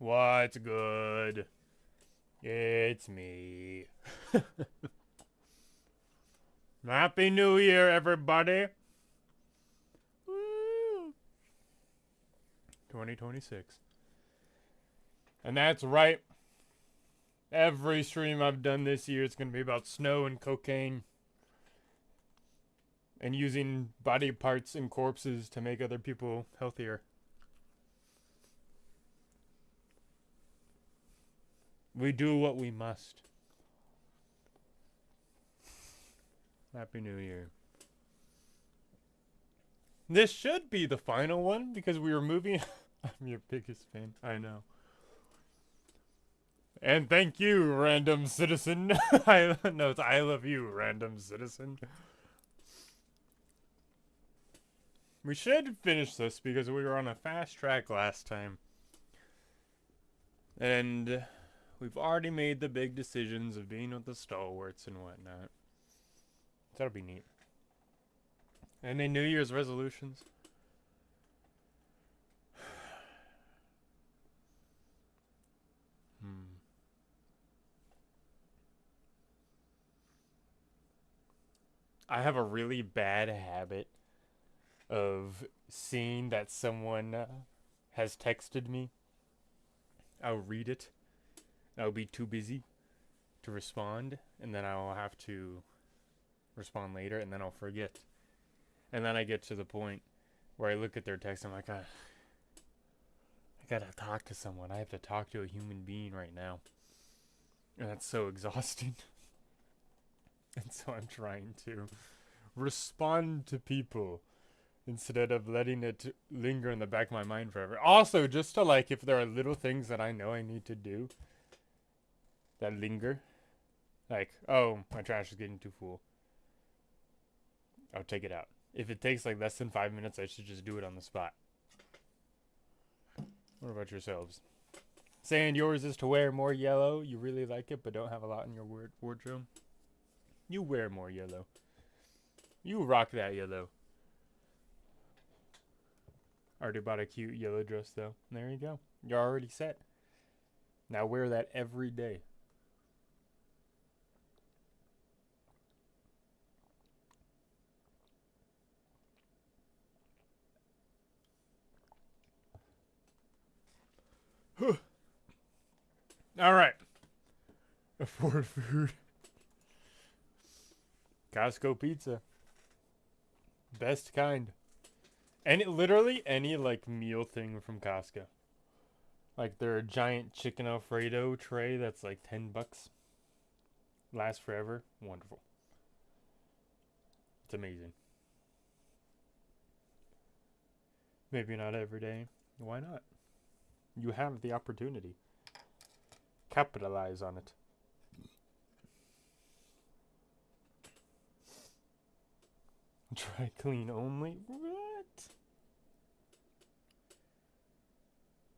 What's good? It's me. Happy New Year, everybody. Woo. 2026. And that's right. Every stream I've done this year is going to be about snow and cocaine. And using body parts and corpses to make other people healthier. We do what we must. Happy New Year. This should be the final one because we were moving. I'm your biggest fan. I know. And thank you, random citizen. No, it's I love you, random citizen. We should finish this because we were on a fast track last time. And we've already made the big decisions of being with the stalwarts and whatnot. So that'll be neat. Any New Year's resolutions? I have a really bad habit of seeing that someone has texted me. I'll read it. I'll be too busy to respond, and then I'll have to respond later, and then I'll forget. And then I get to the point where I look at their text, and I'm like, I gotta talk to someone. I have to talk to a human being right now. And that's so exhausting. And so I'm trying to respond to people instead of letting it linger in the back of my mind forever. Also, just to like, if there are little things that I know I need to do that linger, like, oh, my trash is getting too full, I'll take it out. If it takes like less than 5 minutes, I should just do it on the spot. What about yourselves? Saying yours is to wear more yellow. You really like it, but don't have a lot in your wardrobe. You wear more yellow. You rock that yellow. Already bought a cute yellow dress, though. There you go. You're already set. Now wear that every day. All right. Afford food. Costco pizza. Best kind. And literally any like meal thing from Costco. Like their giant chicken Alfredo tray that's like $10. Lasts forever. Wonderful. It's amazing. Maybe not every day. Why not? You have the opportunity. Capitalize on it. Dry clean only? What?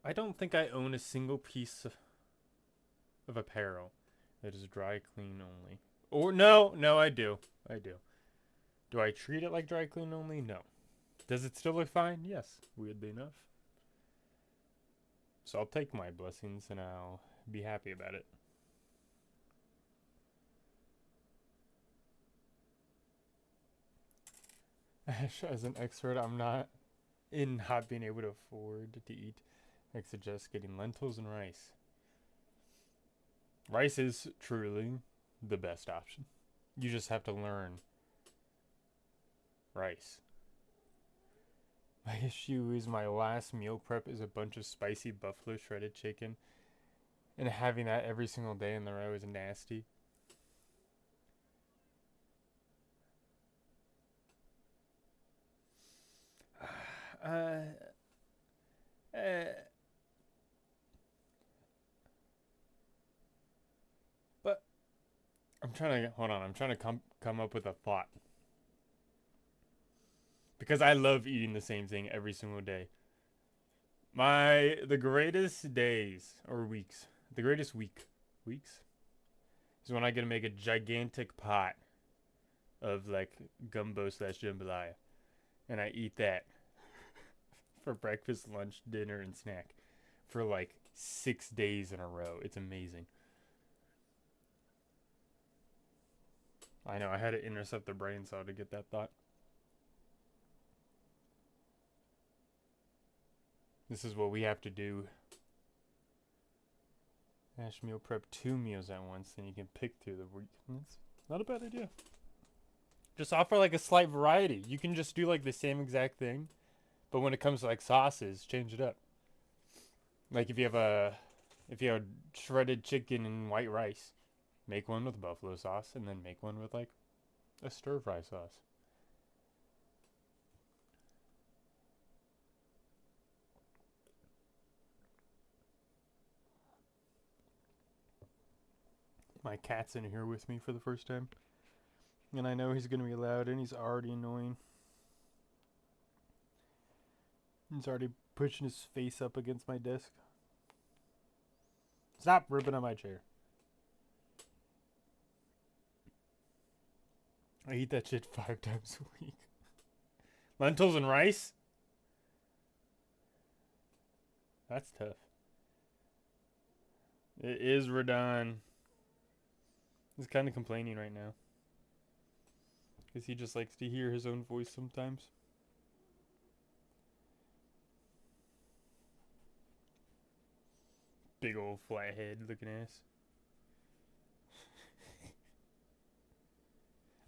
I don't think I own a single piece of apparel that is dry clean only. Or no, I do. I do. Do I treat it like dry clean only? No. Does it still look fine? Yes, weirdly enough. So I'll take my blessings and I'll be happy about it. As an expert, I'm not being able to afford to eat. I suggest getting lentils and rice. Rice is truly the best option. You just have to learn rice. My issue is my last meal prep is a bunch of spicy buffalo shredded chicken. And having that every single day in the row is nasty. But I'm trying to hold on. I'm trying to come up with a thought because I love eating the same thing every single day. The greatest days or weeks, the greatest weeks is when I get to make a gigantic pot of like gumbo slash jambalaya, and I eat that for breakfast, lunch, dinner, and snack for like 6 days in a row. It's amazing. I know, I had to intercept the brain cell to get that thought. This is what we have to do. Hash meal prep 2 meals at once, then you can pick through the week. That's not a bad idea. Just offer like a slight variety. You can just do like the same exact thing, but when it comes to like sauces, change it up. Like if you have shredded chicken and white rice, make one with buffalo sauce, and then make one with like a stir fry sauce. My cat's in here with me for the first time. And I know he's going to be loud, and he's already annoying. He's already pushing his face up against my desk. Stop ripping on my chair. I eat that shit 5 times a week. Lentils and rice? That's tough. It is Radon. He's kind of complaining right now. Because he just likes to hear his own voice sometimes. Big old flathead looking ass.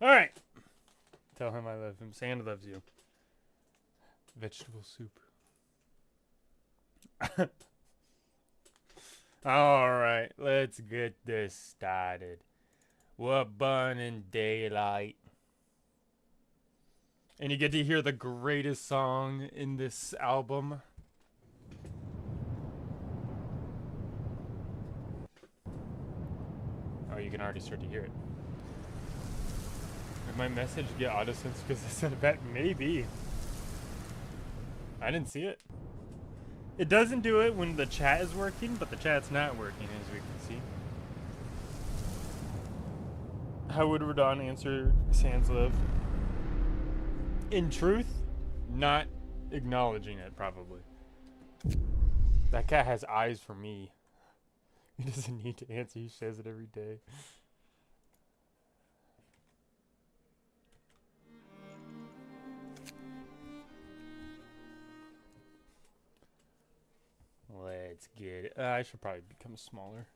Alright. Tell him I love him. Sand loves you. Vegetable soup. Alright, let's get this started. We're burning daylight. And you get to hear the greatest song in this album. Oh, you can already start to hear it. Did my message get auto-sense because I said bet? Maybe. I didn't see it. It doesn't do it when the chat is working, but the chat's not working, as we can see. How would Radon answer Sans Love? In truth, not acknowledging it, probably. That cat has eyes for me. He doesn't need to answer, he says it every day. Let's get it. I should probably become smaller.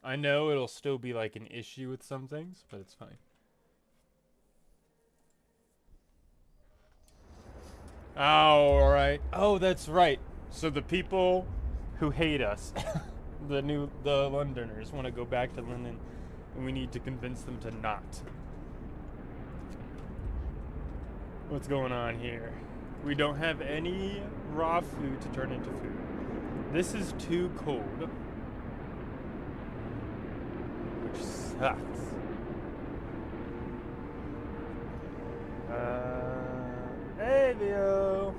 I know it'll still be like an issue with some things, but it's fine. All right. Oh, that's right. So the people who hate us, the Londoners, want to go back to London, and we need to convince them to not. What's going on here? We don't have any raw food to turn into food. This is too cold. Which sucks. Hey, Leo.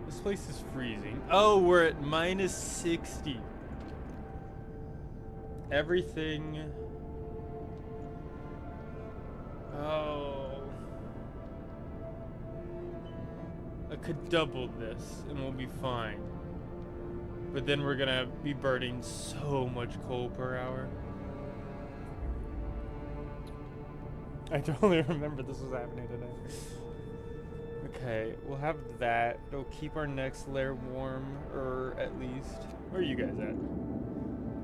This place is freezing. Oh, we're at minus 60. Everything. Oh. I could double this and we'll be fine. But then we're gonna be burning so much coal per hour. I totally remember this was happening today. Okay, we'll have that. It'll keep our next lair warm, or at least. Where are you guys at?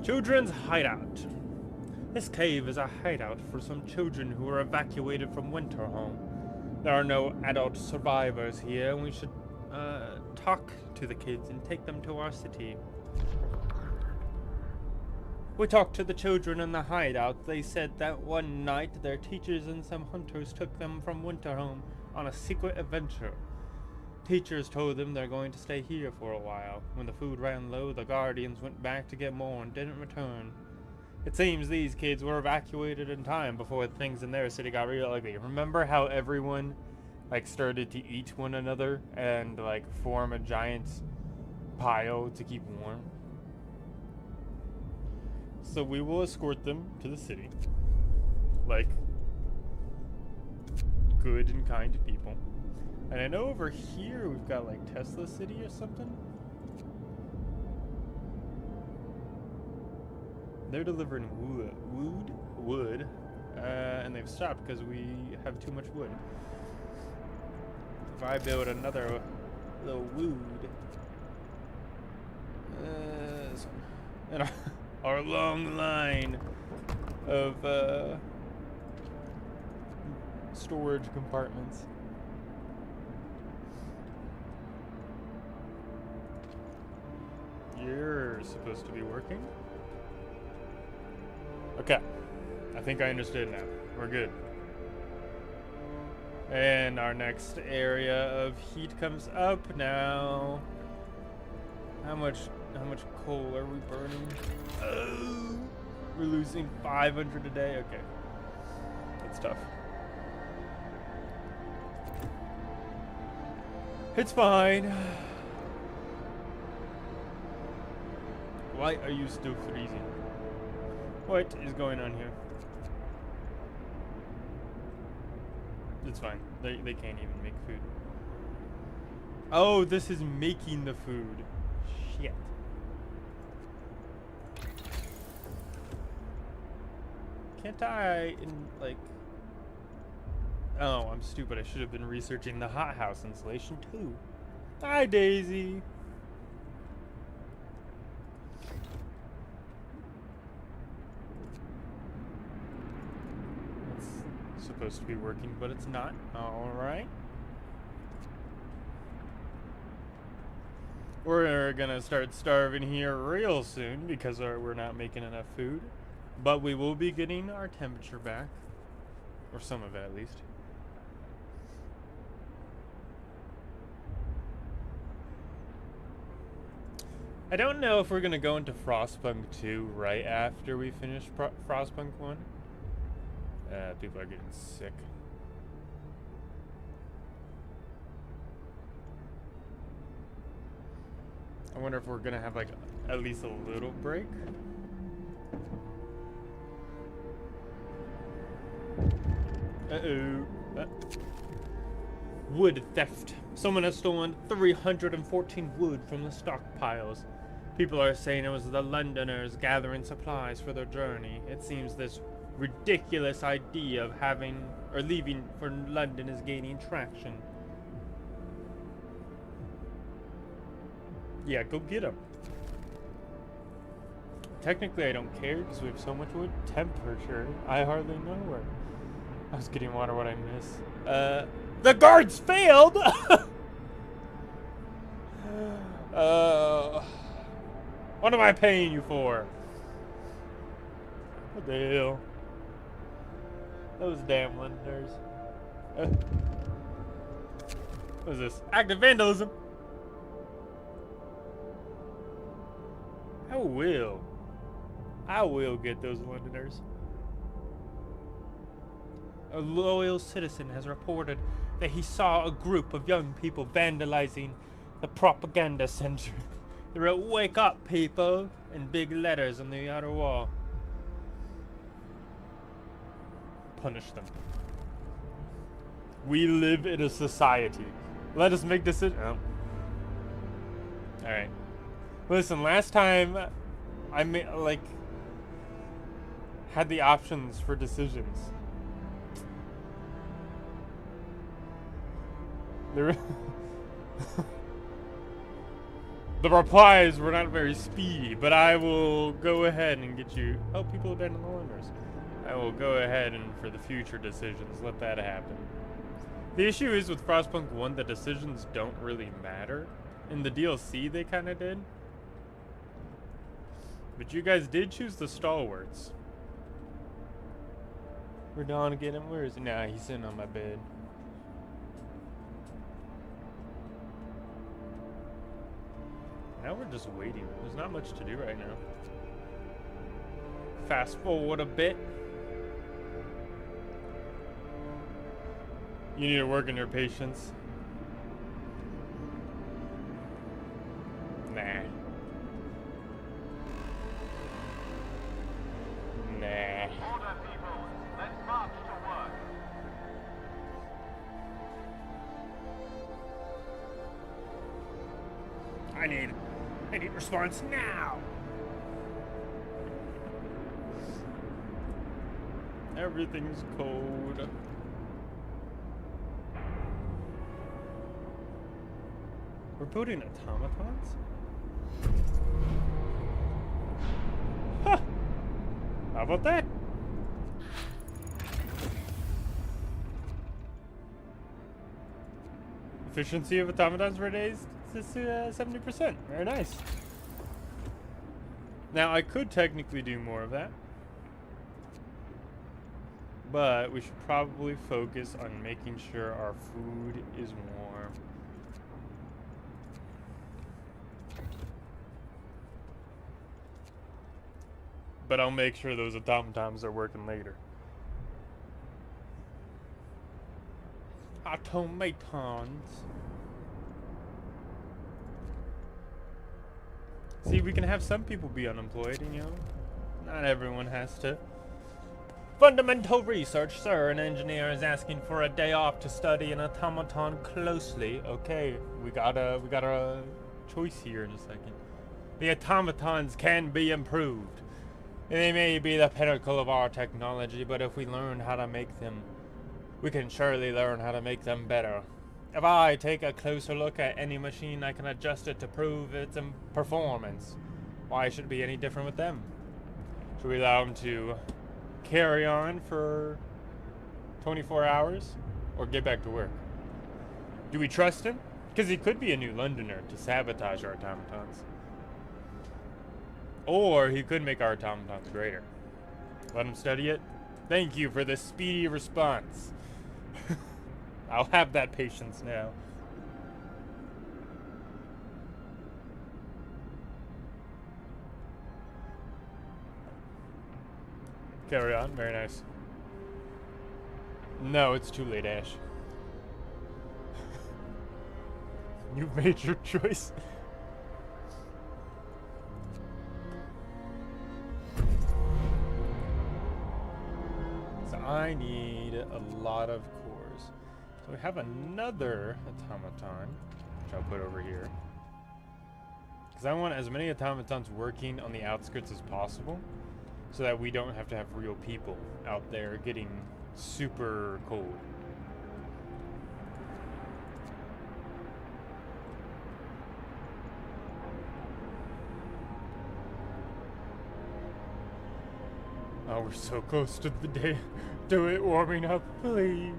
Children's hideout. This cave is a hideout for some children who were evacuated from winter home. There are no adult survivors here, and we should talk to the kids and take them to our city. We talked to the children in the hideout. They said that one night their teachers and some hunters took them from Winterhome on a secret adventure. Teachers told them they're going to stay here for a while. When the food ran low, the guardians went back to get more and didn't return. It seems these kids were evacuated in time before things in their city got real ugly. Remember how everyone started to eat one another and form a giant pile to keep warm? So we will escort them to the city. good and kind people. And I know over here we've got like Tesla City or something. They're delivering wood, and they've stopped because we have too much wood. If I build another little wood, and our long line of storage compartments. You're supposed to be working? Okay. I think I understood now. We're good. And our next area of heat comes up now. How much coal are we burning? Oh, we're losing 500 a day. Okay. That's tough. It's fine. Why are you still freezing? What is going on here? It's fine. They can't even make food. Oh, this is making the food. Shit. Can't I, like... Oh, I'm stupid. I should have been researching the hothouse insulation too. Hi, Daisy. It's supposed to be working, but it's not. All right. We're gonna start starving here real soon because we're not making enough food. But we will be getting our temperature back. Or some of it, at least. I don't know if we're gonna go into Frostpunk 2 right after we finish Frostpunk 1. People are getting sick. I wonder if we're gonna have like at least a little break. Uh-oh. Wood theft. Someone has stolen 314 wood from the stockpiles. People are saying it was the Londoners gathering supplies for their journey. It seems this ridiculous idea of having or leaving for London is gaining traction. Yeah, go get them. Technically, I don't care because we have so much wood. Temperature, I hardly know where. I was getting water. What I miss? The guards failed. What am I paying you for? What the hell? Those damn Londoners. What is this? Active vandalism. I will get those Londoners. A loyal citizen has reported that he saw a group of young people vandalizing the propaganda center. They wrote, "Wake up, people," in big letters on the outer wall. Punish them. We live in a society. Let us make decisions. Oh. Alright. Listen, last time I had the options for decisions. The replies were not very speedy, but I will go ahead and get you... Oh, people abandon the Londoners. I will go ahead and for the future decisions, let that happen. The issue is with Frostpunk 1, the decisions don't really matter. In the DLC, they kind of did. But you guys did choose the stalwarts. We're down to get him. Where is he? Nah, he's sitting on my bed. Now we're just waiting. There's not much to do right now. Fast forward a bit. You need to work on your patience. Nah. Nah. Order, people. Let's march to work. I need response now. Everything's cold. We're building automatons? Huh. How about that? Efficiency of automatons per day is 70%. Very nice. Now, I could technically do more of that. But we should probably focus on making sure our food is warm. But I'll make sure those automatons are working later. Automatons. See, we can have some people be unemployed, and, you know, not everyone has to. Fundamental research, sir. An engineer is asking for a day off to study an automaton closely. Okay, we got a choice here in a second. The automatons can be improved. They may be the pinnacle of our technology, but if we learn how to make them, we can surely learn how to make them better. If I take a closer look at any machine, I can adjust it to prove its performance. Why should it be any different with them? Should we allow them to carry on for 24 hours or get back to work? Do we trust him? Because he could be a New Londoner to sabotage our automatons. Or he could make our automatons greater. Let him study it. Thank you for the speedy response. I'll have that patience now. Carry on. Very nice. No, it's too late, Ash. You've made your choice. So I need a lot of cores. So we have another automaton, which I'll put over here. Because I want as many automatons working on the outskirts as possible, so that we don't have to have real people out there getting super cold. Oh, we're so close to the day. Do it warming up, please.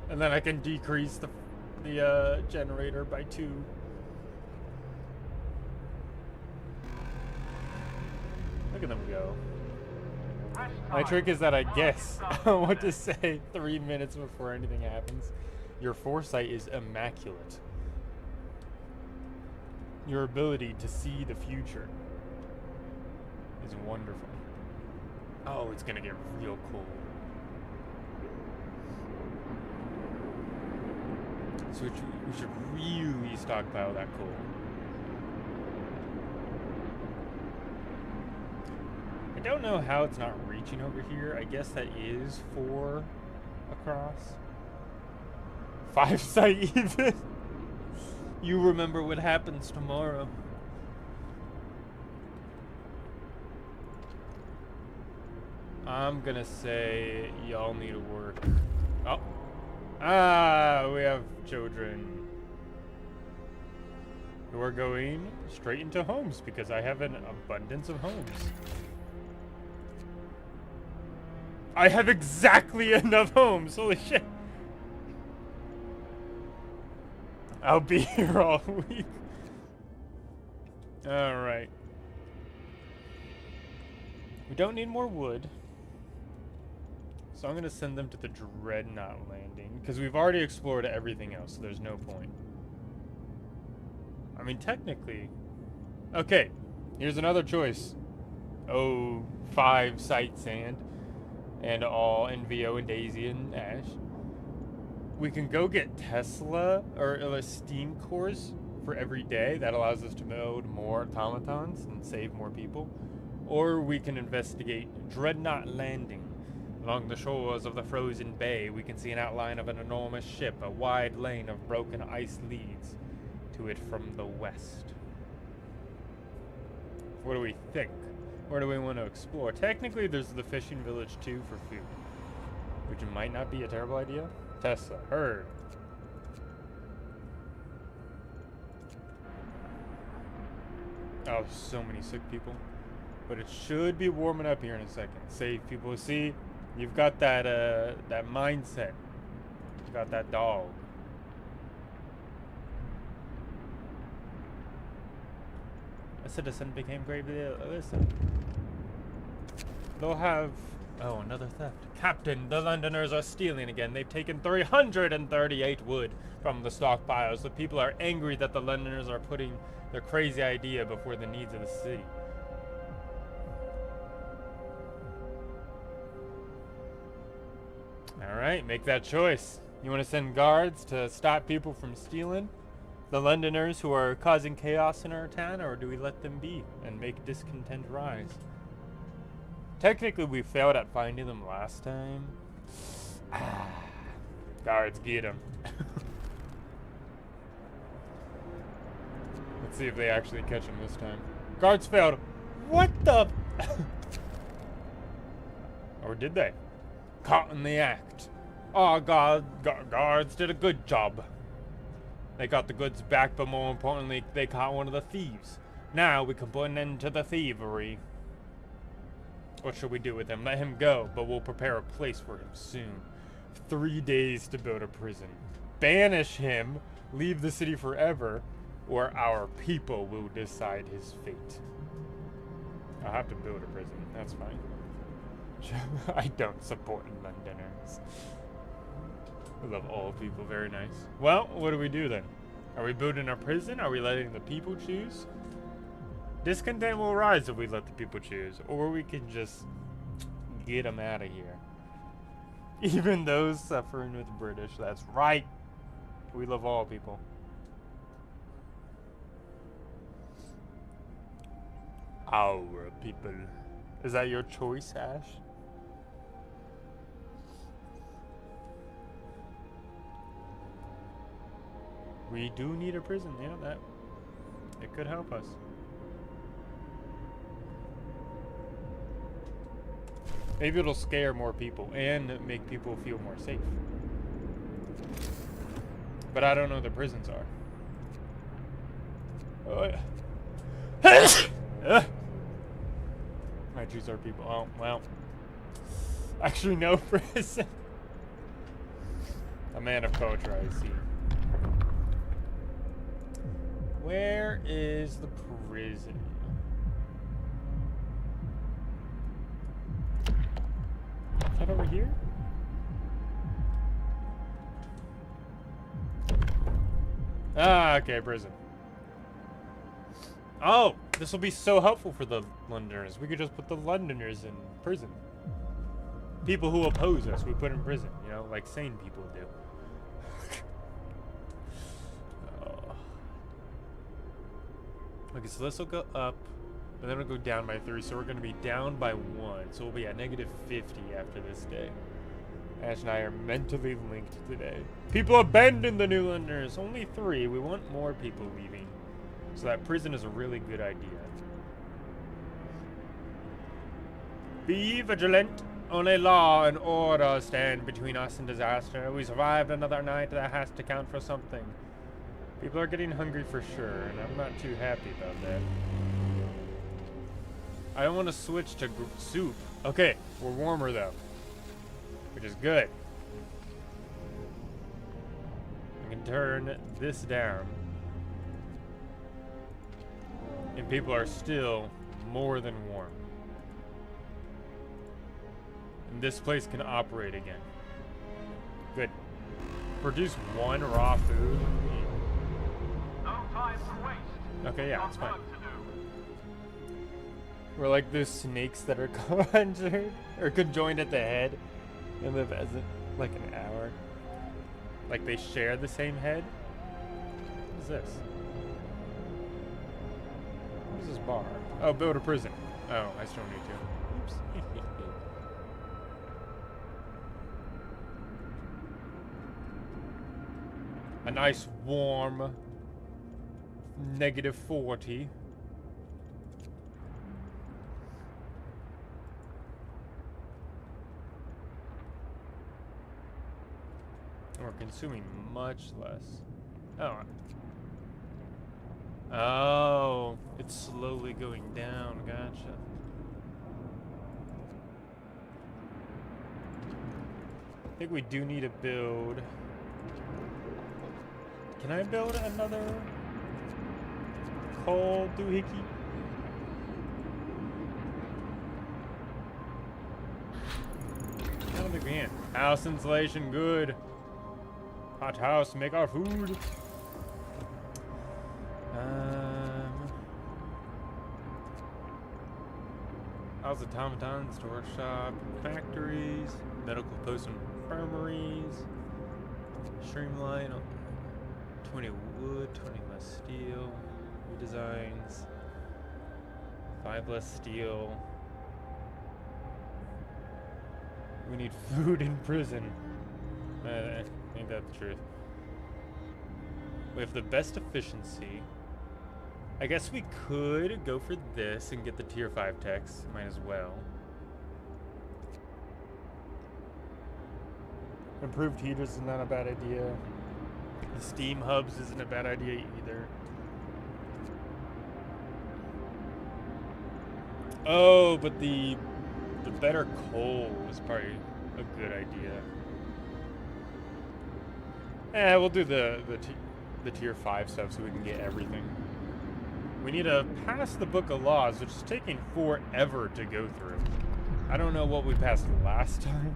And then I can decrease the generator by 2. Look at them go. My trick is that I guess what to say 3 minutes before anything happens. Your foresight is immaculate. Your ability to see the future is wonderful. Oh, it's gonna get real cold. So we should really stockpile that coal. I don't know how it's not reaching over here. I guess that is 4 across. 5 site even. You remember what happens tomorrow. I'm gonna say y'all need to work. Oh. Ah, we have children. We're going straight into homes because I have an abundance of homes. I have exactly enough homes. Holy shit. I'll be here all week. Alright. We don't need more wood. So I'm going to send them to the Dreadnought landing. Because we've already explored everything else, so there's no point. I mean, technically... Okay, here's another choice. Oh, 5 site sand. And all NVO and Daisy and Ash. We can go get Tesla or steam cores for every day. That allows us to build more automatons and save more people. Or we can investigate Dreadnought Landing. Along the shores of the frozen bay, we can see an outline of an enormous ship. A wide lane of broken ice leads to it from the west. What do we think? Where do we want to explore? Technically, there's the fishing village too for food, which might not be a terrible idea. Tesla, herd. Oh, so many sick people. But it should be warming up here in a second. Save people. See, you've got that that mindset. You've got that dog. A citizen became gravely ill. Listen. They'll have... Oh, another theft. Captain, the Londoners are stealing again. They've taken 338 wood from the stockpiles. The people are angry that the Londoners are putting their crazy idea before the needs of the city. Alright, make that choice. You want to send guards to stop people from stealing? The Londoners who are causing chaos in our town, or do we let them be and make discontent rise? Technically, we failed at finding them last time. Guards, get them. Let's see if they actually catch him this time. Guards failed. What the? Or did they? Caught in the act. Oh, guards did a good job. They got the goods back, but more importantly, they caught one of the thieves. Now we can put an end to the thievery. What should we do with him? Let him go, but we'll prepare a place for him soon. 3 days to build a prison. Banish him, leave the city forever, or our people will decide his fate. I'll have to build a prison, that's fine. I don't support Londoners. I love all people, very nice. Well, what do we do then? Are we building a prison? Are we letting the people choose? Discontent will rise if we let the people choose, or we can just get them out of here. Even those suffering with British, that's right. We love all people. Our people. Is that your choice, Ash? We do need a prison, yeah, it could help us. Maybe it'll scare more people and make people feel more safe. But I don't know the prisons are. Oh, yeah. Might choose our people. Oh, well. Actually, no prison. A man of culture, I see. Where is the prison? Is that over here? Ah, okay, prison. Oh, this will be so helpful for the Londoners. We could just put the Londoners in prison. People who oppose us, we put in prison, you know, like sane people do. Oh. Okay, so this will go up, and then it'll go down by 3, so we're going to be down by 1. So we'll be at -50 after this day. Ash and I are mentally linked today. People abandon the New Londoners. Only 3. We want more people leaving. So that prison is a really good idea. Be vigilant. Only law and order stand between us and disaster. We survived another night. That has to count for something. People are getting hungry for sure, and I'm not too happy about that. I don't want to switch to soup. Okay, we're warmer though, which is good. I can turn this down, and people are still more than warm. And this place can operate again. Good. Produce 1 raw food. No time to waste. Okay, yeah, it's fine. We're like those snakes that are conjured or conjoined at the head and live as like an hour. Like they share the same head. What is this? What is this bar? Oh, build a prison. Oh, I still need to. Oops. A nice warm -40. And we're consuming much less. Oh. Oh, it's slowly going down. Gotcha. I think we do need to build. Can I build another coal doohickey? I don't think we can. House insulation, good. Hot house, make our food. House automaton, store shop, factories, medical posts and infirmaries. Streamline, 20 wood, 20 less steel. Redesigns, 5 less steel. We need food in prison. Ain't that the truth? We have the best efficiency. I guess we could go for this and get the tier 5 techs. Might as well. Improved heaters is not a bad idea. The steam hubs isn't a bad idea either. Oh, but the better coal is probably a good idea. We'll do the tier 5 stuff so we can get everything. We need to pass the book of laws, which is taking forever to go through. I don't know what we passed last time.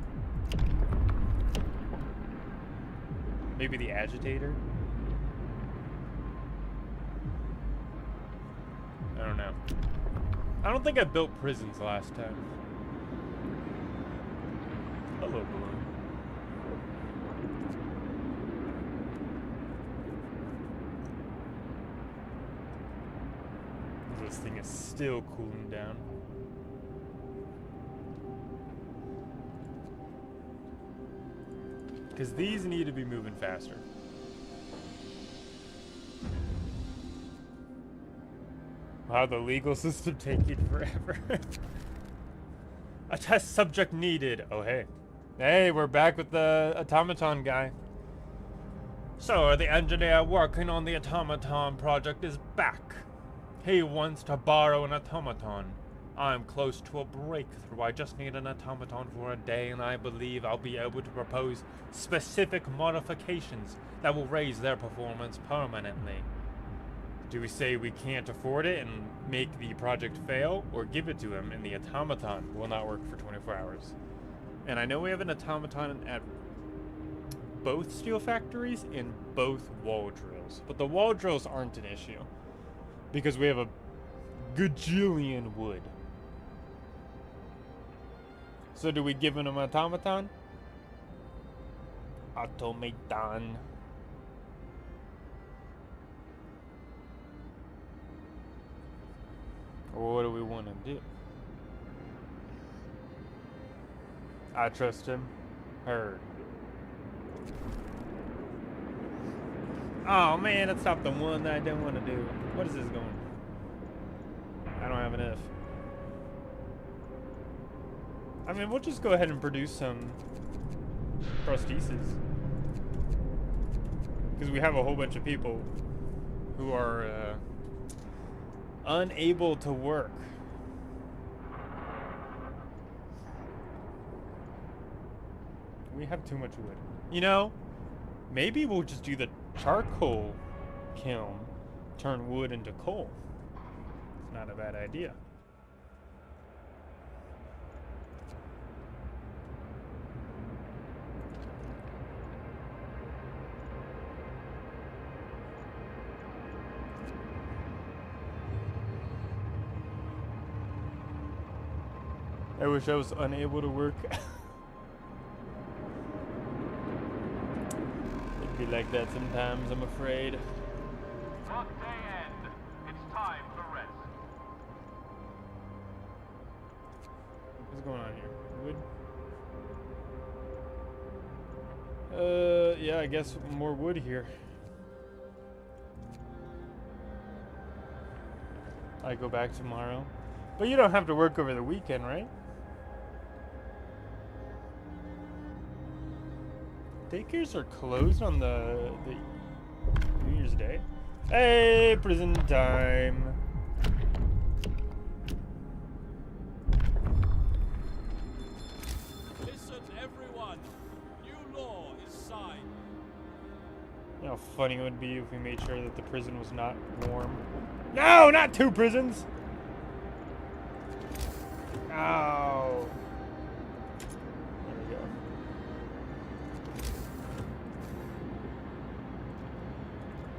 Maybe the agitator? I don't know. I don't think I built prisons last time. Hello, balloon. This thing is still cooling down. Because these need to be moving faster. Wow, the legal system taking forever. A test subject needed. Oh, hey. Hey, we're back with the automaton guy. So, the engineer working on the automaton project is back. He wants to borrow an automaton. I'm close to a breakthrough. I just need an automaton for a day, and I believe I'll be able to propose specific modifications that will raise their performance permanently. Do we say we can't afford it and make the project fail, or give it to him and the automaton will not work for 24 hours? And I know we have an automaton at both steel factories and both wall drills, but the wall drills aren't an issue because we have a gajillion wood. So do we give him an automaton? Automaton. Or what do we want to do? I trust him. Heard. Oh man, that's not the one that I didn't want to do. What is this going? I don't have enough. I mean, we'll just go ahead and produce some prostheses. Because we have a whole bunch of people who are unable to work. We have too much wood. You know, maybe we'll just do the charcoal kiln, turn wood into coal. It's not a bad idea. I wish I was unable to work. It'd be like that sometimes, I'm afraid. Work day end. It's time for rest. What's going on here? Wood? Yeah, I guess more wood here. I go back tomorrow. But you don't have to work over the weekend, right? Daycares are closed on the New Year's Day. Hey, prison time. Listen, everyone. New law is signed. You know how funny it would be if we made sure that the prison was not warm. No, not two prisons! Ow. There we go.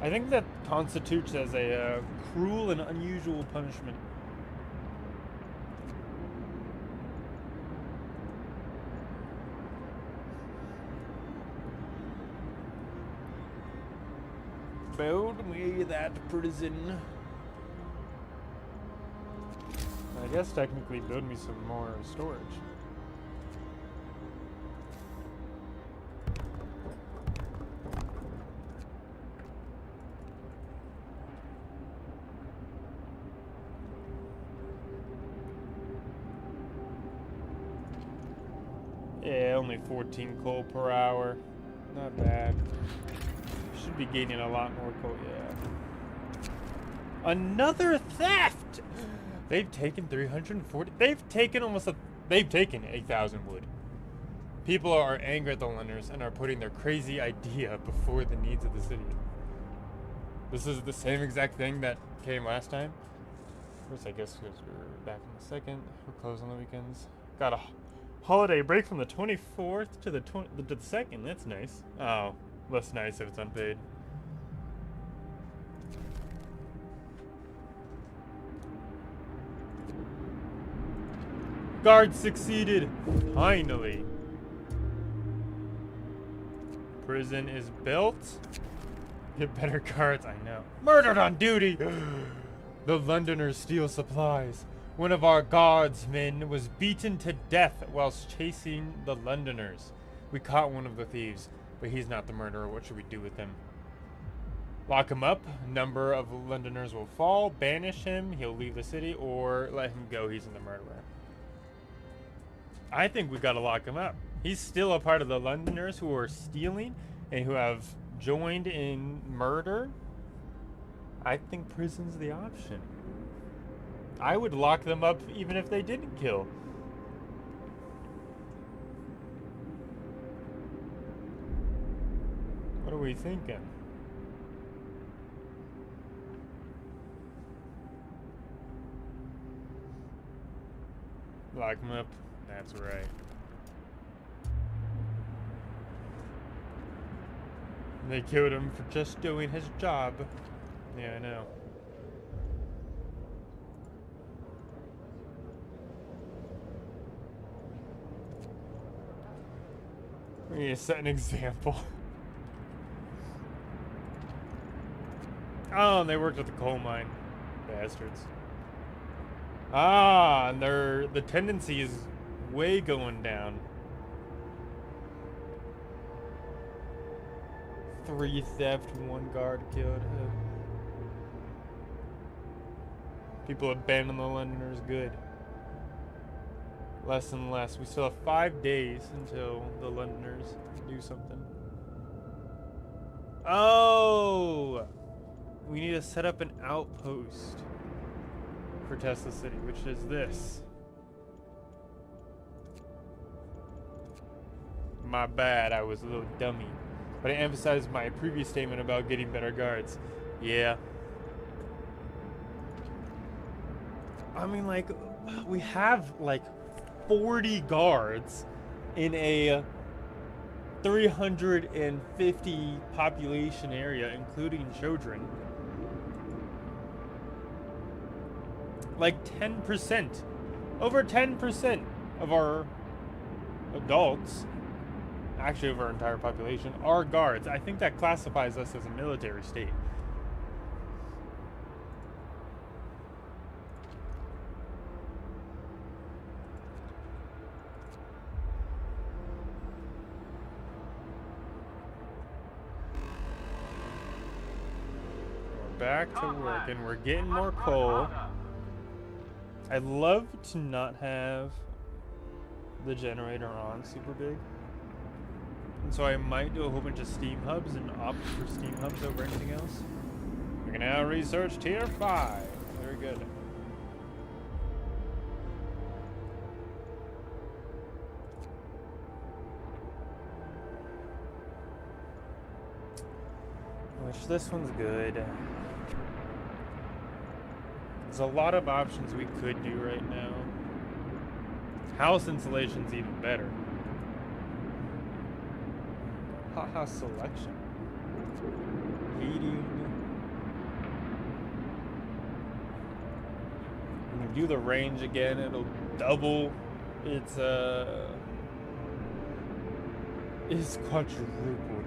I think that constitutes as a cruel and unusual punishment. Build me that prison. I guess technically build me some more storage. Yeah, only 14 coal per hour. Not bad. Should be gaining a lot more coal, yeah. Another theft! They've taken 340. They've taken 8,000 wood. People are angry at the Londoners and are putting their crazy idea before the needs of the city. This is the same exact thing that came last time. First, I guess because we're back in the second. We're closed on the weekends. Got a holiday break from the 24th to the 2nd. That's nice. Oh, less nice if it's unpaid. Guard succeeded. Finally. Prison is built. Get better guards, I know. Murdered on duty. The Londoners steal supplies. One of our guardsmen was beaten to death whilst chasing the Londoners. We caught one of the thieves, but he's not the murderer. What should we do with him? Lock him up. Number of Londoners will fall. Banish him. He'll leave the city, or let him go. He's the murderer. I think we gotta lock him up. He's still a part of the Londoners who are stealing and who have joined in murder. I think prison's the option. I would lock them up even if they didn't kill. What are we thinking? Lock him up. That's right. They killed him for just doing his job. Yeah, I know. We need to set an example. Oh, and they worked at the coal mine. Bastards. Ah, and the tendency is way going down. 3 theft, 1 guard killed. People abandon the Londoners. Good. Less and less. We still have 5 days until the Londoners do something. Oh! We need to set up an outpost for Tesla City, which is this. My bad, I was a little dummy. But I emphasized my previous statement about getting better guards. Yeah. I mean, like, we have, like, 40 guards in a 350 population area, including children. Like 10%, over 10% of our adults, actually of our entire population, are guards. I think that classifies us as a military state. We're back to work and we're getting more coal. I'd love to not have the generator on super big. And so I might do a whole bunch of steam hubs and opt for steam hubs over anything else. We can now research tier 5. Very good. Which this one's good. There's a lot of options we could do right now. House insulation's even better. Hot house selection. Heating. When you do the range again, it'll double its quadrupled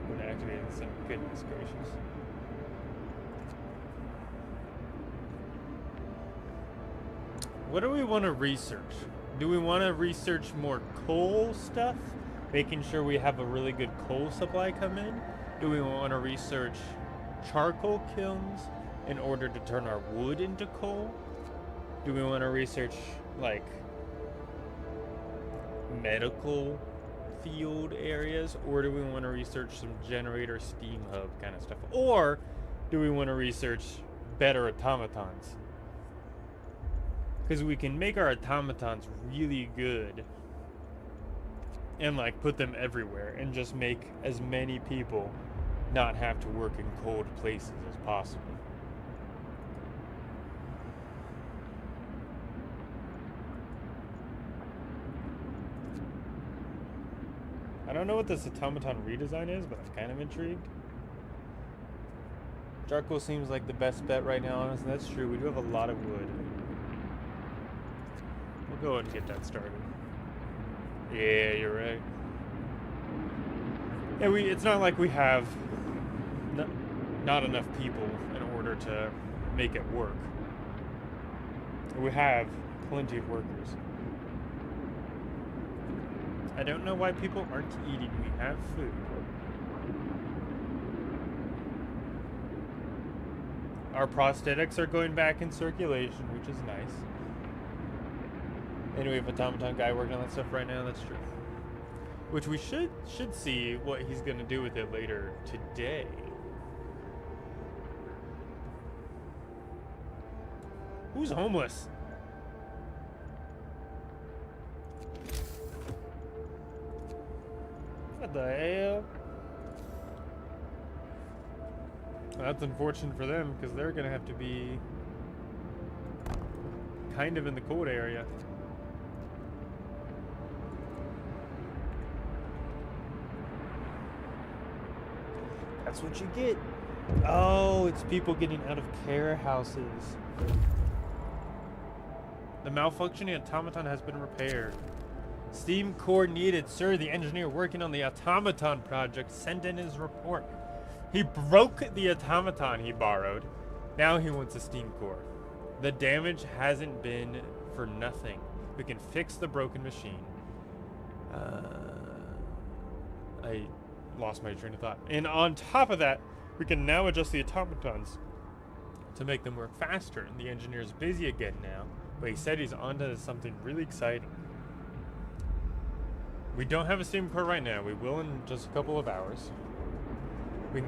when activating some. Goodness gracious. What do we want to research? Do we want to research more coal stuff? Making sure we have a really good coal supply come in? Do we want to research charcoal kilns in order to turn our wood into coal? Do we want to research, like, medical field areas? Or do we want to research some generator steam hub kind of stuff? Or do we want to research better automatons? Because we can make our automatons really good and like put them everywhere and just make as many people not have to work in cold places as possible. I don't know what this automaton redesign is, but I'm kind of intrigued. Charcoal seems like the best bet right now, honestly. That's true. We do have a lot of wood. We'll go ahead and get that started. Yeah, you're right. Yeah, it's not like we have not enough people in order to make it work. We have plenty of workers. I don't know why people aren't eating. We have food. Our prosthetics are going back in circulation, which is nice. And we have a automaton guy working on that stuff right now. That's true. Which we should see what he's gonna do with it later today. Who's homeless? What the hell? That's unfortunate for them because they're gonna have to be kind of in the cold area. That's what you get. Oh, it's people getting out of care houses. The malfunctioning automaton has been repaired. Steam core needed. Sir, the engineer working on the automaton project sent in his report. He broke the automaton he borrowed. Now he wants a steam core. The damage hasn't been for nothing. We can fix the broken machine. I lost my train of thought. And on top of that, we can now adjust the automatons to make them work faster. And the engineer's busy again now, but he said he's onto something really exciting. We don't have a steam core right now. We will in just a couple of hours. We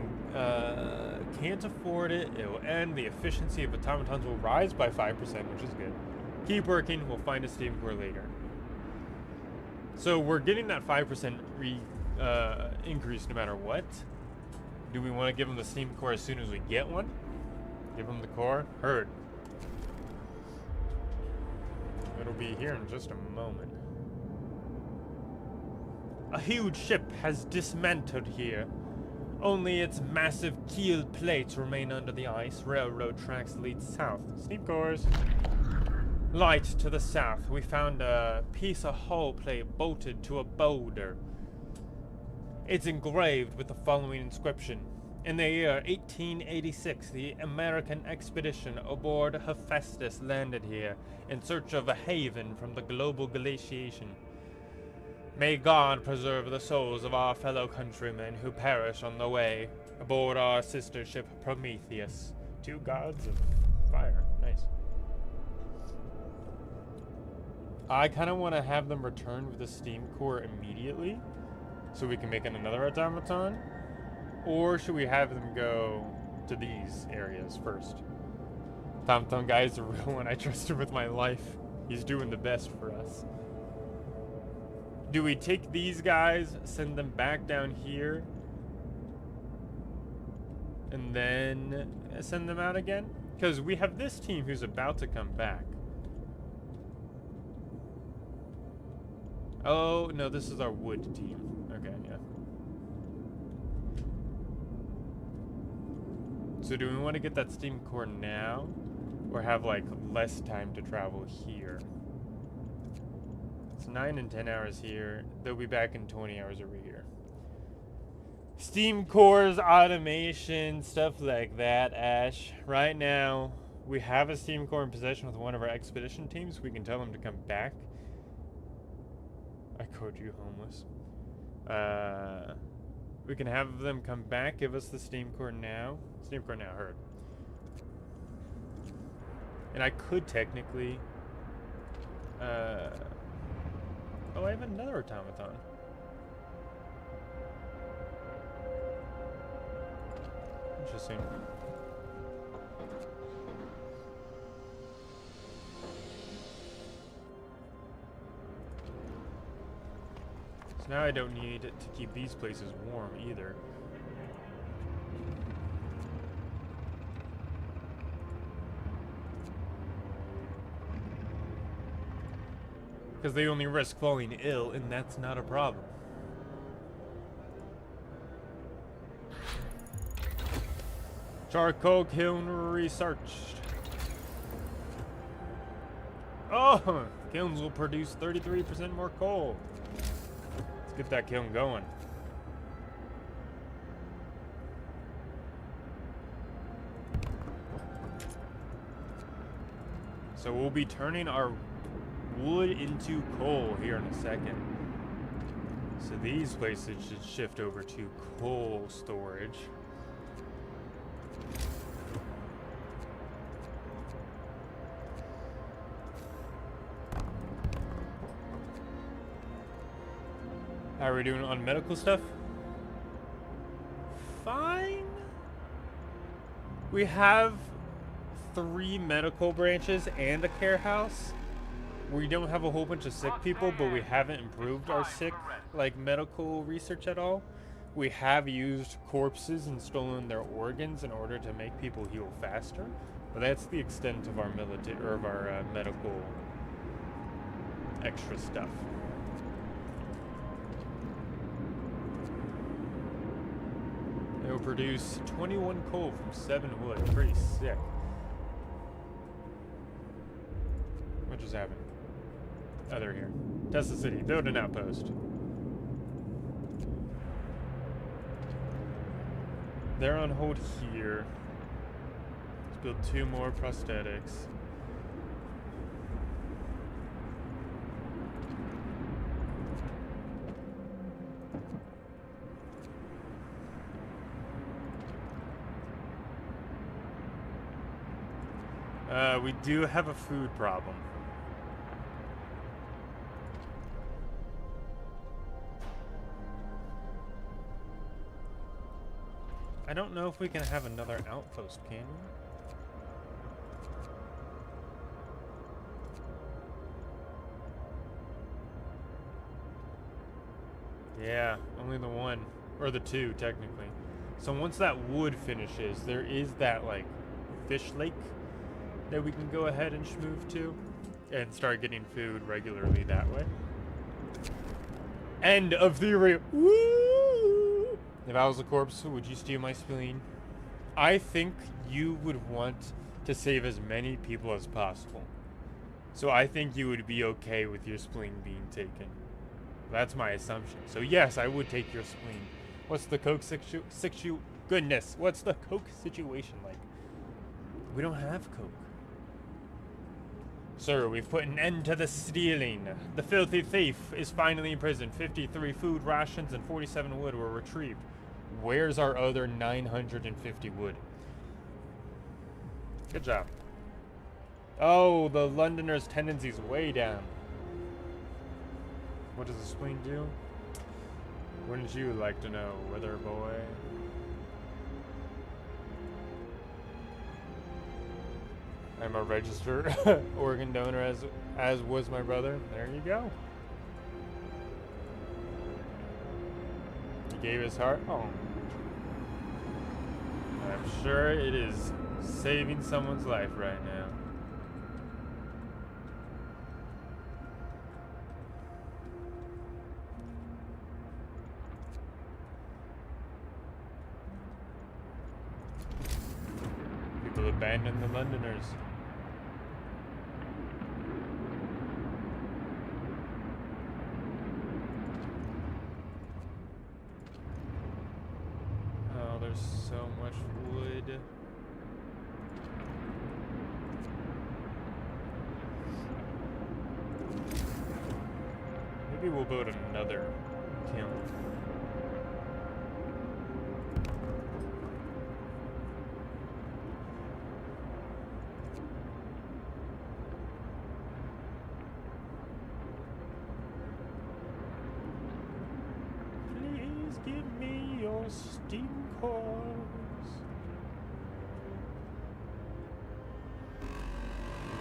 can't afford it. It will end. The efficiency of automatons will rise by 5%, which is good. Keep working. We'll find a steam core later. So we're getting that 5% increase no matter what. Do we want to give them the steam core as soon as we get one? Give them the core? Heard. It'll be here in just a moment. A huge ship has dismantled here. Only its massive keel plates remain under the ice. Railroad tracks lead south. Steam cores. Light to the south. We found a piece of hull plate bolted to a boulder. It's engraved with the following inscription. In the year 1886, the American expedition aboard Hephaestus landed here in search of a haven from the global glaciation. May God preserve the souls of our fellow countrymen who perish on the way aboard our sister ship Prometheus. Two gods of fire. Nice. I kind of want to have them return with the steam core immediately, so we can make it another automaton. Or should we have them go to these areas first? Tom Tom guy is a real one. I trust him with my life. He's doing the best for us. Do we take these guys, send them back down here, and then send them out again? Because we have this team who's about to come back. Oh, no, this is our wood team. Okay, yeah. So do we want to get that steam core now? Or have, like, less time to travel here? It's 9 and 10 hours here. They'll be back in 20 hours over here. Steam cores, automation, stuff like that, Ash. Right now, we have a steam core in possession with one of our expedition teams. We can tell them to come back. I called you homeless. We can have them come back, give us the steam core now. Steam core now, heard. And I could technically... oh, I have another automaton. Interesting. So now I don't need to keep these places warm either. Because they only risk falling ill, and that's not a problem. Charcoal kiln researched. Oh! Kilns will produce 33% more coal. Let's get that kiln going. So we'll be turning our wood into coal here in a second. So these places should shift over to coal storage. How are we doing on medical stuff? Fine. We have 3 medical branches and a care house. We don't have a whole bunch of sick people, but we haven't improved our sick, like, medical research at all. We have used corpses and stolen their organs in order to make people heal faster, but that's the extent of our military or of our medical extra stuff. It will produce 21 coal from 7 wood. Pretty sick. What just happened? Oh, they're here. Test the city. Build an outpost. They're on hold here. Let's build 2 more prosthetics. We do have a food problem. I don't know if we can have another outpost, can we? Yeah, only the 1. Or the 2, technically. So once that wood finishes, there is that, like, fish lake that we can go ahead and move to and start getting food regularly that way. End of theory. Woo! If I was a corpse, would you steal my spleen? I think you would want to save as many people as possible. So I think you would be okay with your spleen being taken. That's my assumption. So yes, I would take your spleen. What's the coke goodness, what's the coke situation like? We don't have coke. Sir, we've put an end to the stealing. The filthy thief is finally in prison. 53 food rations and 47 wood were retrieved. Where's our other 950 wood? Good job. Oh, the Londoner's tendency's way down. What does the spleen do? Wouldn't you like to know, Wither boy? I'm a registered organ donor, as was my brother. There you go. He gave his heart. Oh. I'm sure it is saving someone's life right now. People abandon the Londoners. Oh, there's so much wood. Maybe we'll build another kiln. Please give me your steam cores.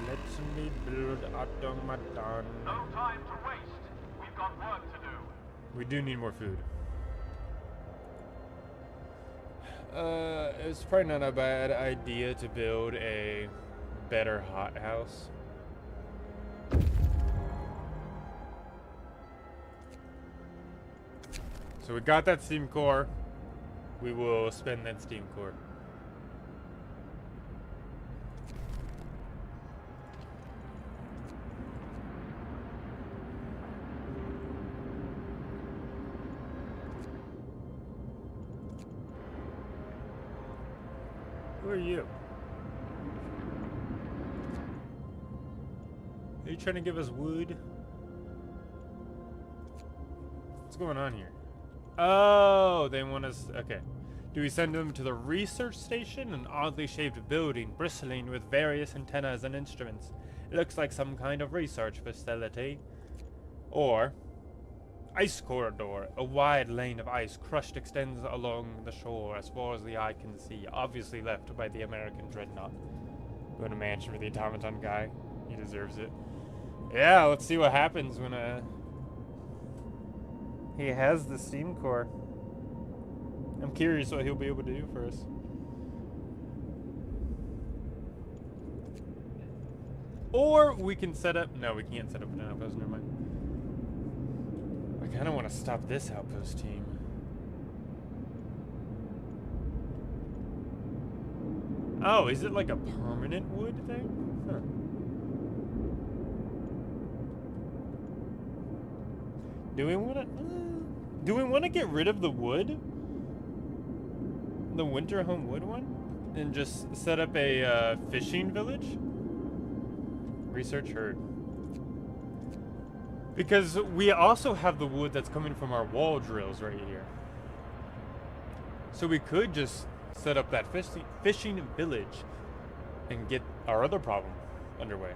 Let me build automaton. No time to waste. We've got work to do. We do need more food. It's probably not a bad idea to build a better hothouse. So we got that steam core. We will spend that steam core. Who are you? Are you trying to give us wood? What's going on here? Oh, they want us. Okay. Do we send them to the research station? An oddly shaped building bristling with various antennas and instruments. It looks like some kind of research facility. Or ice corridor. A wide lane of ice crushed extends along the shore as far as the eye can see, obviously left by the American dreadnought. Going to mansion for the automaton guy. He deserves it. Yeah, let's see what happens when he has the steam core. I'm curious what he'll be able to do for us. Or we can set up. No, we can't set up an outpost. Never mind. I kind of want to stop this outpost team. Oh, is it like a permanent wood thing? Huh. Do we want to get rid of the wood? The winter home wood one? And just set up a fishing village? Research heard. Because we also have the wood that's coming from our wall drills right here. So we could just set up that fishing village and get our other problem underway.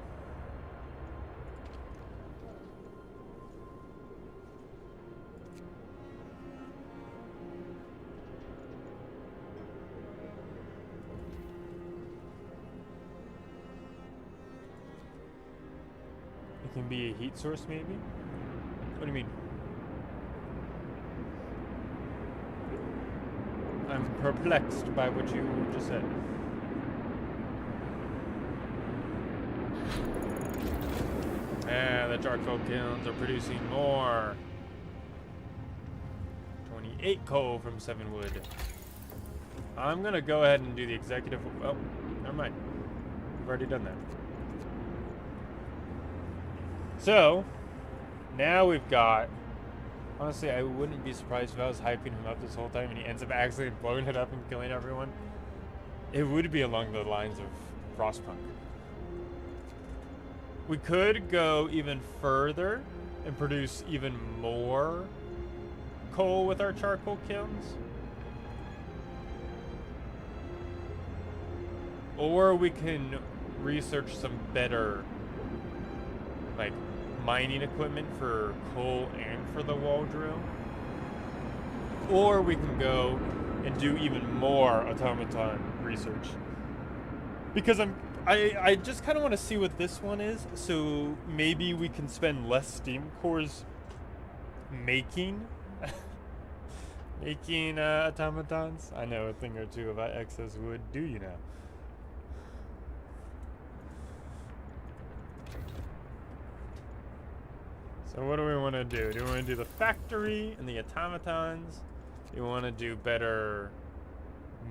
It can be a heat source, maybe? What do you mean? I'm perplexed by what you just said. The charcoal kilns are producing more. 28 coal from 7 wood. I'm gonna go ahead and do the executive. Oh, never mind. We've already done that. So, now we've got. Honestly, I wouldn't be surprised if I was hyping him up this whole time and he ends up accidentally blowing it up and killing everyone. It would be along the lines of Frostpunk. We could go even further and produce even more coal with our charcoal kilns. Or we can research some better, like, mining equipment for coal and for the wall drill. Or we can go and do even more automaton research. Because I just kind of want to see what this one is, so maybe we can spend less steam cores making automatons. I know a thing or two about excess wood, do you know? So what do we want to do? Do we want to do the factory and the automatons? Do we want to do better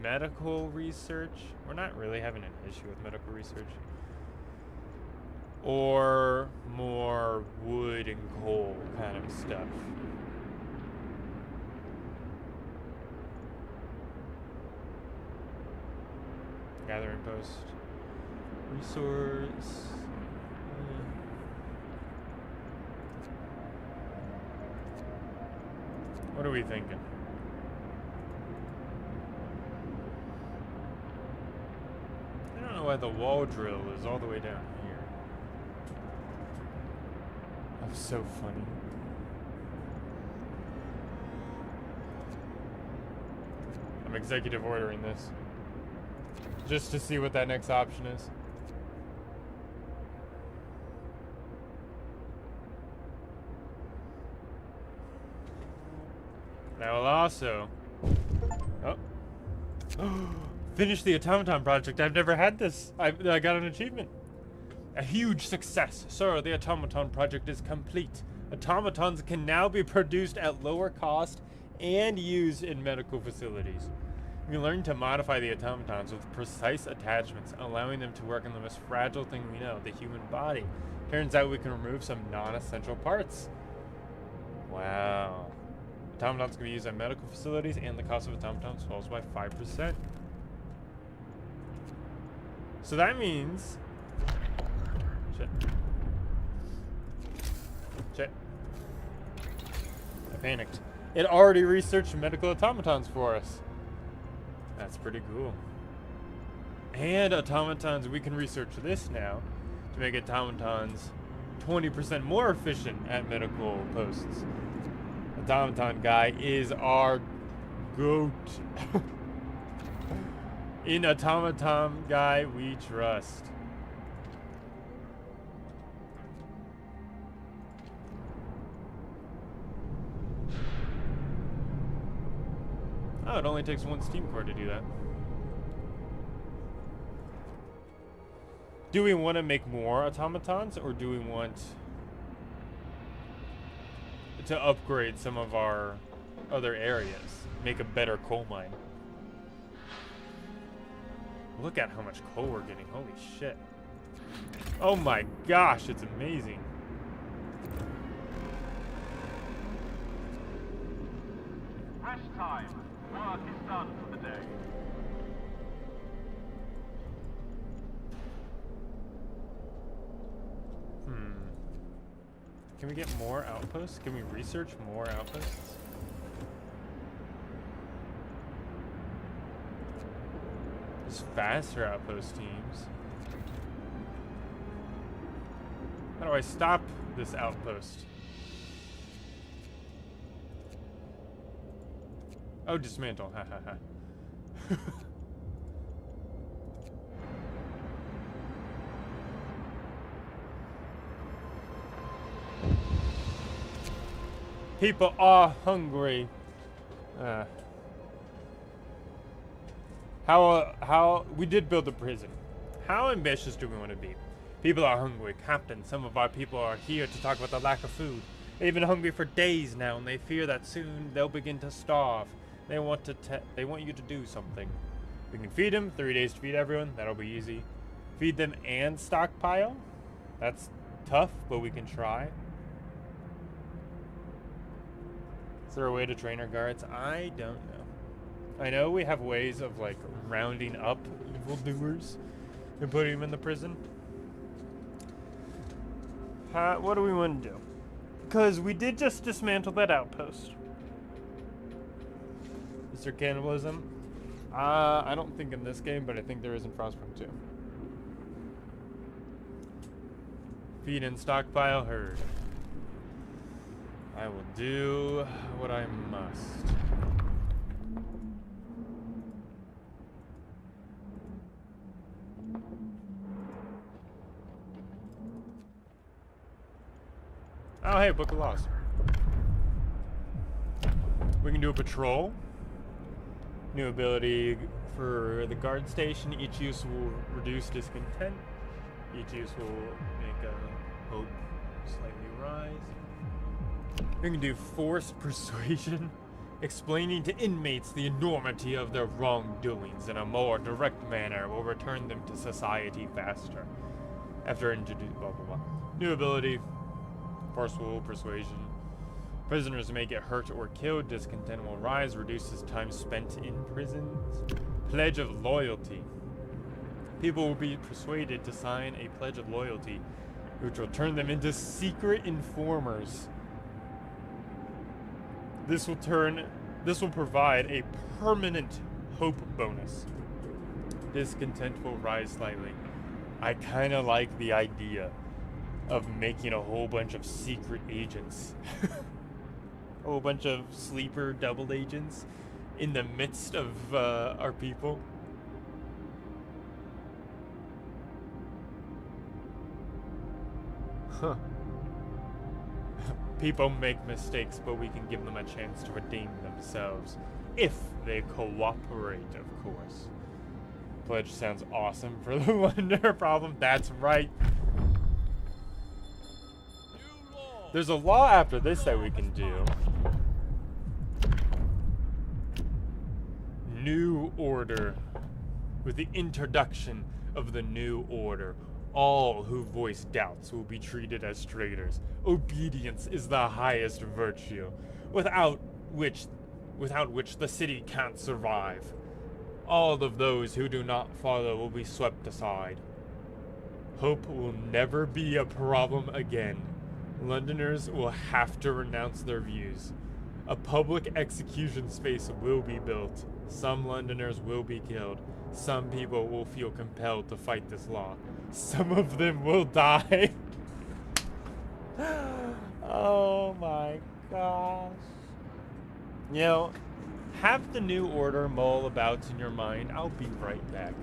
medical research? We're not really having an issue with medical research. Or more wood and coal kind of stuff. Gathering post. Resource. What are we thinking? I don't know why the wall drill is all the way down here. That's so funny. I'm executive ordering this. Just to see what that next option is. I will also... Oh. Finish the automaton project. I've never had this. I got an achievement. A huge success. Sir, the automaton project is complete. Automatons can now be produced at lower cost and used in medical facilities. We learned to modify the automatons with precise attachments, allowing them to work on the most fragile thing we know, the human body. Turns out we can remove some non-essential parts. Wow. Automatons can be used at medical facilities, and the cost of automatons falls by 5%. So that means... Shit. Shit. I panicked. It already researched medical automatons for us. That's pretty cool. And automatons, we can research this now to make automatons 20% more efficient at medical posts. Automaton guy is our goat. In automaton guy we trust. Oh, it only takes one steam core to do that. Do we want to make more automatons, or do we want to upgrade some of our other areas? Make a better coal mine. Look at how much coal we're getting. Holy shit. Oh my gosh, it's amazing. Rest time. Work is done for the day. Can we get more outposts? Can we research more outposts? Just faster outpost teams. How do I stop this outpost? Oh, dismantle. Ha ha ha. People are hungry. How we did build a prison. How ambitious do we want to be? People are hungry, Captain. Some of our people are here to talk about the lack of food. They've been hungry for days now, and they fear that soon they'll begin to starve. They want you to do something. We can feed them. 3 days to feed everyone. That'll be easy. Feed them and stockpile. That's tough, but we can try. Is there a way to train our guards? I don't know. I know we have ways of like rounding up evildoers and putting them in the prison. What do we want to do? Because we did just dismantle that outpost. Is there cannibalism? I don't think in this game, but I think there is in Frostpunk too. Feed and stockpile herd. I will do what I must. Oh, hey, Book of Laws. We can do a patrol. New ability for the guard station. Each use will reduce discontent. Each use will make a hope slightly rise. We can do forced persuasion. Explaining to inmates the enormity of their wrongdoings in a more direct manner will return them to society faster. After introducing blah blah blah. New ability. Forceful persuasion. Prisoners may get hurt or killed. Discontent will rise. Reduces time spent in prisons. Pledge of loyalty. People will be persuaded to sign a pledge of loyalty, which will turn them into secret informers. This will provide a permanent hope bonus. Discontent will rise slightly. I kind of like the idea of making a whole bunch of secret agents. A whole bunch of sleeper double agents in the midst of our people. Huh. People make mistakes, but we can give them a chance to redeem themselves. If they cooperate, of course. Pledge sounds awesome for the Londoner problem. That's right. There's a law after this that we can do. New order. With the introduction of the new order, all who voice doubts will be treated as traitors. Obedience is the highest virtue, without which the city can't survive. All of those who do not follow will be swept aside. Hope will never be a problem again. Londoners will have to renounce their views. A public execution space will be built. Some Londoners will be killed. Some people will feel compelled to fight this law. Some of them will die. Oh my gosh. You know, have the new order mull about in your mind. I'll be right back.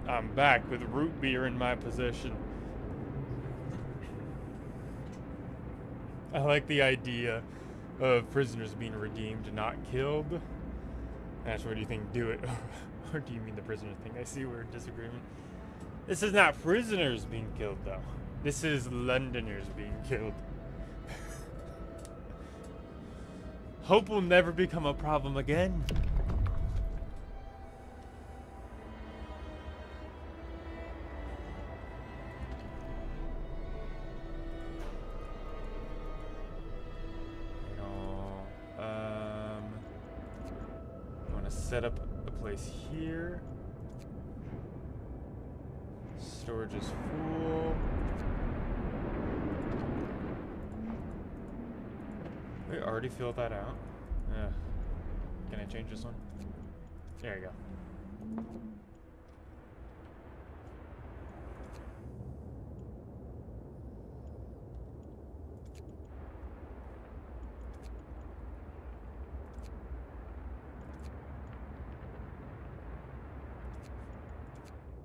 I'm back with root beer in my possession. I like the idea of prisoners being redeemed, not killed. Ash, what do you think? Do it. Or do you mean the prisoners thing? I see we're in disagreement. This is not prisoners being killed, though. This is Londoners being killed. Hope will never become a problem again. want to set up a place here. Storage is full. We already filled that out. Can I change this one? There you go.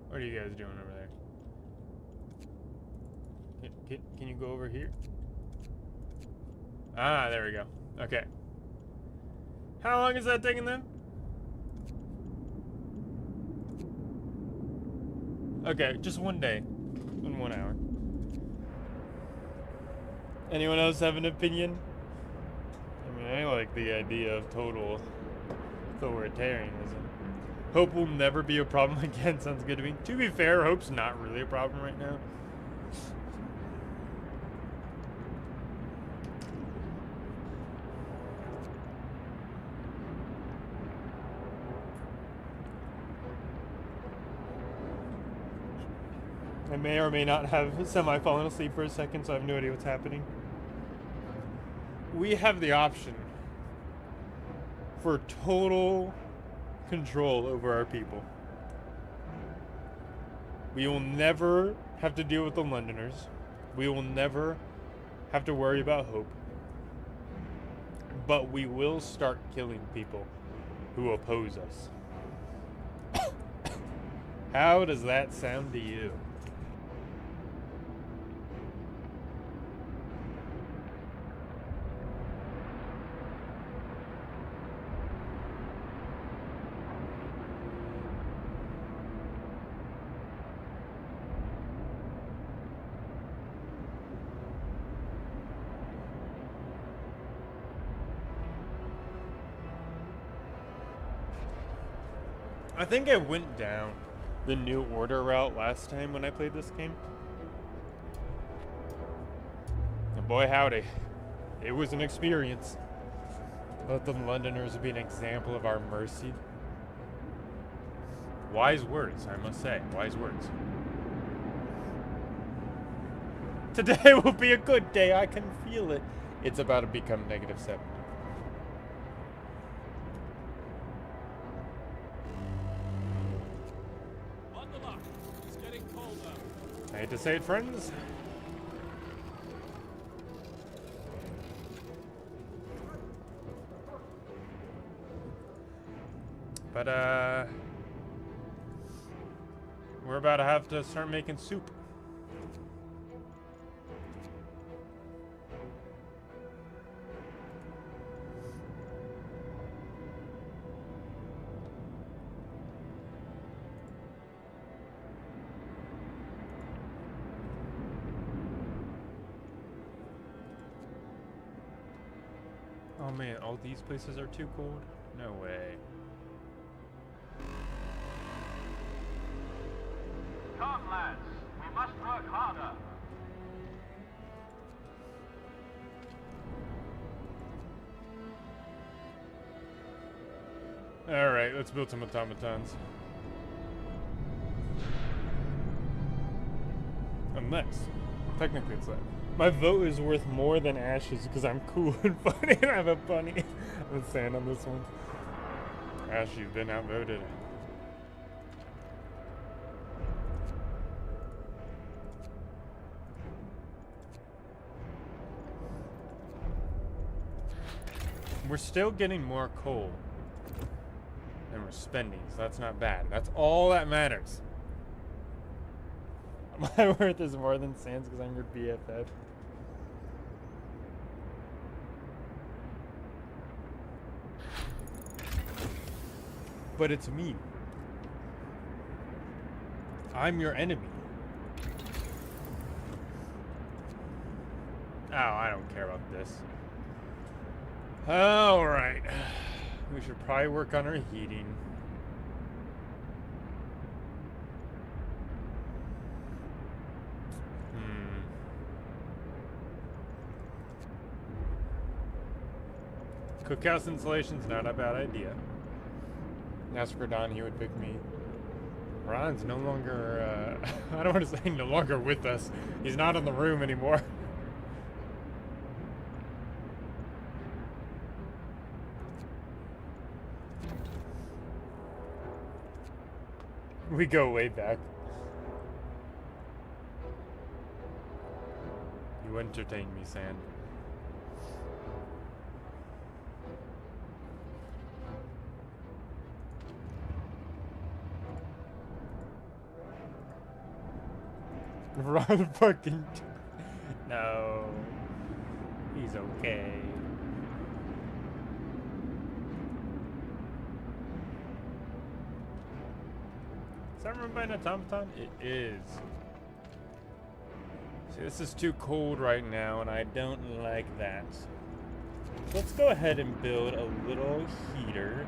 What are you guys doing over there? Can you go over here? Ah, there we go. Okay. How long is that taking them? Okay, just one day. In 1 hour. Anyone else have an opinion? I mean, I like the idea of total authoritarianism. Hope will never be a problem again. Sounds good to me. To be fair, hope's not really a problem right now. I may or may not have semi-fallen asleep for a second, so I have no idea what's happening. We have the option for total control over our people. We will never have to deal with the Londoners. We will never have to worry about hope. But we will start killing people who oppose us. How does that sound to you? I think I went down the New Order route last time when I played this game. And boy howdy, it was an experience. Let the Londoners be an example of our mercy. Wise words, I must say. Wise words. Today will be a good day, I can feel it. It's about to become -7. I hate to say it, friends. But, we're about to have to start making soup. Oh man, all these places are too cold? No way. Come, lads. We must work harder. Alright, let's build some automatons. Unless, technically it's that. My vote is worth more than Ash's because I'm cool and funny and I have a bunny. I'm saying on this one. Ash, you've been outvoted. We're still getting more coal than we're spending, so that's not bad. That's all that matters. My worth is more than Sans because I'm your BFF. But it's me. I'm your enemy. Oh, I don't care about this. Alright. We should probably work on our heating. Cookhouse insulation's not a bad idea. Ask for Don, he would pick me. Ron's no longer, I don't want to say no longer with us. He's not in the room anymore. We go way back. You entertain me, Sand. Ron fucking... No. He's okay. Is that run by an automaton? It is. See, this is too cold right now, and I don't like that. So let's go ahead and build a little heater.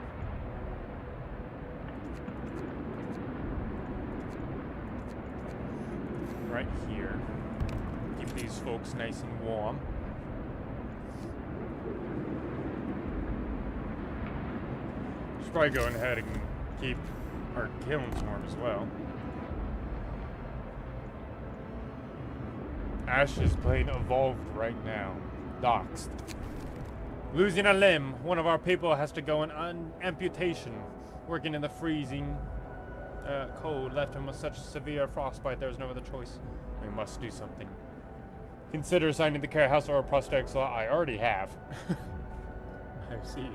Right here. Keep these folks nice and warm. Should probably go ahead and keep our kilns warm as well. Ash is playing Evolved right now. Doxed. Losing a limb. One of our people has to go on amputation. Working in the freezing cold left him with such severe frostbite there was no other choice. We must do something. Consider assigning the care house or a prosthetic slot. I already have. I see.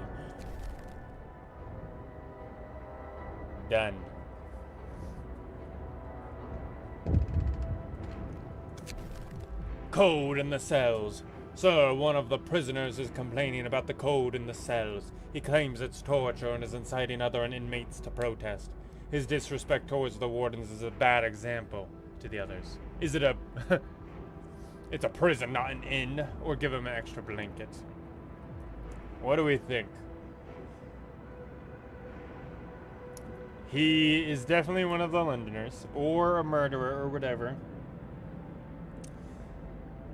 Done. Cold in the cells. Sir, one of the prisoners is complaining about the cold in the cells. He claims it's torture and is inciting other inmates to protest. His disrespect towards the wardens is a bad example to the others. Is it a... It's a prison, not an inn. Or give him an extra blanket. What do we think? He is definitely one of the Londoners. Or a murderer or whatever.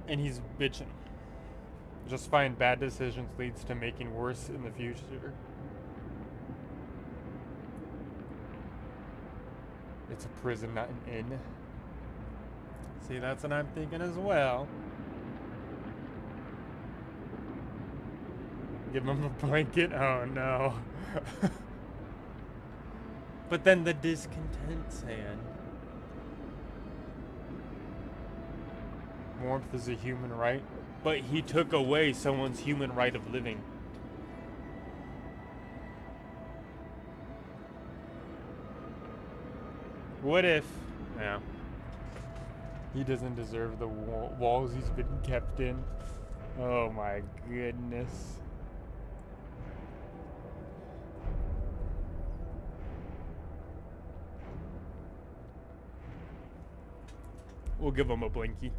And he's bitching. Justifying bad decisions leads to making worse in the future. It's a prison, not an inn. See, that's what I'm thinking as well. Give him a blanket? Oh no. But then the discontent, Sand. Warmth is a human right, but he took away someone's human right of living. What if... Yeah. He doesn't deserve the walls he's been kept in. Oh my goodness. We'll give him a blinky.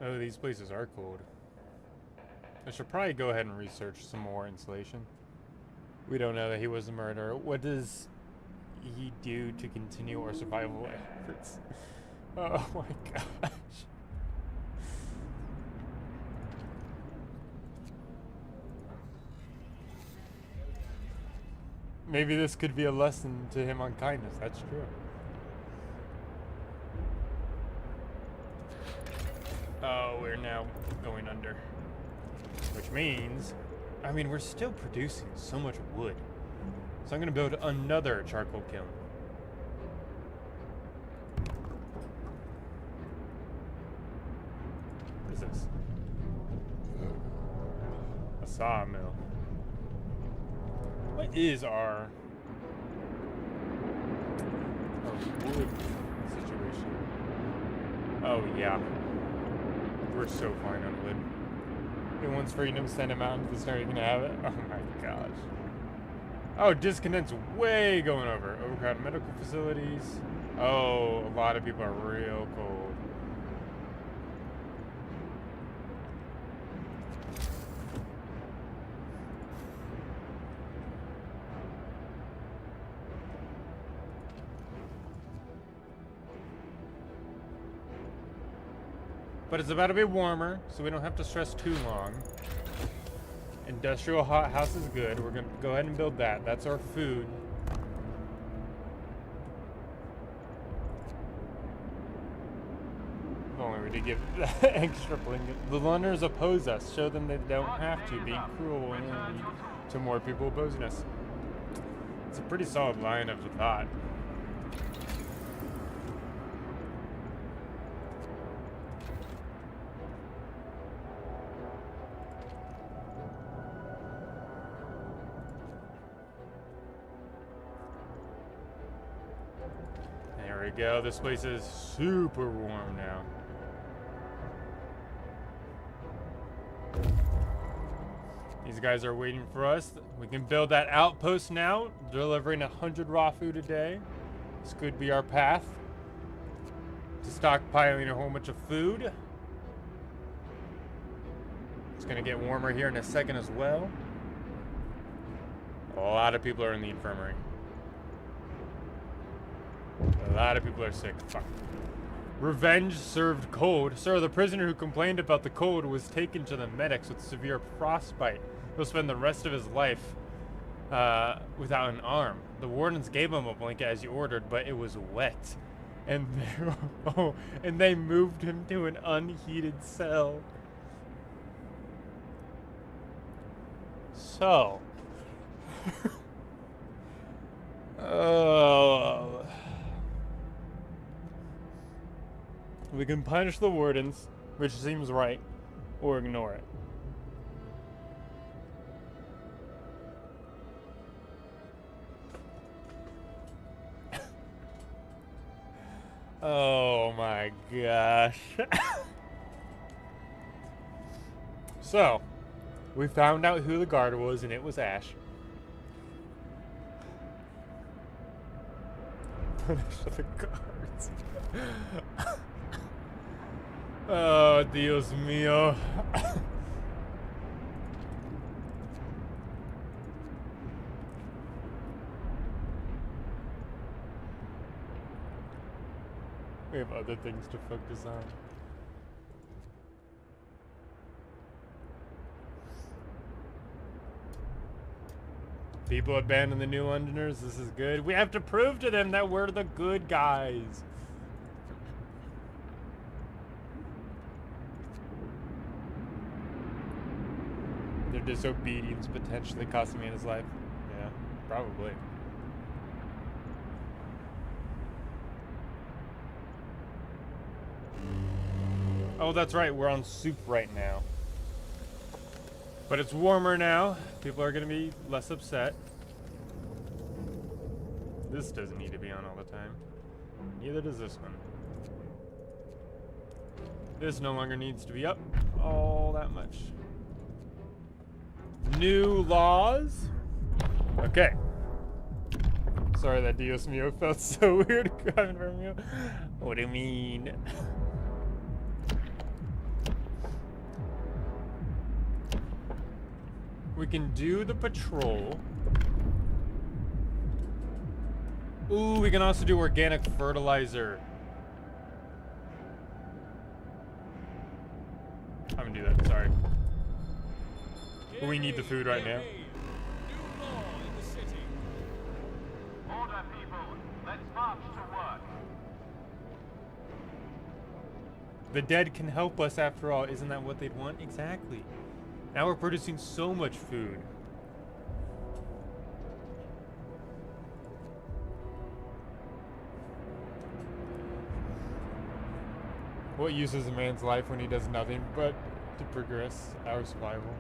Oh, these places are cold. I should probably go ahead and research some more insulation. We don't know that he was a murderer. What does he do to continue our survival efforts? Oh my gosh. Maybe this could be a lesson to him on kindness. That's true. Oh, we're now going under. Which means, I mean, we're still producing so much wood. So I'm gonna build another charcoal kiln. What is this? A sawmill. What is our wood situation? Oh yeah. We're so fine on wood. He wants freedom, send him out into the snow, you can have it. Oh my gosh. Oh, discontent's way going over. Overcrowded medical facilities. Oh, a lot of people are real cold. But it's about to be warmer, so we don't have to stress too long. Industrial hot house is good. We're gonna go ahead and build that. That's our food. If only we did give extra blanket. The Londoners oppose us. Show them they don't have to. Being cruel will only lead to more people opposing us. It's a pretty solid line of thought. There we go. This place is super warm now. These guys are waiting for us. We can build that outpost now, delivering 100 raw food a day. This could be our path to stockpiling a whole bunch of food. It's gonna get warmer here in a second as well. A lot of people are in the infirmary. A lot of people are sick. Fuck. Revenge served cold. Sir, the prisoner who complained about the cold was taken to the medics with severe frostbite. He'll spend the rest of his life without an arm. The wardens gave him a blanket as you ordered, but it was wet. And they moved him to an unheated cell. So. Oh. We can punish the wardens, which seems right, or ignore it. Oh my gosh. So, we found out who the guard was, and it was Ash. Punish the guards. Oh, Dios mío. We have other things to focus on. People abandon the New Londoners. This is good. We have to prove to them that we're the good guys. Their disobedience potentially cost me his life. Yeah, probably. Oh, that's right. We're on soup right now. But it's warmer now. People are going to be less upset. This doesn't need to be on all the time. Neither does this one. This no longer needs to be up all that much. New laws. Okay. Sorry that Dios mío felt so weird coming from you. What do you mean? We can do the patrol. Ooh, we can also do organic fertilizer. I'm gonna do that, sorry. We need the food right now. Order, people. Let's march to work. The dead can help us after all. Isn't that what they'd want? Exactly. Now we're producing so much food. What use is a man's life when he does nothing but to progress our survival?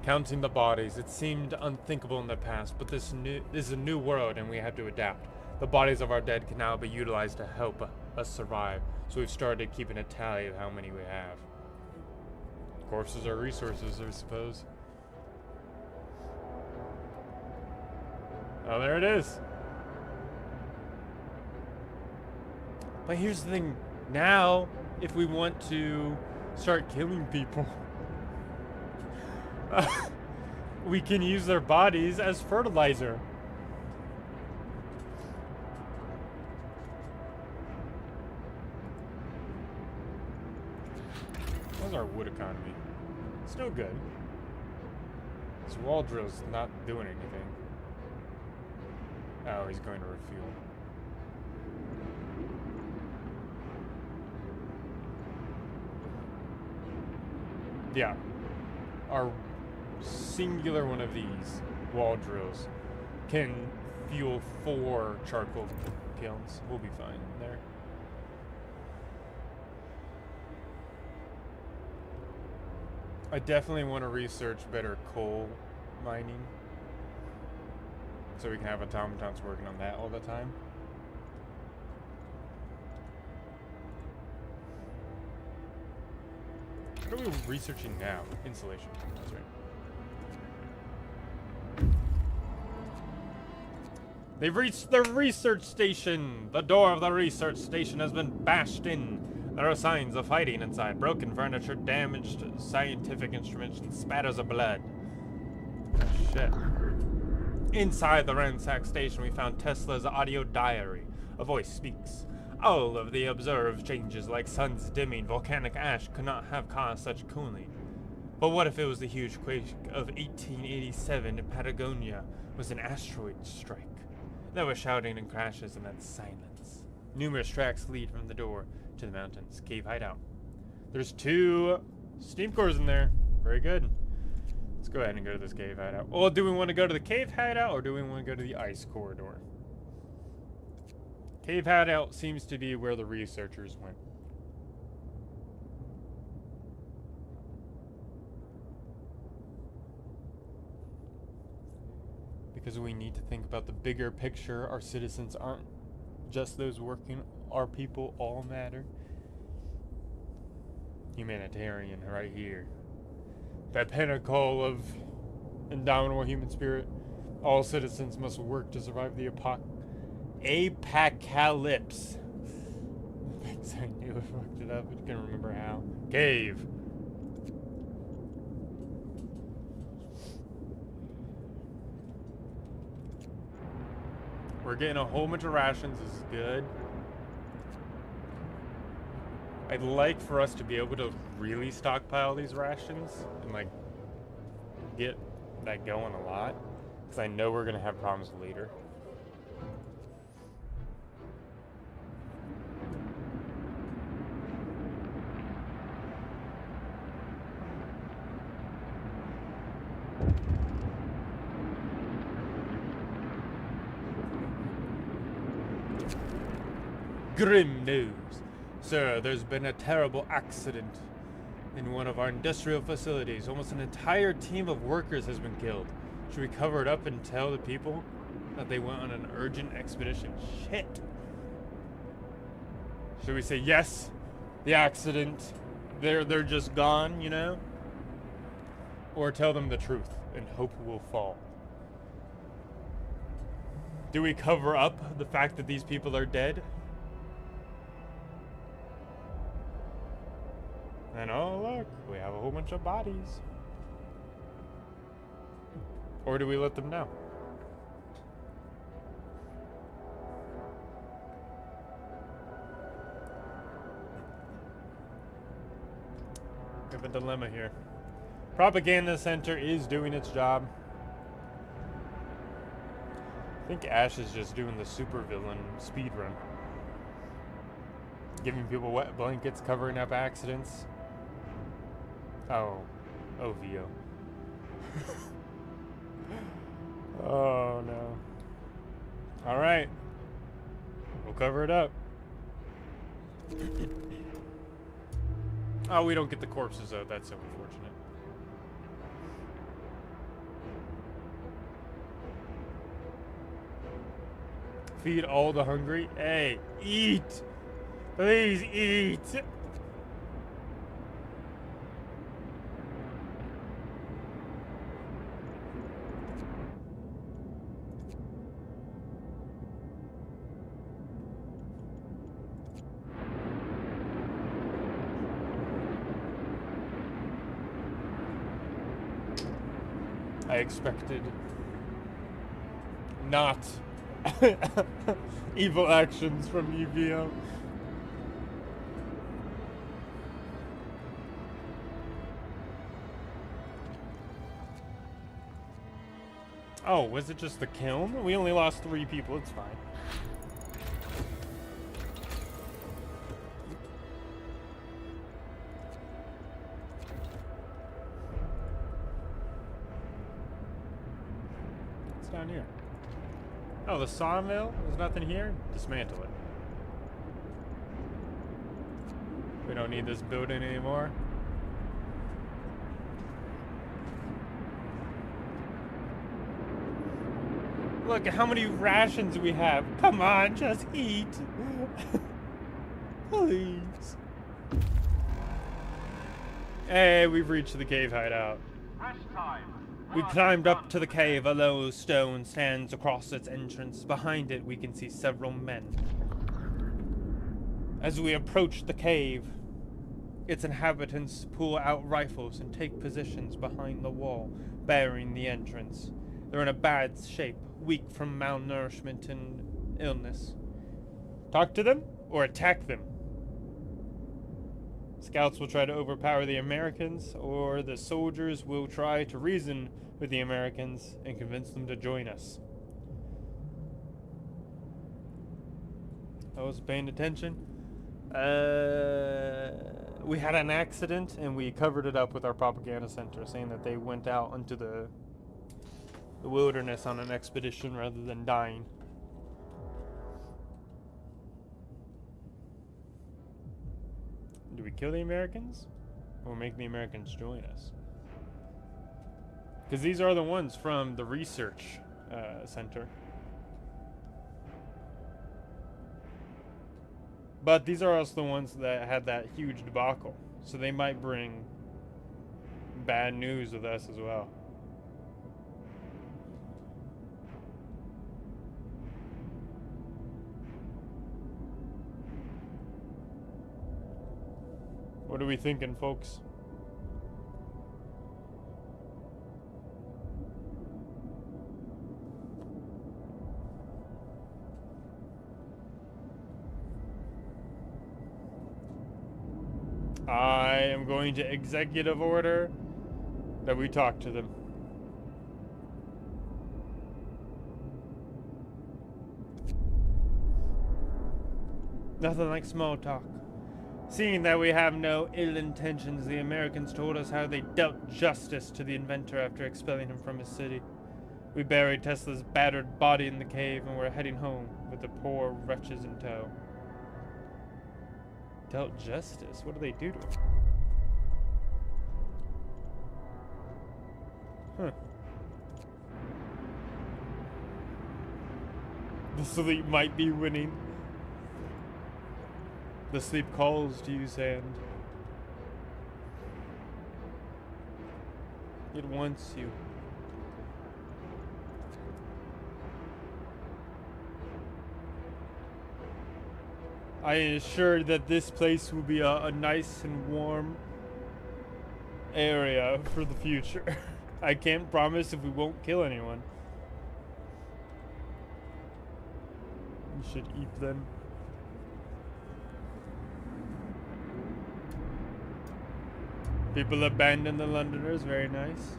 Counting the bodies. It seemed unthinkable in the past, but this is a new world and we have to adapt. The bodies of our dead can now be utilized to help us survive, so we've started keeping a tally of how many we have. Corpses are resources, I suppose. Oh, there it is. But here's the thing. Now, if we want to start killing people, we can use their bodies as fertilizer. How's our wood economy? Still good. This wall drill's not doing anything. Oh, he's going to refuel. Yeah. Our singular one of these wall drills can fuel 4 charcoal kilns. We'll be fine there. I definitely want to research better coal mining, so we can have automatons working on that all the time. What are we researching now? Insulation. That's right. They've reached the research station! The door of the research station has been bashed in. There are signs of fighting inside. Broken furniture, damaged scientific instruments, and spatters of blood. Oh, shit. Inside the ransacked station, we found Tesla's audio diary. A voice speaks. All of the observed changes, like suns dimming, volcanic ash, could not have caused such cooling. But what if it was the huge quake of 1887 in Patagonia was an asteroid strike? There was shouting and crashes and then silence. Numerous tracks lead from the door to the mountains. Cave hideout. There's 2 steam cores in there. Very good. Let's go ahead and go to this cave hideout. Well, do we want to go to the cave hideout or do we want to go to the ice corridor? Cave hideout seems to be where the researchers went. Because we need to think about the bigger picture. Our citizens aren't just those working. Our people all matter. Humanitarian right here. The pinnacle of indomitable human spirit. All citizens must work to survive the apocalypse. I knew I fucked it up. I can't remember how. Cave. We're getting a whole bunch of rations. This is good. I'd like for us to be able to really stockpile these rations and like get that going a lot, because I know we're gonna have problems later. Grim news. Sir, there's been a terrible accident in one of our industrial facilities. Almost an entire team of workers has been killed. Should we cover it up and tell the people that they went on an urgent expedition? Shit. Should we say yes? The accident. They're just gone, you know? Or tell them the truth and hope will fall? Do we cover up the fact that these people are dead? And oh look, we have a whole bunch of bodies. Or do we let them know? We have a dilemma here. Propaganda Center is doing its job. I think Ash is just doing the supervillain speedrun. Giving people wet blankets, covering up accidents. Oh. OVO. Oh no. Alright. We'll cover it up. Oh, we don't get the corpses though. That's so unfortunate. Feed all the hungry. Hey, eat! Please eat! I expected not evil actions from EVO. Oh, was it just the kiln? We only lost 3 people. It's fine. What's down here? Oh, the sawmill? There's nothing here? Dismantle it. We don't need this building anymore. Look at how many rations we have. Come on, just eat. Please. Hey, we've reached the cave hideout. Rest time. We climbed up to the cave. A low stone stands across its entrance. Behind it, we can see several men. As we approach the cave, its inhabitants pull out rifles and take positions behind the wall, barring the entrance. They're in a bad shape, weak from malnourishment and illness. Talk to them or attack them? Scouts will try to overpower the Americans, or the soldiers will try to reason with the Americans and convince them to join us. I was paying attention. We had an accident and we covered it up with our propaganda center, saying that they went out into the wilderness on an expedition rather than dying. Do we kill the Americans or make the Americans join us? Because these are the ones from the research center. But these are also the ones that had that huge debacle. So they might bring bad news with us as well. What are we thinking, folks? I am going to executive order that we talk to them. Nothing like small talk. Seeing that we have no ill intentions, the Americans told us how they dealt justice to the inventor after expelling him from his city. We buried Tesla's battered body in the cave and we're heading home with the poor wretches in tow. Dealt justice? What do they do to him? Huh. The sleep might be winning. The sleep calls to you, Sand. It wants you. I am sure that this place will be a nice and warm area for the future. I can't promise if we won't kill anyone. We should eat them. People abandon the Londoners, very nice.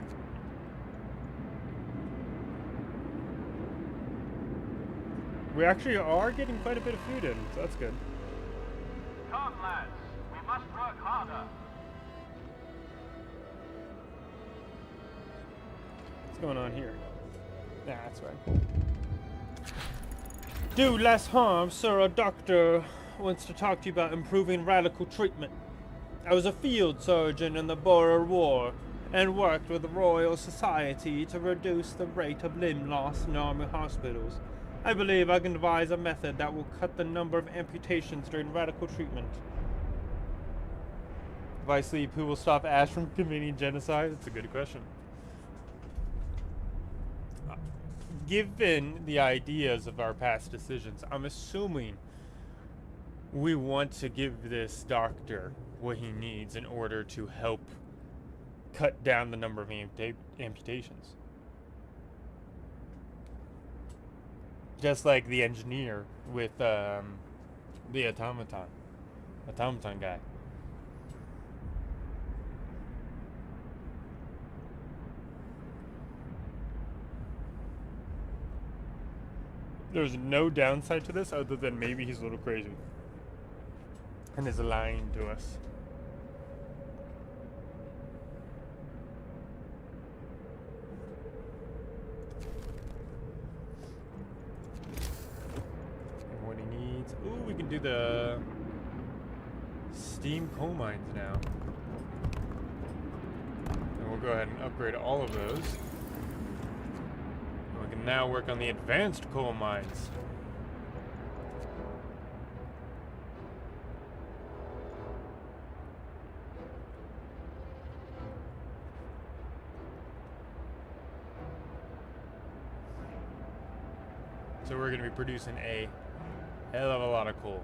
We actually are getting quite a bit of food in, so that's good. Come, lads. We must work harder. What's going on here? Nah, that's fine. Do less harm, sir. A doctor wants to talk to you about improving radical treatment. I was a field surgeon in the Boer War and worked with the Royal Society to reduce the rate of limb loss in army hospitals. I believe I can devise a method that will cut the number of amputations during radical treatment. If I sleep, who will stop Ash from committing genocide? That's a good question. Given the ideas of our past decisions, I'm assuming we want to give this doctor what he needs in order to help cut down the number of amputations. Just like the engineer with the automaton guy. There's no downside to this other than maybe he's a little crazy and is lying to us. And what he needs. Ooh, we can do the steam coal mines now. And we'll go ahead and upgrade all of those. And we can now work on the advanced coal mines. So we're going to be producing a hell of a lot of coal.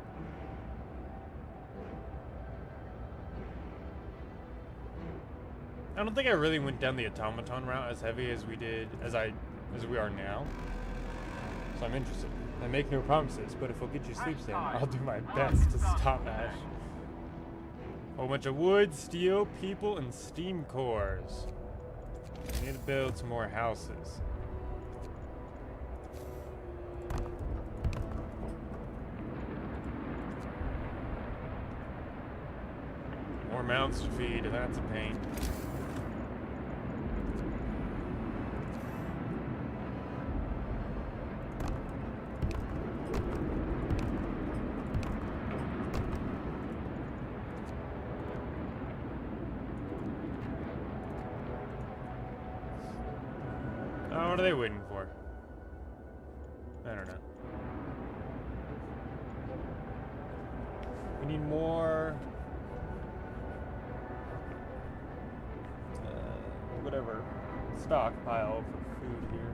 I don't think I really went down the automaton route as heavy as we did, as we are now. So I'm interested. I make no promises, but if we'll get you sleeps in, I'll do my best to stop Ash. Whole bunch of wood, steel, people, and steam cores. We need to build some more houses. More mouths to feed, that's a pain. Oh, what are they waiting for? I don't know. We need more... whatever stockpile for food here.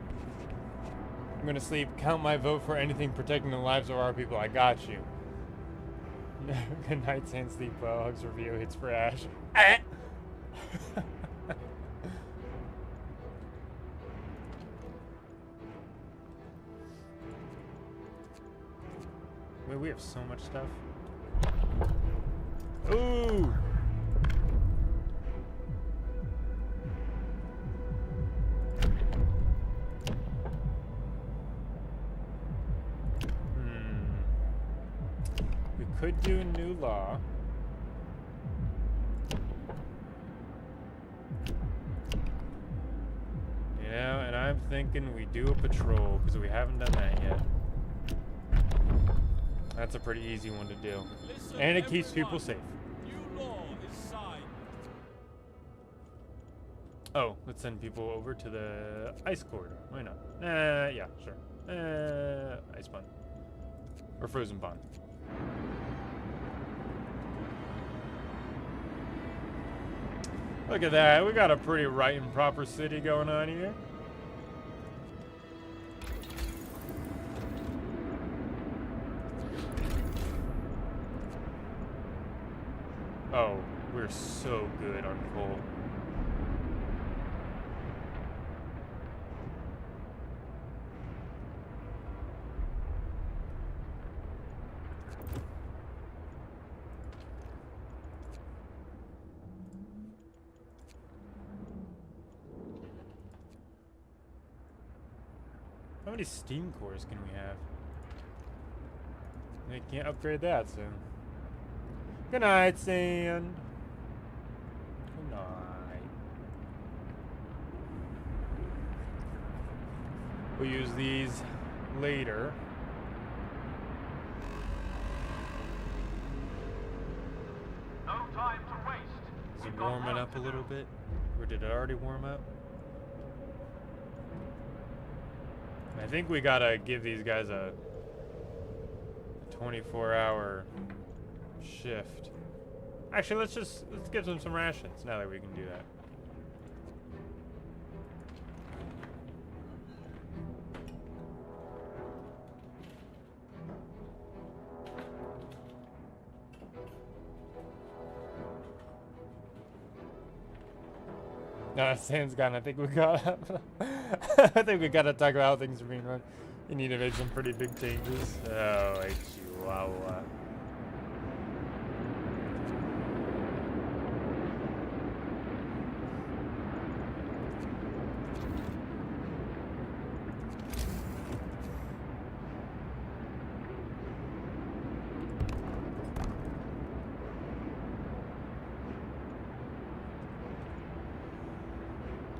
I'm gonna sleep. Count my vote for anything protecting the lives of our people. I got you. Good night, Sand. Sleep well. Hugs for Vio. Hits for Ash. Wait, we have so much stuff. Ooh! Could do a new law. You know, and I'm thinking we do a patrol, because we haven't done that yet. That's a pretty easy one to do. Listen, and it keeps people safe. New law is signed. Oh, let's send people over to the ice corridor. Why not? Yeah, sure. Ice pond. Or frozen pond. Look at that. We got a pretty right and proper city going on here. Oh, we're so good on coal. How many steam cores can we have? They can't upgrade that soon. Good night, Sand. Good night. We'll use these later. No time to waste. Is it warming up a little bit? Or did it already warm up? I think we gotta give these guys a 24-hour shift. Actually, let's give them some rations now that we can do that. No, Sand's gone. I think we got. I think we gotta talk about how things are being run. You need to make some pretty big changes. Oh, Chihuahua.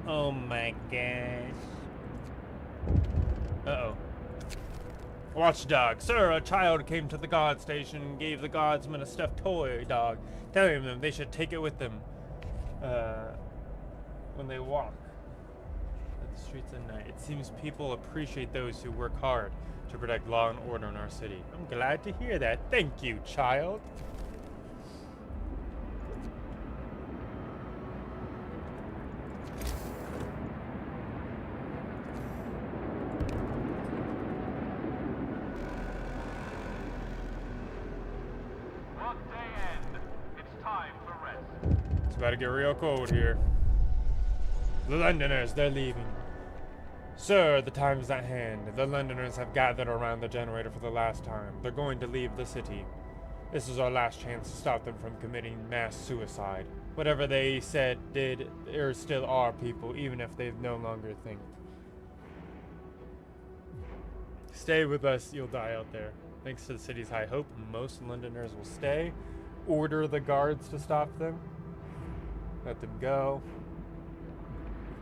Oh my gosh. Uh-oh. Watchdog. Sir, a child came to the guard station and gave the guardsmen a stuffed toy dog, telling them they should take it with them when they walk the streets at night. It seems people appreciate those who work hard to protect law and order in our city. I'm glad to hear that. Thank you, child. Workday end. It's time for rest. It's about to get real cold here. The Londoners, they're leaving. Sir, the time is at hand. The Londoners have gathered around the generator for the last time. They're going to leave the city. This is our last chance to stop them from committing mass suicide. Whatever they said, did, there still are people, even if they no longer think. Stay with us, you'll die out there. Thanks to the city's high hope, most Londoners will stay. Order the guards to stop them. Let them go.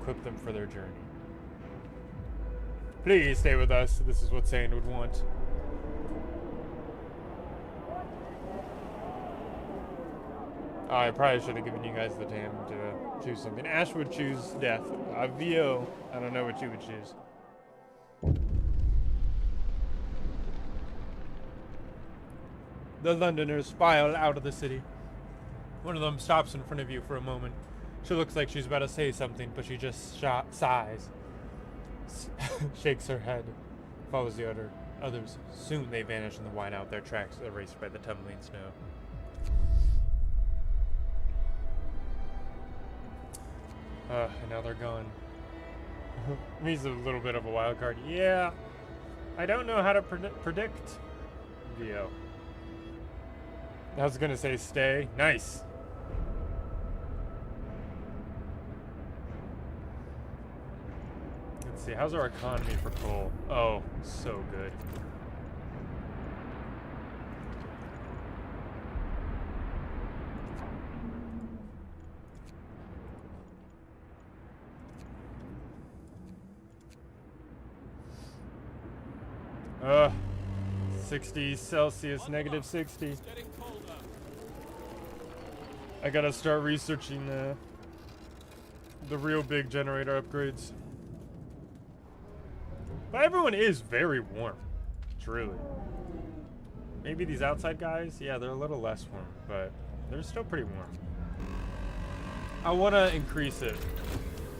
Equip them for their journey. Please stay with us. This is what Sand would want. Oh, I probably should have given you guys the time to choose something. Ash would choose death. VO, I don't know what you would choose. The Londoners file out of the city. One of them stops in front of you for a moment. She looks like she's about to say something, but she just sighs. Shakes her head. Follows the others. Soon they vanish in the whiteout, their tracks erased by the tumbling snow. And now they're gone. He's a little bit of a wild card. Yeah, I don't know how to predict. VO. I was gonna say stay. Nice. Let's see. How's our economy for coal? Oh, so good. Uh, 60 Celsius, negative 60. It's getting colder. I gotta start researching the real big generator upgrades. But everyone is very warm, truly. Maybe these outside guys, yeah, they're a little less warm, but they're still pretty warm. I want to increase it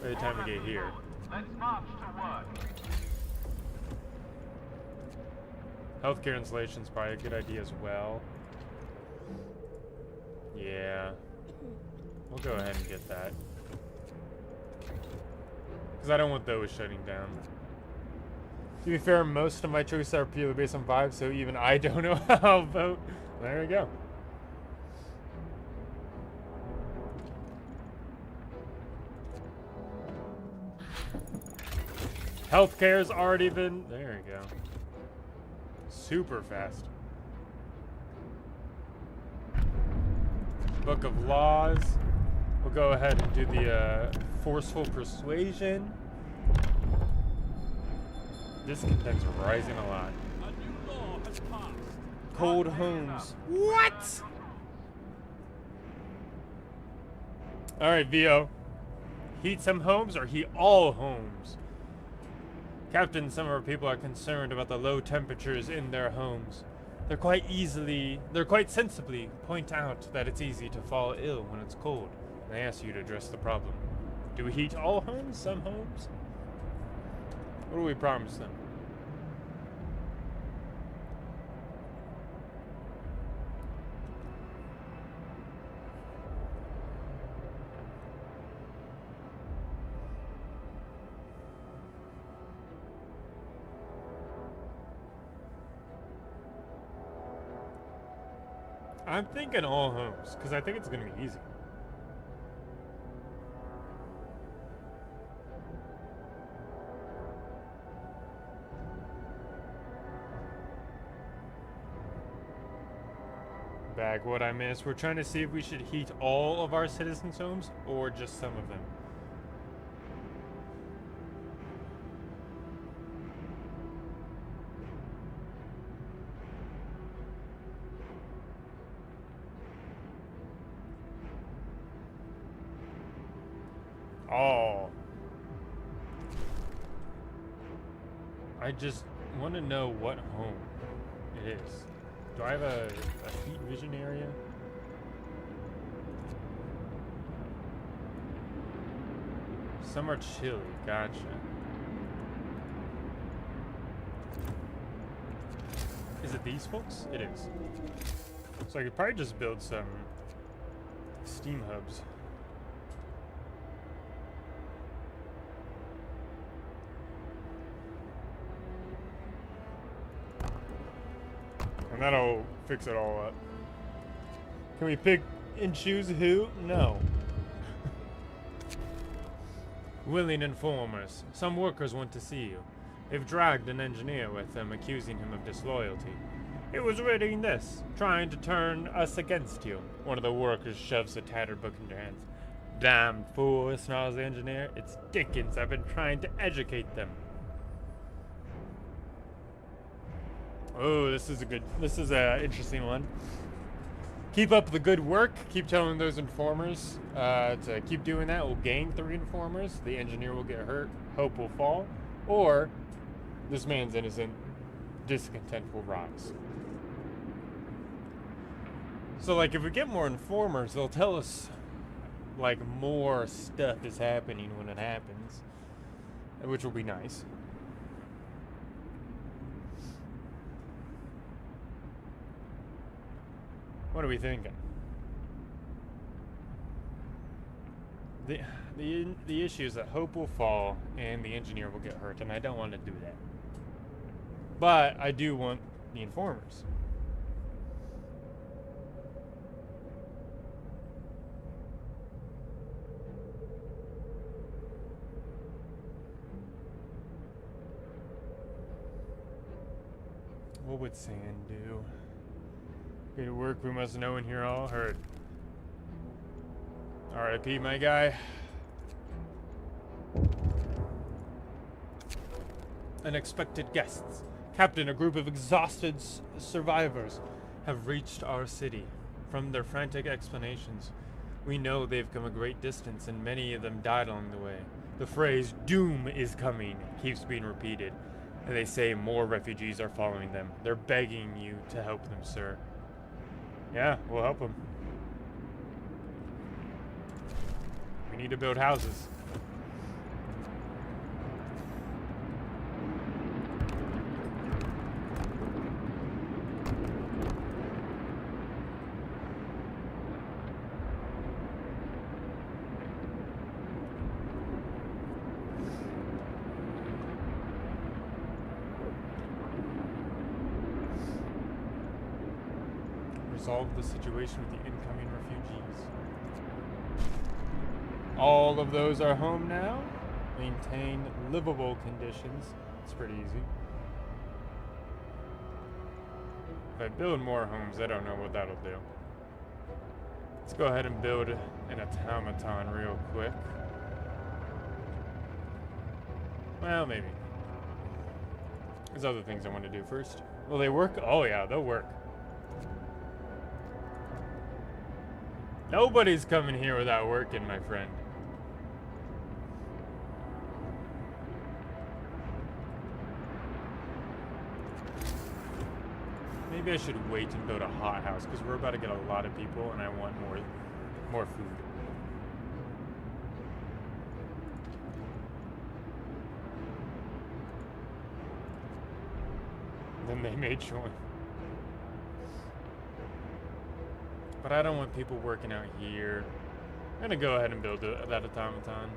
by the time we get here. Let's march to work. Healthcare installation's probably a good idea as well. Yeah. We'll go ahead and get that. Because I don't want those shutting down. To be fair, most of my choices are purely based on vibes, so even I don't know how I'll vote. There we go. Healthcare's already been... There we go. Super fast. Book of Laws. We'll go ahead and do the forceful persuasion. Discontent's rising a lot. A new law has passed. Cold homes. What? Alright, VO. Heat some homes or heat all homes? Captain, some of our people are concerned about the low temperatures in their homes. They're quite sensibly point out that it's easy to fall ill when it's cold. And I ask you to address the problem. Do we heat all homes? Some homes? What do we promise them? I'm thinking all homes, because I think it's going to be easy. Bag what I missed. We're trying to see if we should heat all of our citizens' homes or just some of them. Oh. I just want to know what home it is. Do I have a heat vision area? Some are chilly, gotcha. Is it these folks? It is. So I could probably just build some steam hubs. And that'll fix it all up. Can we pick and choose who? No. Willing informers. Some workers want to see you. They've dragged an engineer with them, accusing him of disloyalty. He was reading this, trying to turn us against you. One of the workers shoves a tattered book in your hands. Damn fool, snarls the engineer. It's Dickens. I've been trying to educate them. Oh, this is a interesting one. Keep up the good work. Keep telling those informers to keep doing that. We'll gain 3 informers. The engineer will get hurt. Hope will fall. Or this man's innocent. Discontent will rise. So, like, if we get more informers, they'll tell us, like, more stuff is happening when it happens, which will be nice. What are we thinking? The issue is that hope will fall and the engineer will get hurt, and I don't want to do that. But I do want the informers. What would sand do? Good work, we must know when you're all hurt. R.I.P. my guy. Unexpected guests. Captain, a group of exhausted survivors have reached our city. From their frantic explanations, we know they've come a great distance and many of them died along the way. The phrase, doom is coming, keeps being repeated. And they say more refugees are following them. They're begging you to help them, sir. Yeah, we'll help them. We need to build houses. Resolve the situation with the incoming refugees. All of those are home now. Maintain livable conditions. It's pretty easy. If I build more homes, I don't know what that'll do. Let's go ahead and build an automaton real quick. Well, maybe. There's other things I want to do first. Will they work? Oh yeah, they'll work. Nobody's coming here without working, my friend. Maybe I should wait and build a hothouse because we're about to get a lot of people and I want more food. Then they may join. But I don't want people working out here. I'm gonna go ahead and build that automaton.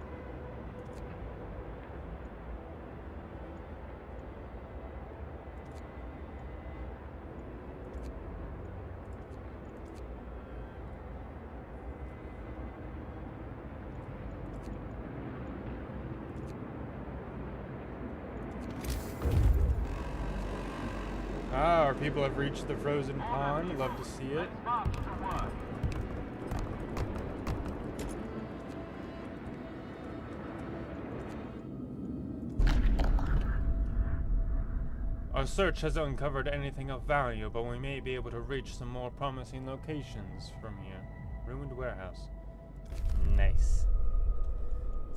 Ah, our people have reached the frozen pond. Love to see it. March to work. Our search hasn't uncovered anything of value, but we may be able to reach some more promising locations from here. Ruined warehouse. Nice.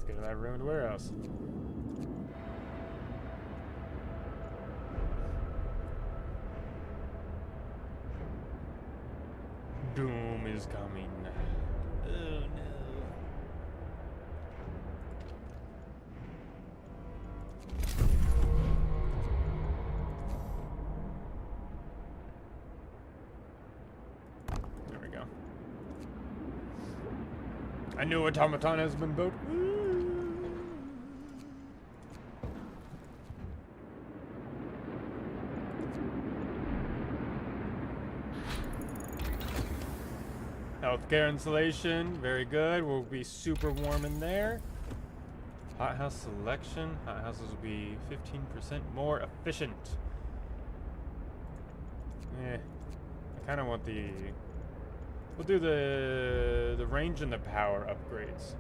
Let's get to that ruined warehouse. Doom is coming. Oh no. There we go. A new automaton has been built. Healthcare insulation, very good. We'll be super warm in there. Hothouse selection. Hothouses will be 15% more efficient. I kind of want the... We'll do the range and the power upgrades.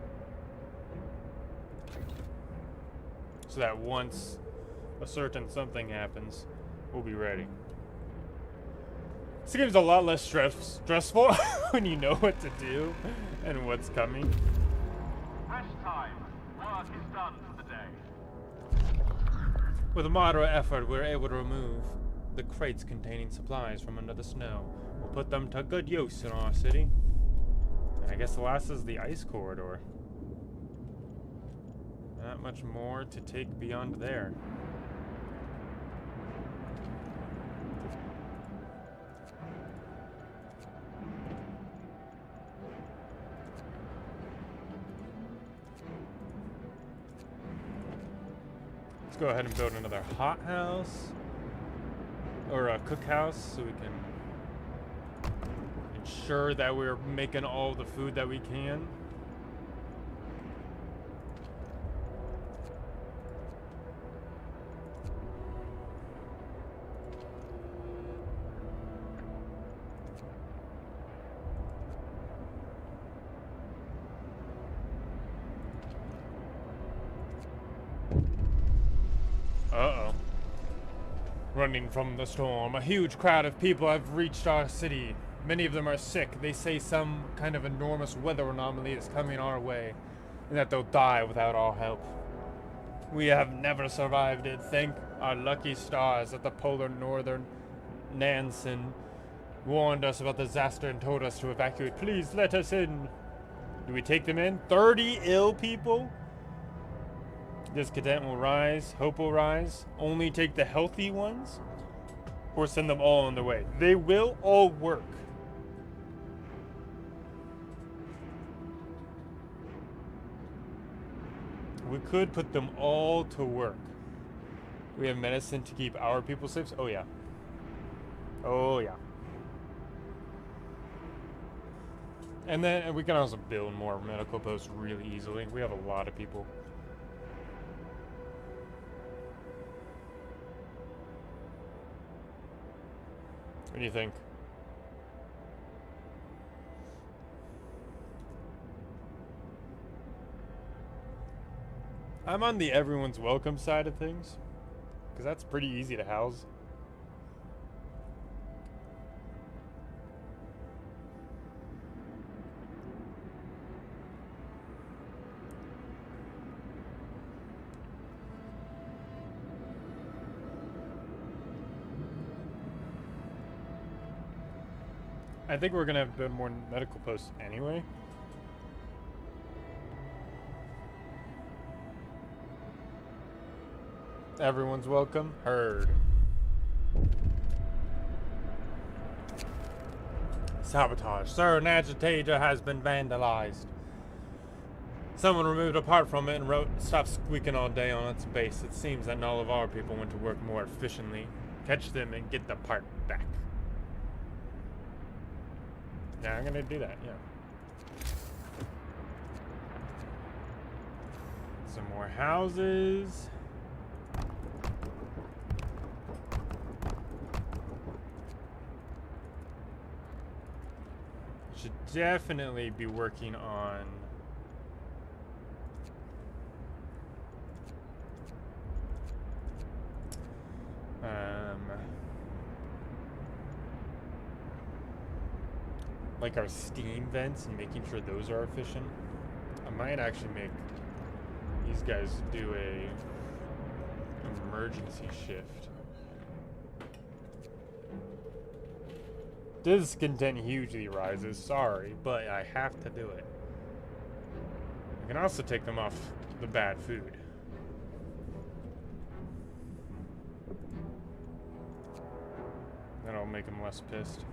So that once a certain something happens, we'll be ready. This game's a lot less stressful when you know what to do and what's coming. Rest time. Work is done for the day. With a moderate effort, we're able to remove the crates containing supplies from under the snow. We'll put them to good use in our city. And I guess the last is the ice corridor. Not much more to take beyond there. Let's go ahead and build another hothouse or a cookhouse so we can ensure that we're making all the food that we can. Uh-oh. Running from the storm, a huge crowd of people have reached our city. Many of them are sick. They say some kind of enormous weather anomaly is coming our way, and that they'll die without our help. We have never survived it. Thank our lucky stars that the polar northern Nansen warned us about the disaster and told us to evacuate. Please let us in. Do we take them in? 30 ill people? Discontent will rise, hope will rise. Only take the healthy ones, or send them all on their way. They will all work. We could put them all to work. We have medicine to keep our people safe. Oh yeah. Oh yeah. And then we can also build more medical posts really easily. We have a lot of people. What do you think? I'm on the everyone's welcome side of things, because that's pretty easy to house. I think we're gonna have to build more medical posts anyway. Everyone's welcome. Heard. Sabotage. Sir, an agitator has been vandalized. Someone removed a part from it and wrote, "Stop squeaking all day" on its base. It seems that all of our people want to work more efficiently. Catch them and get the part back. Yeah, I'm gonna do that, yeah. Some more houses. Should definitely be working on like our steam vents and making sure those are efficient. I might actually make these guys do a emergency shift. Discontent hugely rises, sorry, but I have to do it. I can also take them off the bad food. That'll make them less pissed.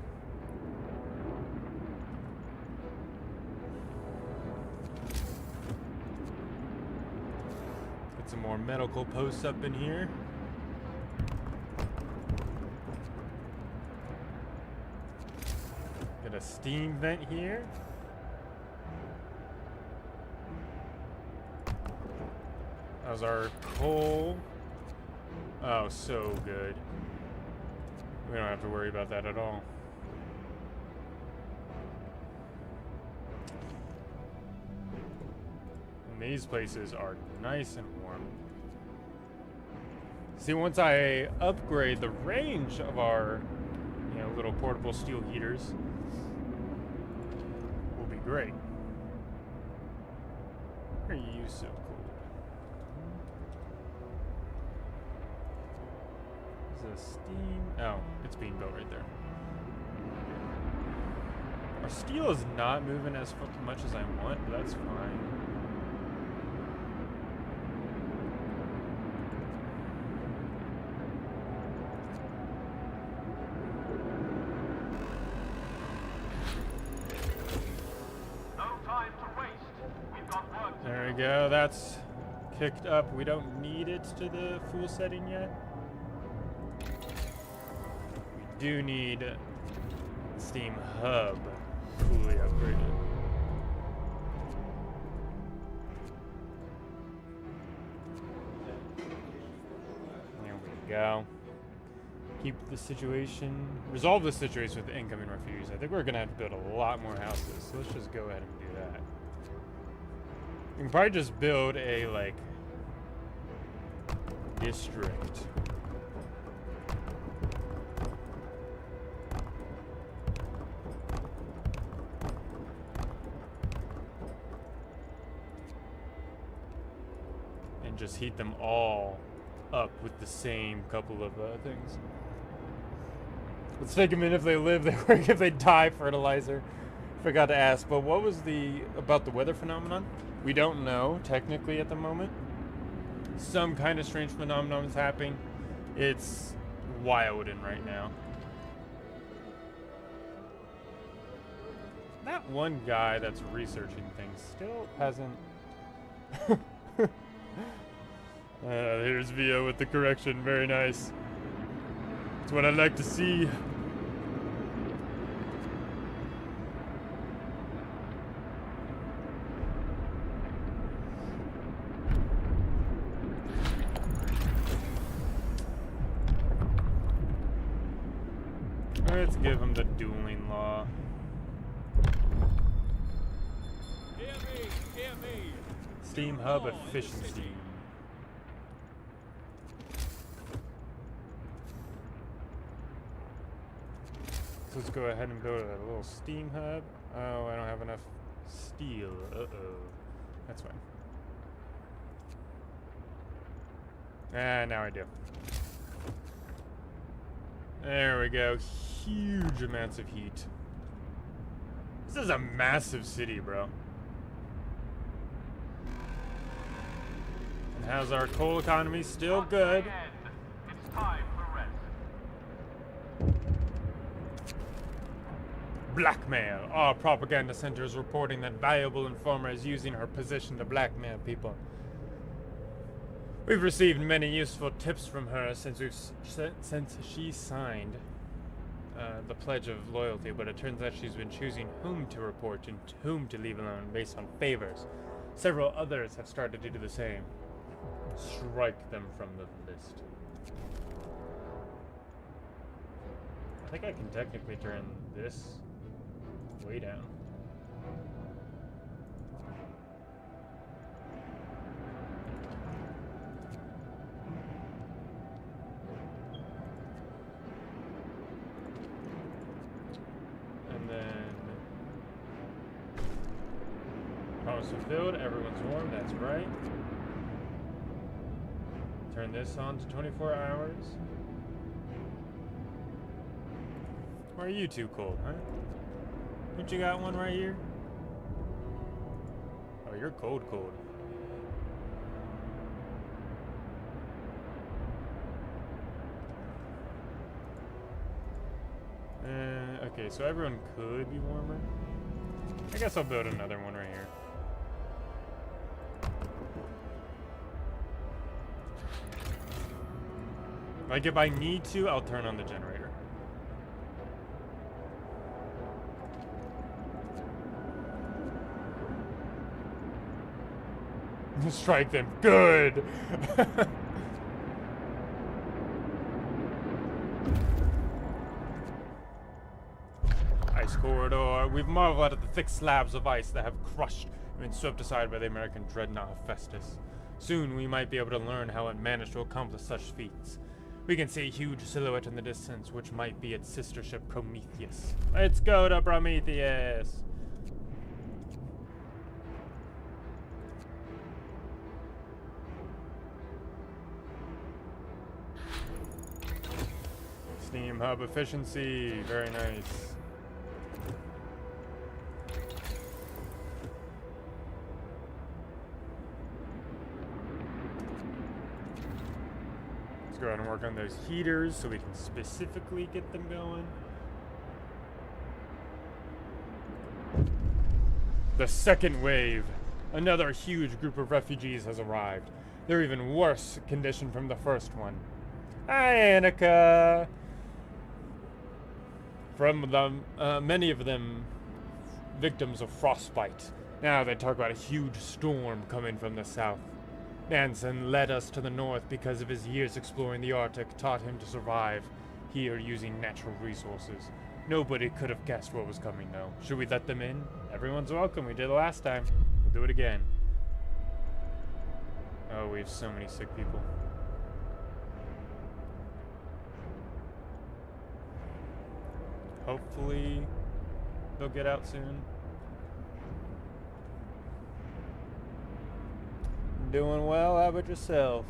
Get some more medical posts up in here. Get a steam vent here. How's our coal? Oh, so good. We don't have to worry about that at all. And these places are nice and warm. See, once I upgrade the range of our, little portable steel heaters, will be great. Why are you so cool? The steam. Oh, it's being built right there. Our steel is not moving as much as I want, but that's fine. No time to waste. We've got work to There we go. That's kicked up. We don't need it to the full setting yet. We do need steam hub fully upgraded. There we go. Keep the situation, resolve the situation with the incoming refugees. I think we're gonna have to build a lot more houses, so let's just go ahead and do that. We can probably just build a, district. And just heat them all up with the same couple of things. Let's take them in if they live, they work, if they die, fertilizer. Forgot to ask, but what was about the weather phenomenon? We don't know, technically, at the moment. Some kind of strange phenomenon is happening. It's wilding right now. That one guy that's researching things still hasn't... here's Via with the correction, very nice. That's what I'd like to see. Let's give him the dueling law. Hear me, hear me. Steam hub efficiency. So let's go ahead and build a little steam hub. Oh, I don't have enough steel. Uh-oh. That's fine. Ah, now I do. There we go. Huge amounts of heat. This is a massive city, bro. And how's our coal economy? Still good. It's time for rest. Blackmail. Our propaganda center is reporting that valuable informer is using her position to blackmail people. We've received many useful tips from her since she signed the Pledge of Loyalty, but it turns out she's been choosing whom to report and whom to leave alone based on favors. Several others have started to do the same. Strike them from the list. I think I can technically turn this way down. Promise fulfilled, everyone's warm, that's right. turn this on to 24 hours. Why are you too cold, huh? Don't you got one right here? Oh, you're cold. Okay, so everyone could be warmer. I guess I'll build another one right here. Like, if I need to, I'll turn on the generator. Strike them. Good! Ice corridor. We've marveled at the thick slabs of ice that have crushed and been swept aside by the American dreadnought Hephaestus. Soon we might be able to learn how it managed to accomplish such feats. We can see a huge silhouette in the distance, which might be its sister ship Prometheus. Let's go to Prometheus! Steam hub efficiency, very nice. Let's go ahead and work on those heaters so we can specifically get them going. The second wave. Another huge group of refugees has arrived. They're even worse condition from the first one. Hi, Annika! From them, many of them victims of frostbite. Now they talk about a huge storm coming from the south. Nansen led us to the north because of his years exploring the Arctic taught him to survive here using natural resources. Nobody could have guessed what was coming though. Should we let them in? Everyone's welcome. We did it last time. We'll do it again. Oh, we have so many sick people. Hopefully, they'll get out soon. Doing well, how about yourself?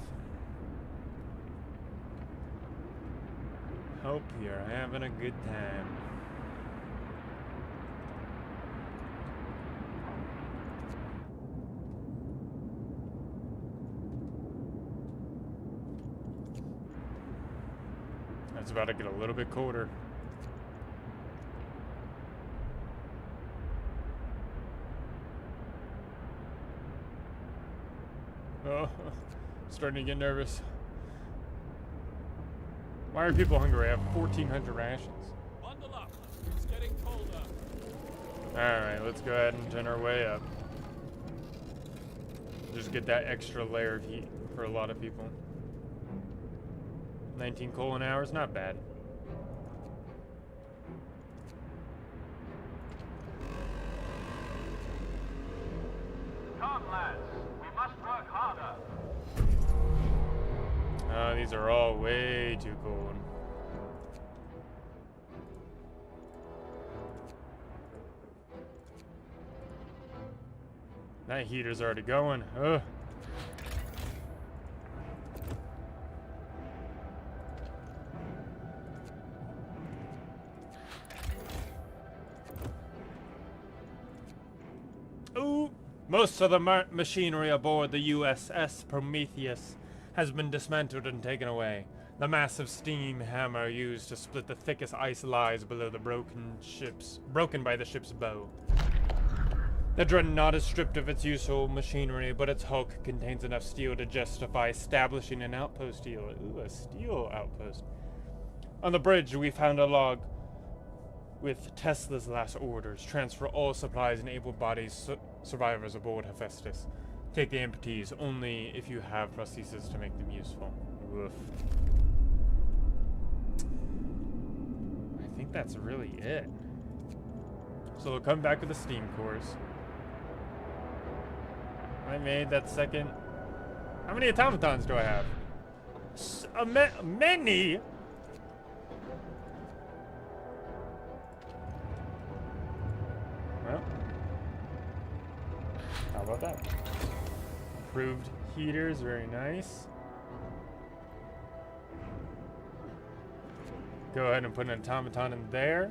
Hope you're having a good time. It's about to get a little bit colder. Oh, starting to get nervous. Why are people hungry? I have 1,400 rations. Bundle up. It's getting colder. Alright, let's go ahead and turn our way up. Just get that extra layer of heat for a lot of people. 19 coal an hour is not bad. Come, lads. We must work harder. These are all way too cold. That heater's already going. Ugh. Ooh. Most of the machinery aboard the USS Prometheus has been dismantled and taken away. The massive steam hammer used to split the thickest ice lies below the broken by the ship's bow. The dreadnought is stripped of its useful machinery, but its hulk contains enough steel to justify establishing an outpost here. Ooh, a steel outpost. On the bridge, we found a log with Tesla's last orders. Transfer all supplies and able-bodied survivors aboard Hephaestus. Take the amputees only if you have prostheses to make them useful. Woof. I think that's really it. So they'll come back with the steam cores. I made that second. How many automatons do I have? Many? Well, how about that? Improved heaters, very nice. Go ahead and put an automaton in there.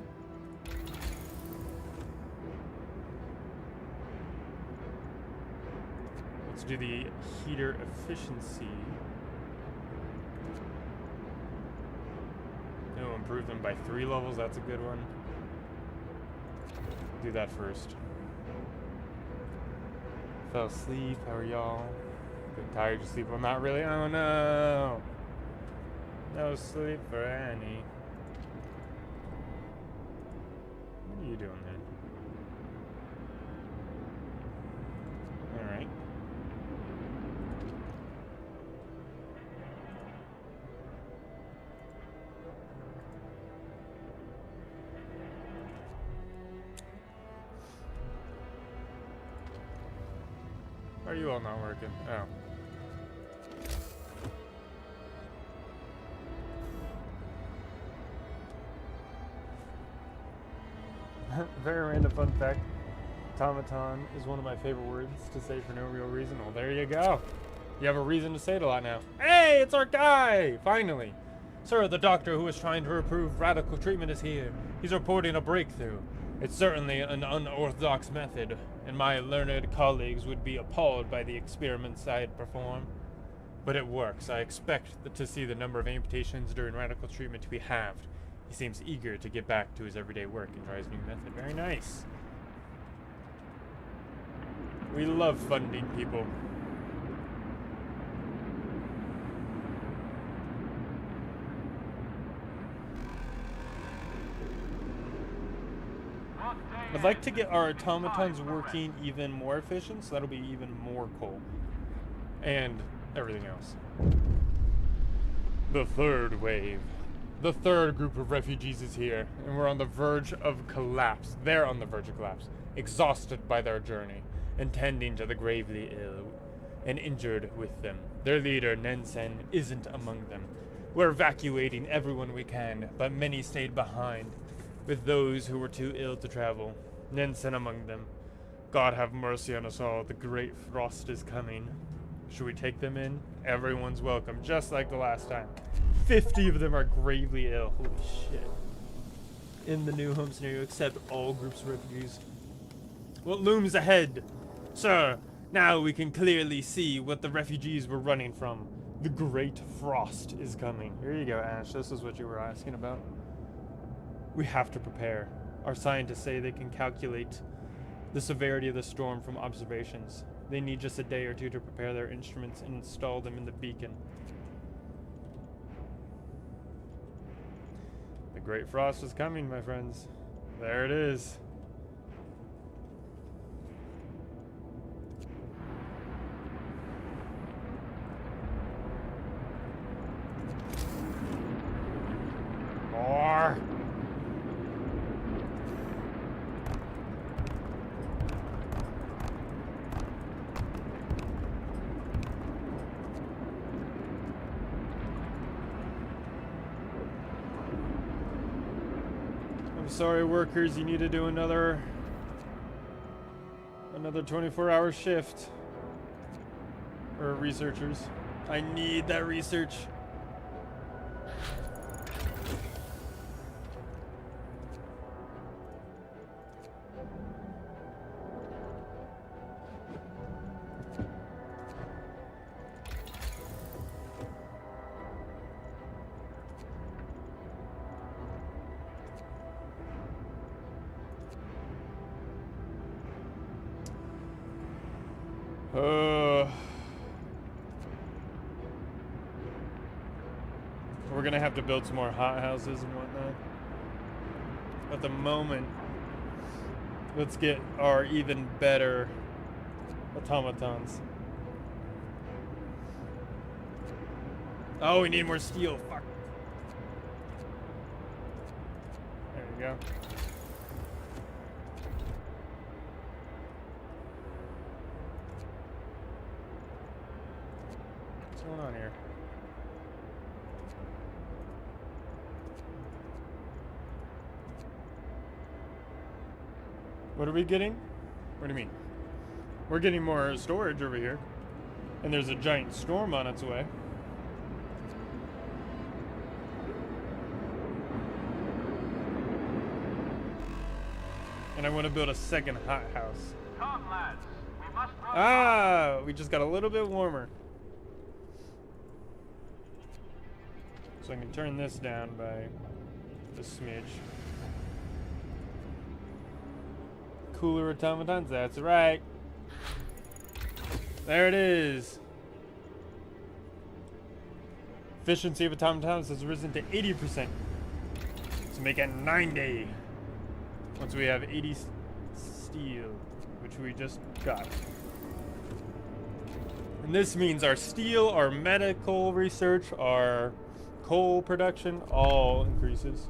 Let's do the heater efficiency. It'll improve them by 3 levels. That's a good one. Do that first. Fell asleep. How are y'all? Getting tired to sleep? Well, not really. Oh no. No sleep for Annie. What are you doing there? Alright. Are you all not working? Oh. Very random fun fact. Automaton is one of my favorite words to say for no real reason. Well, there you go. You have a reason to say it a lot now. Hey, it's our guy! Finally. Sir, the doctor who is trying to approve radical treatment is here. He's reporting a breakthrough. It's certainly an unorthodox method, and my learned colleagues would be appalled by the experiments I'd perform. But it works. I expect to see the number of amputations during radical treatment to be halved. He seems eager to get back to his everyday work and try his new method. Very nice. We love funding people. I'd like to get our automatons working even more efficient, so that'll be even more coal. And everything else. The third wave. The third group of refugees is here, and we're on the verge of collapse. They're on the verge of collapse, exhausted by their journey, and tending to the gravely ill and injured with them. Their leader, Nensen, isn't among them. We're evacuating everyone we can, but many stayed behind, with those who were too ill to travel. Nensen among them. God have mercy on us all. The great frost is coming. Should we take them in? Everyone's welcome, just like the last time. 50 of them are gravely ill. Holy shit. In the new home scenario, accept all groups of refugees. What looms ahead? Sir, now we can clearly see what the refugees were running from. The great frost is coming. Here you go, Ash. This is what you were asking about. We have to prepare. Our scientists say they can calculate the severity of the storm from observations. They need just a day or two to prepare their instruments and install them in the beacon. The great frost is coming, my friends. There it is. More. Sorry, workers, you need to do another 24-hour shift. Or researchers. I need that research. We're gonna have to build some more hothouses and whatnot. At the moment, let's get our even better automatons. Oh, we need more steel. Fuck. There you go. What's going on here? What are we getting? What do you mean? We're getting more storage over here. And there's a giant storm on its way. And I want to build a second hothouse. Come, lads. We must run. Ah, we just got a little bit warmer. So I can turn this down by a smidge. Cooler automatons, that's right. There it is. Efficiency of automatons has risen to 80%. To make it 90. Once we have 80 steel, which we just got. And this means our steel, our medical research, our coal production all increases.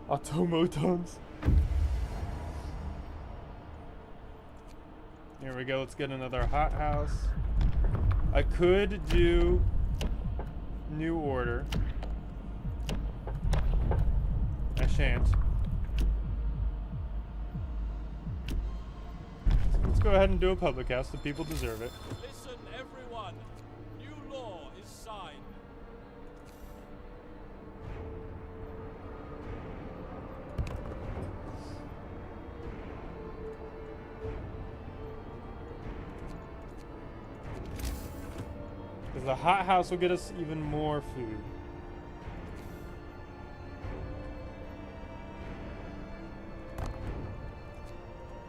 Automatons. Here we go, let's get another hothouse. I could do New Order. I shan't. Let's go ahead and do a public house. The people deserve it. Listen, everyone. New law is signed. Because the hothouse will get us even more food.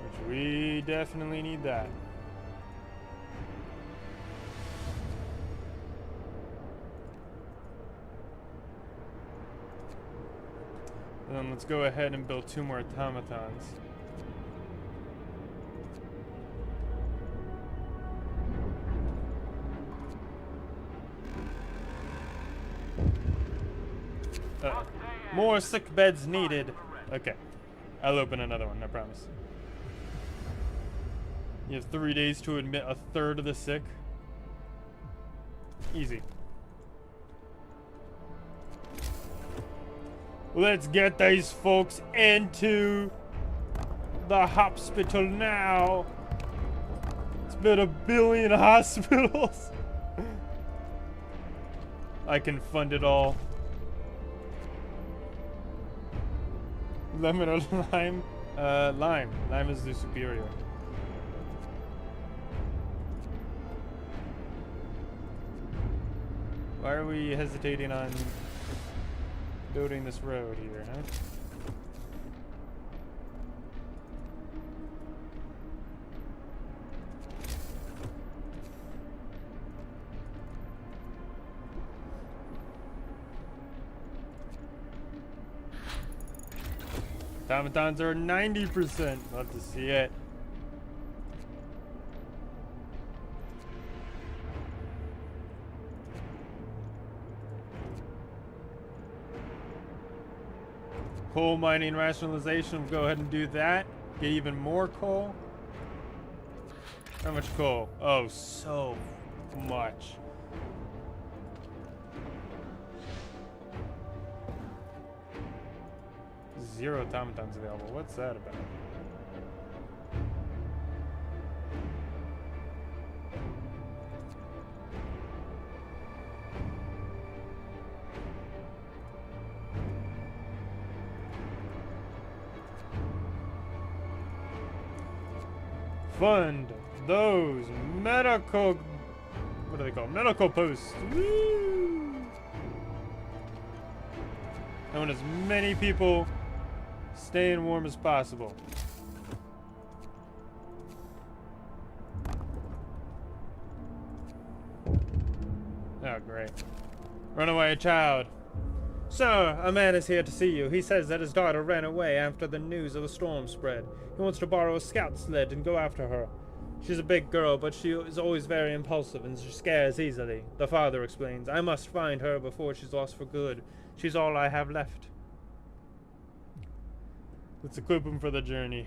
Which we definitely need that. And then let's go ahead and build 2 more automatons. More sick beds needed. Okay. I'll open another one, I promise. You have 3 days to admit a third of the sick. Easy. Let's get these folks into the hospital now. It's been 1 billion hospitals. I can fund it all. Lemon or lime? Lime. Lime is the superior. Why are we hesitating on building this road here, huh? Automatons are 90%. Love to see it. Coal mining rationalization, we'll go ahead and do that. Get even more coal. How much coal? Oh, so much. Zero automatons available. What's that about? Fund those medical, what are they called? Medical posts. Woo! I want as many people staying warm as possible. Oh, great. Runaway child. Sir, a man is here to see you. He says that his daughter ran away after the news of the storm spread. He wants to borrow a scout sled and go after her. She's a big girl, but she is always very impulsive and she scares easily. The father explains, I must find her before she's lost for good. She's all I have left. Let's equip him for the journey.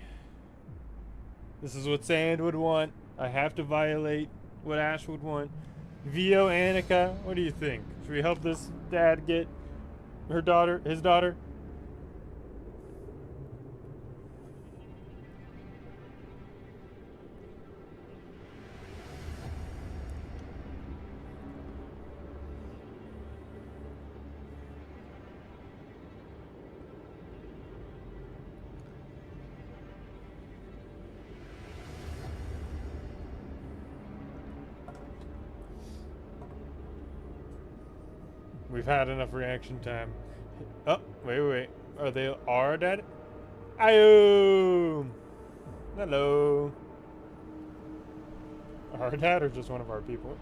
This is what Sand would want. I have to violate what Ash would want. Vio, Annika, what do you think? Should we help this dad get her daughter, his daughter? We've had enough reaction time. Oh, wait. Are they are dead? Ayo! Hello. Our dad or just one of our people?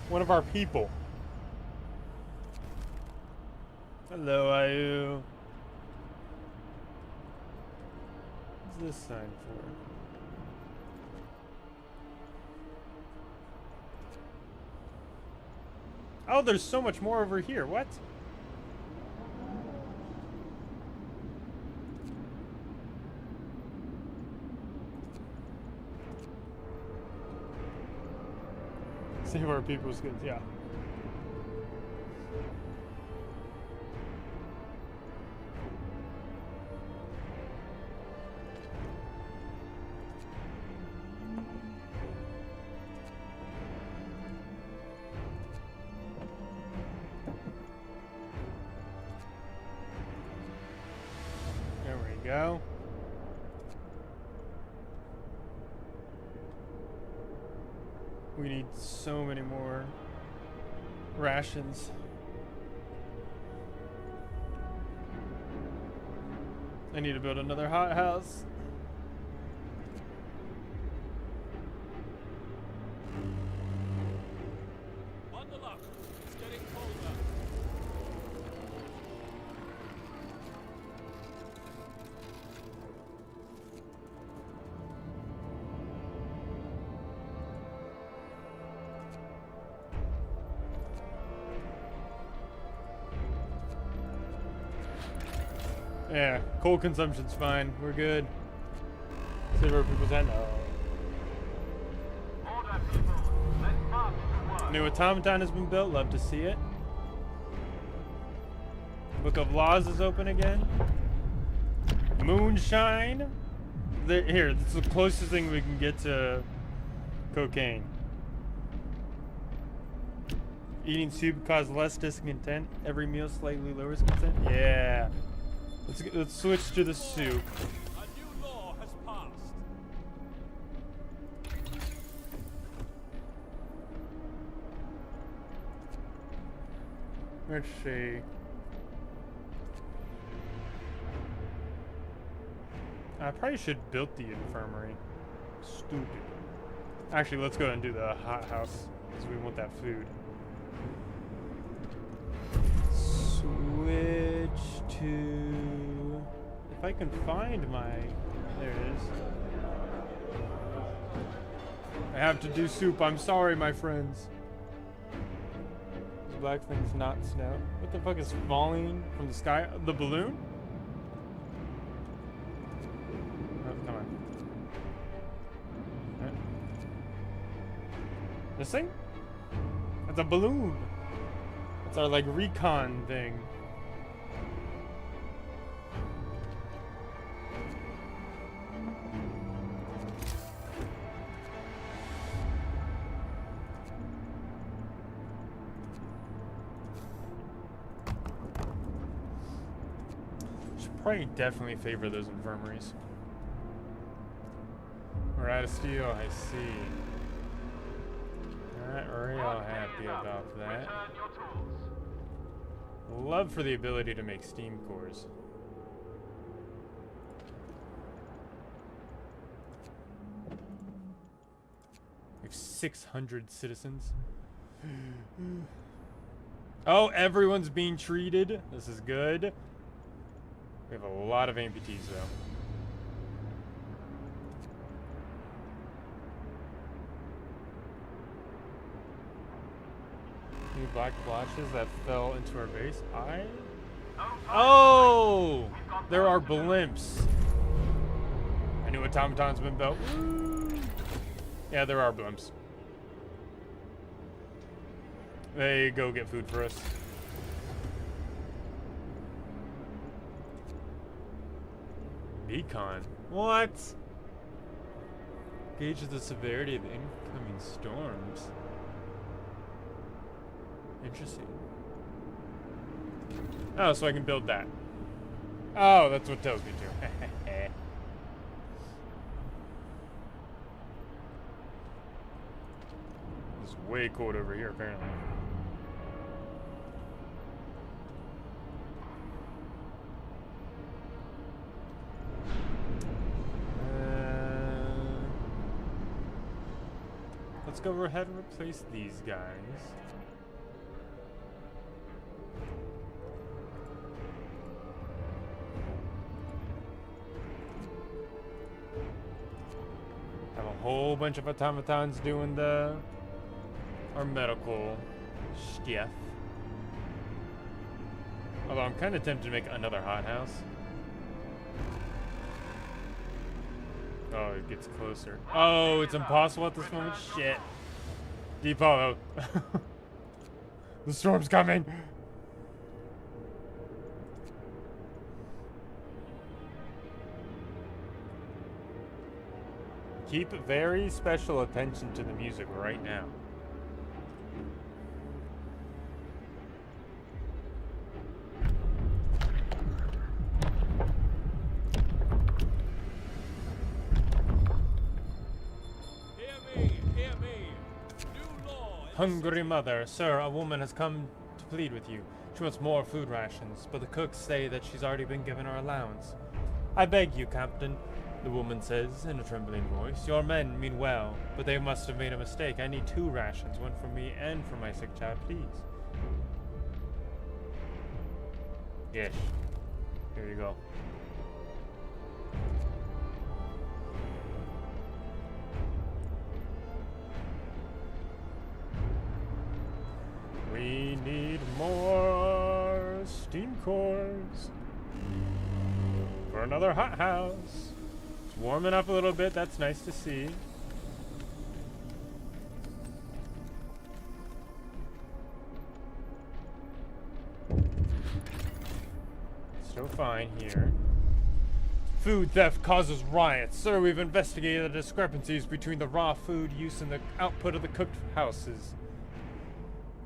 One of our people. Hello, Ayu. What's this sign for? Oh, there's so much more over here. What? Save our people's goods, yeah. There we go. We need so many more rations. I need to build another hothouse. Bundle up. It's getting colder. Yeah, coal consumption's fine. We're good. Save our people's hand. No. Order, people. Let's march to work. New automaton has been built. Love to see it. Book of Laws is open again. Moonshine. Here, this is the closest thing we can get to cocaine. Eating soup causes less discontent. Every meal slightly lowers content. Yeah. Let's switch to the soup. A new law has passed. Let's see. I probably should have built the infirmary. Stupid. Actually, let's go and do the hothouse because we want that food. Switch to. If I can find my. There it is. I have to do soup. I'm sorry, my friends. This black thing's not snow. What the fuck is falling from the sky? The balloon? Oh, come on. Right. This thing? It's a balloon. It's our like recon thing. Should probably definitely favor those infirmaries. We're out of steel, I see. Not real happy about that. Return your tools. Love for the ability to make steam cores. We have 600 citizens. Oh, everyone's being treated. This is good. We have a lot of amputees though. Any black blotches that fell into our base? Oh! There are blimps. I knew automaton's been built. Woo! Yeah, there are blimps. They go get food for us. Beacon? What? Gauge the severity of incoming storms. Interesting. Oh, so I can build that. Oh, that's what tells me to. It's way cold over here, apparently. Let's go ahead and replace these guys. Have a whole bunch of automatons doing our medical stuff. Although I'm kind of tempted to make another hothouse. Oh, it gets closer. Oh, it's impossible at this moment. Shit. Depot. The storm's coming. Keep very special attention to the music right now. Hear me. New law is Hungry mother, sir, a woman has come to plead with you. She wants more food rations, but the cooks say that she's already been given her allowance. I beg you, Captain, the woman says in a trembling voice. Your men mean well, but they must have made a mistake. I need 2 rations, one for me and for my sick child, please. Yes. Here you go. We need more steam cores for another hothouse. It's warming up a little bit. That's nice to see. Still fine here. Food theft causes riots. Sir, we've investigated the discrepancies between the raw food use and the output of the cooked houses.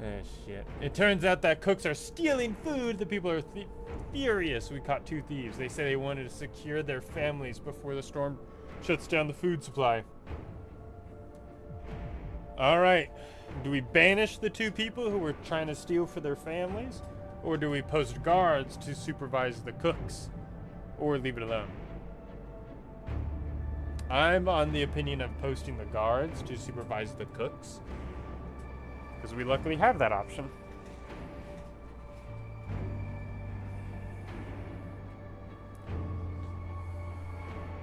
Eh, shit. It turns out that cooks are stealing food. The people are furious. We caught 2 thieves. They say they wanted to secure their families before the storm shuts down the food supply. Alright. Do we banish the 2 people who were trying to steal for their families? Or do we post guards to supervise the cooks? Or leave it alone? I'm on the opinion of posting the guards to supervise the cooks, because we luckily have that option.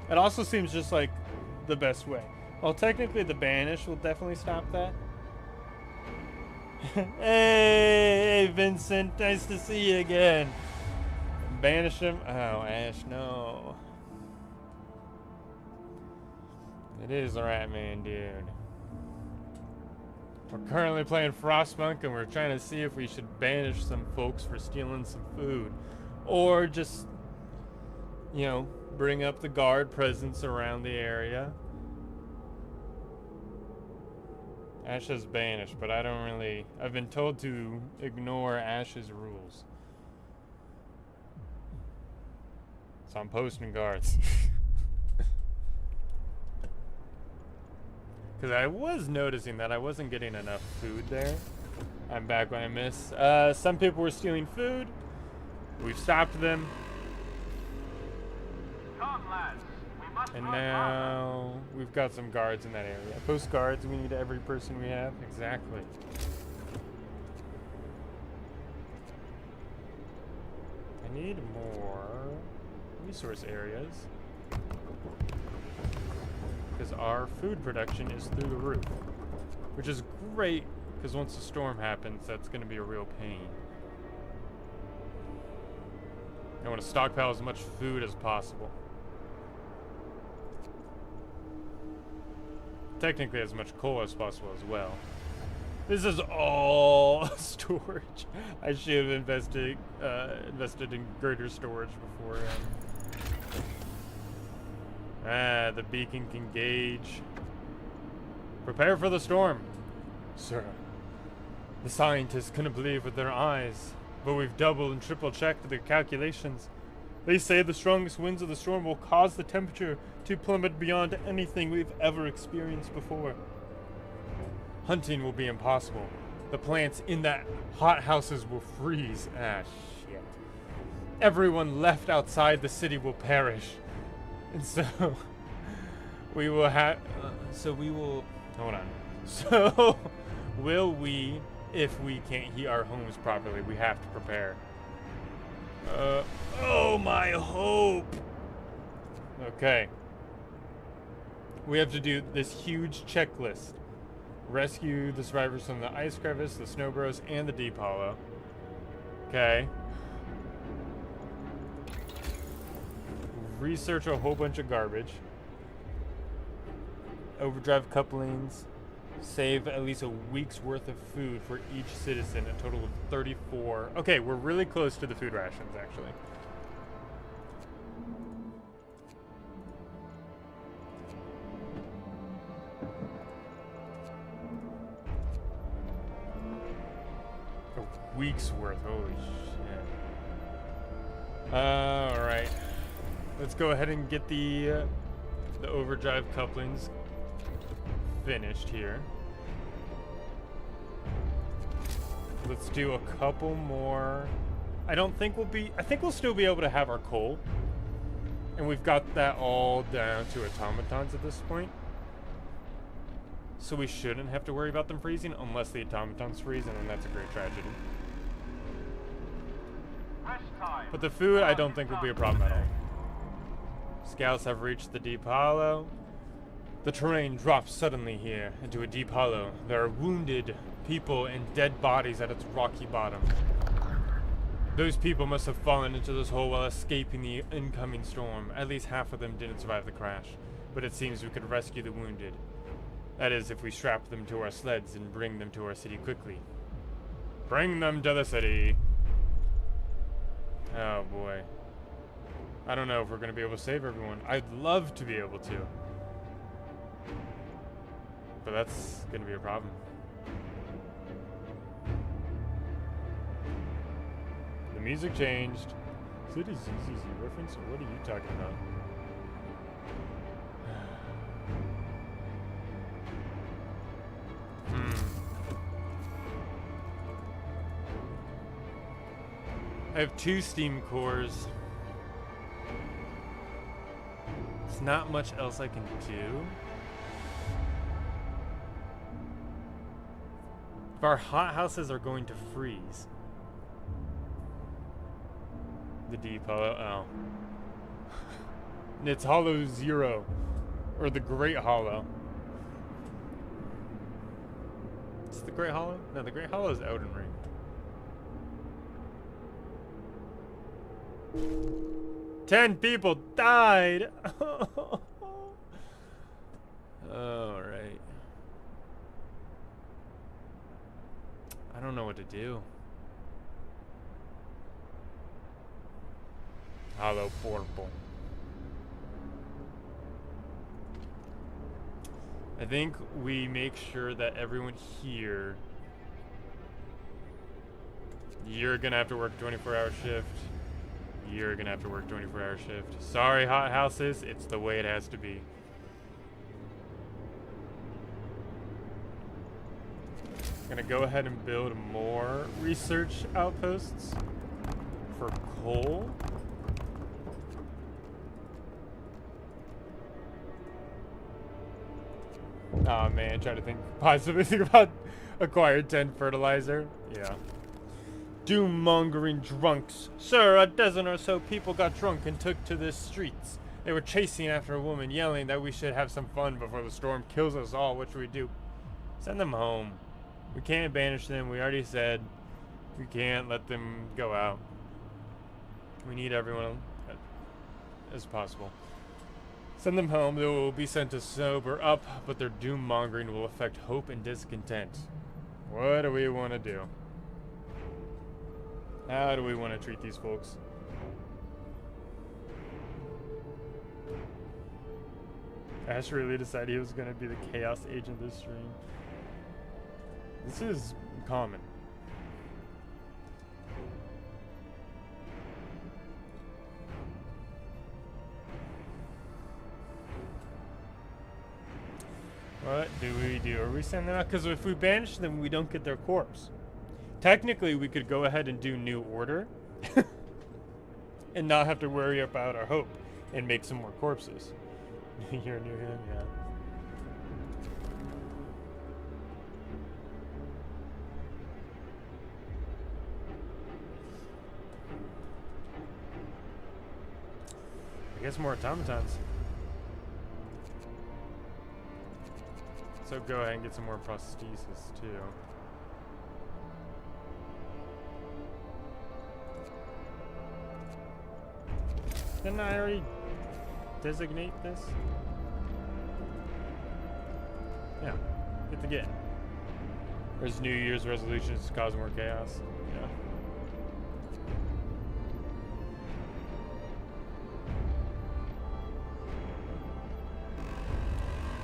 It also seems just like the best way. Well, technically the banish will definitely stop that. Hey, Vincent, nice to see you again. Banish him? Oh, Ash, no. It is the Rat Man, dude. We're currently playing Frostpunk, and we're trying to see if we should banish some folks for stealing some food. Or just, you know, bring up the guard presence around the area. Ash is banished, but I don't really... I've been told to ignore Ash's rules. So I'm posting guards. Because I was noticing that I wasn't getting enough food there. I'm back when I miss. Some people were stealing food. We've stopped them. Come, lads. We must And run now we've got some guards in that area. Post guards, we need every person we have. Exactly. I need more resource areas, because our food production is through the roof, which is great, because once the storm happens, that's going to be a real pain. I want to stockpile as much food as possible. Technically as much coal as possible as well. This is all storage. I should have invested in greater storage before. The beacon can gauge. Prepare for the storm. Sir, the scientists couldn't believe with their eyes, but we've double and triple checked their calculations. They say the strongest winds of the storm will cause the temperature to plummet beyond anything we've ever experienced before. Hunting will be impossible. The plants in that hothouses will freeze. Ah, shit. Everyone left outside the city will perish. And so, we will have... hold on. So, will we, if we can't heat our homes properly, we have to prepare. Oh, my hope! Okay. We have to do this huge checklist. Rescue the survivors from the ice crevice, the snow burrows, and the deep hollow. Okay. Research a whole bunch of garbage. Overdrive couplings. Save at least a week's worth of food for each citizen, a total of 34. Okay, we're really close to the food rations, actually. A week's worth, holy shit. Alright. Let's go ahead and get the overdrive couplings finished here. Let's do a couple more. I think we'll still be able to have our coal. And we've got that all down to automatons at this point. So we shouldn't have to worry about them freezing unless the automatons freeze, and then that's a great tragedy. But the food I don't think will be a problem at all. Scouts have reached the deep hollow. The terrain drops suddenly here into a deep hollow. There are wounded people and dead bodies at its rocky bottom. Those people must have fallen into this hole while escaping the incoming storm. At least half of them didn't survive the crash, but it seems we could rescue the wounded. That is, if we strap them to our sleds and bring them to our city quickly. Bring them to the city! Oh boy. I don't know if we're going to be able to save everyone. I'd love to be able to. But that's going to be a problem. The music changed. Is it a ZZZ reference, or what are you talking about? I have 2 steam cores. There's not much else I can do. If our hothouses are going to freeze. The deep hollow, oh. It's hollow 0. Or the Great Hollow. It's the Great Hollow? No, the Great Hollow is Elden Ring. Ten people died! Alright. I don't know what to do. Hollow portable. I think we make sure that everyone here... You're gonna have to work a 24-hour shift. You're gonna have to work 24-hour shift. Sorry, hot houses. It's the way it has to be. Gonna go ahead and build more research outposts for coal. Oh man, try to think positively think about acquired 10 fertilizer. Yeah. Doom-mongering drunks. Sir, a dozen or so people got drunk and took to the streets. They were chasing after a woman, yelling that we should have some fun before the storm kills us all. What should we do? Send them home. We can't banish them. We already said we can't let them go out. We need everyone as possible. Send them home. They will be sent to sober up, but their doom-mongering will affect hope and discontent. What do we want to do? How do we want to treat these folks? Ash really decided he was going to be the chaos agent this stream. This is common. What do we do? Are we sending them out? Because if we banish them, we don't get their corpse. Technically, we could go ahead and do New Order and not have to worry about our hope and make some more corpses. You're new him, yeah. guess more automatons. So go ahead and get some more prosthesis too. Didn't I already designate this? Yeah, get the get. There's New Year's resolutions to cause more chaos. Yeah.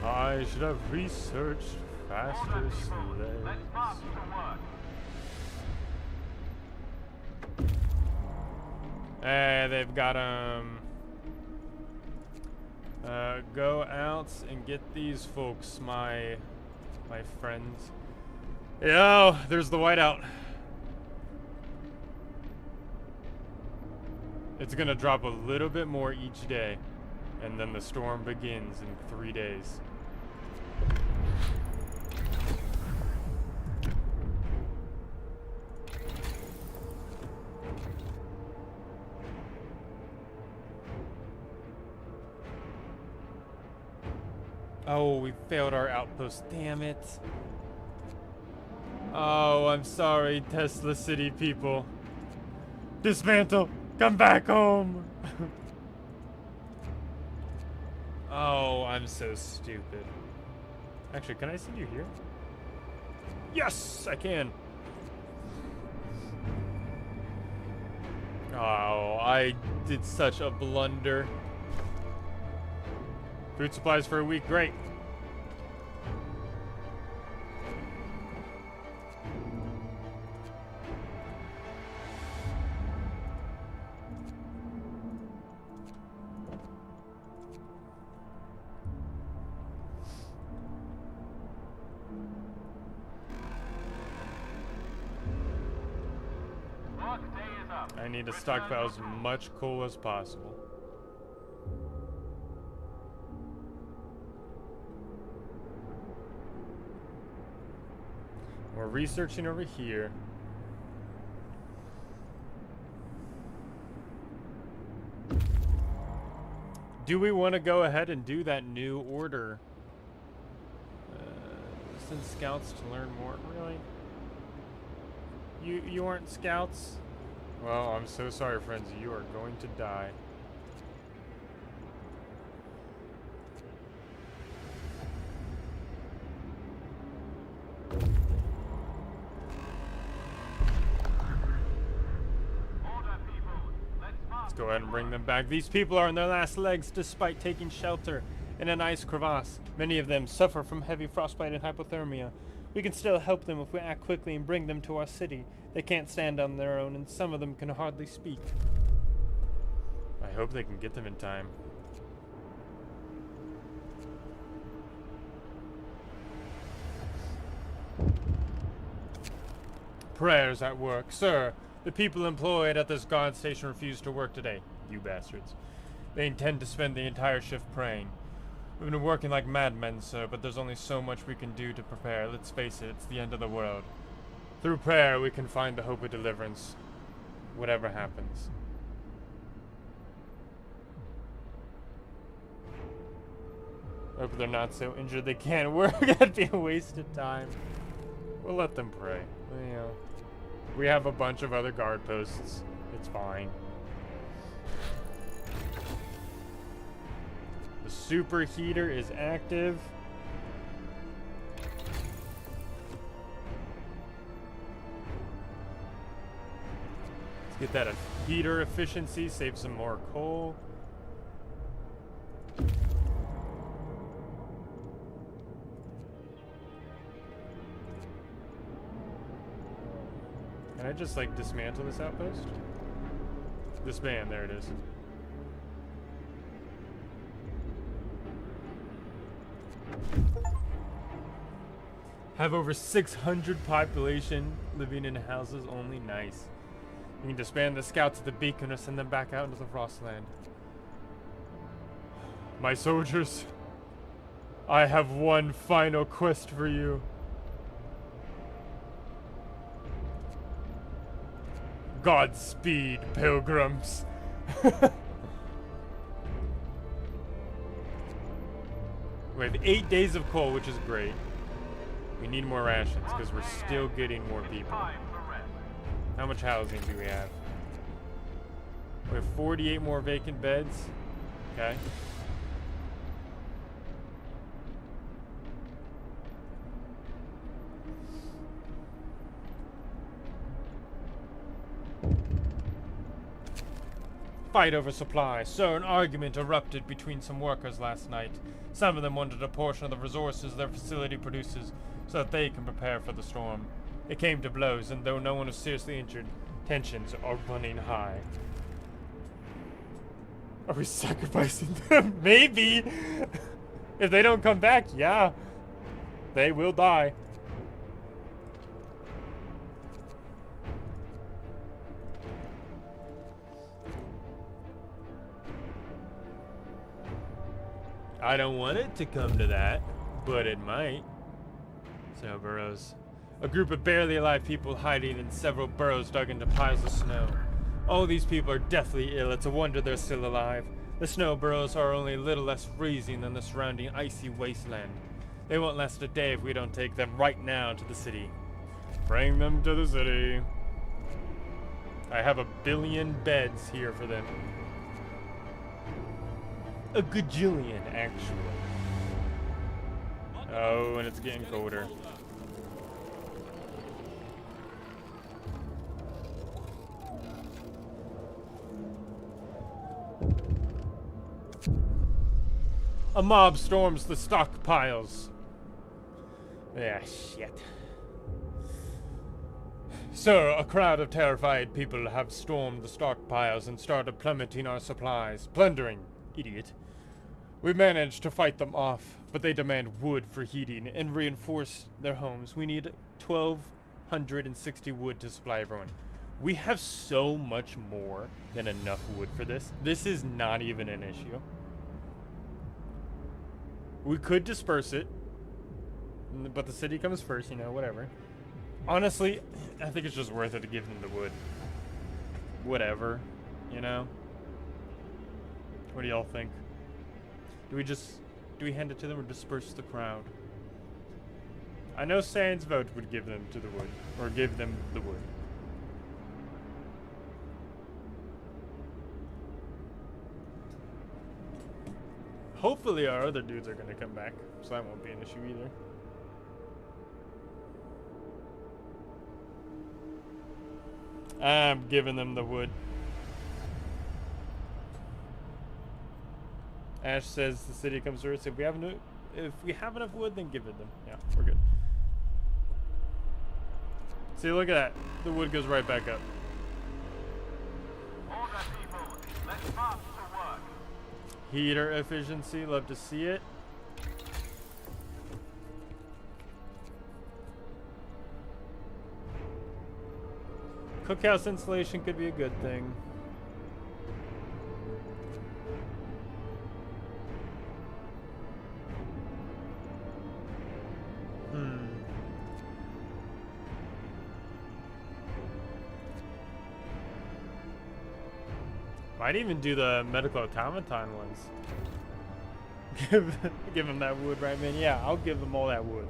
I should have researched faster Order people, sleds. let's march to work. Hey, they've got go out and get these folks, my friends. Yo, there's the whiteout. It's gonna drop a little bit more each day, and then the storm begins in 3 days. Oh, we failed our outpost. Damn it. Oh, I'm sorry, Tesla City people. Dismantle. Come back home. Oh, I'm so stupid. Actually, can I send you here? Yes, I can. Oh, I did such a blunder. Food supplies for a week, great. Work day is up. I need to stockpile as much coal as possible. We're researching over here. Do we want to go ahead and do that new order? Send scouts to learn more. Really? You aren't scouts? Well, I'm so sorry, friends. You are going to die. Let's go ahead and bring them back. These people are on their last legs despite taking shelter in an ice crevasse. Many of them suffer from heavy frostbite and hypothermia. We can still help them if we act quickly and bring them to our city. They can't stand on their own, and some of them can hardly speak. I hope they can get them in time. Prayers at work. Sir, the people employed at this guard station refuse to work today. You bastards. They intend to spend the entire shift praying. We've been working like madmen, sir, but there's only so much we can do to prepare. Let's face it, it's the end of the world. Through prayer, we can find the hope of deliverance, whatever happens. Hope they're not so injured they can't work. That'd be a waste of time. We'll let them pray. You know, we have a bunch of other guard posts. It's fine. The superheater is active. Let's get that heater efficiency, save some more coal. Can I just like dismantle this outpost? Disband, there it is. Have over 600 population living in houses only. Nice. You can disband the scouts at the beacon or send them back out into the Frostland. My soldiers, I have one final quest for you. Godspeed, pilgrims. We have 8 days of coal, which is great. We need more rations because we're still getting more people. Time for rest. How much housing do we have? We have 48 more vacant beds. Okay. Fight over supply. So an argument erupted between some workers last night. Some of them wanted a portion of the resources their facility produces so that they can prepare for the storm. It came to blows, and though no one was seriously injured, tensions are running high. Are we sacrificing them? Maybe! If they don't come back, yeah. They will die. I don't want it to come to that, but it might. Snow burrows. A group of barely alive people hiding in several burrows dug into piles of snow. All these people are deathly ill. It's a wonder they're still alive. The snow burrows are only a little less freezing than the surrounding icy wasteland. They won't last a day if we don't take them right now to the city. Bring them to the city. I have 1 billion beds here for them. A gajillion, actually. Oh, and it's getting colder. A mob storms the stockpiles. Ah, shit. Sir, a crowd of terrified people have stormed the stockpiles and started plummeting our supplies. Plundering. Idiot. We managed to fight them off, but they demand wood for heating and reinforce their homes. We need 1,260 wood to supply everyone. We have so much more than enough wood for this. This is not even an issue. We could disperse it, but the city comes first, you know, whatever. Honestly, I think it's just worth it to give them the wood. Whatever, you know? What do y'all think? Do we hand it to them or disperse the crowd? I know Sans vote would give them to the wood, or give them the wood. Hopefully our other dudes are gonna come back, so that won't be an issue either. I'm giving them the wood. Ash says the city comes first. If we have enough wood, then give it them. Yeah, we're good. See, look at that. The wood goes right back up. Order, people. Let's march to work. Heater efficiency, love to see it. Cookhouse installation could be a good thing. Might even do the medical automaton ones. Give them that wood, right, man? Yeah, I'll give them all that wood.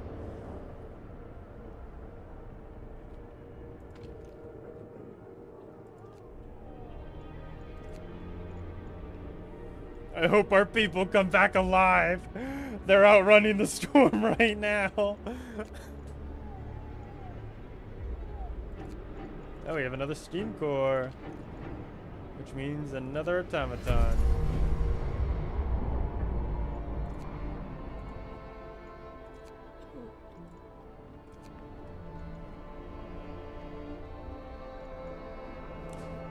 I hope our people come back alive. They're outrunning the storm right now. Oh, we have another steam core. Which means another automaton.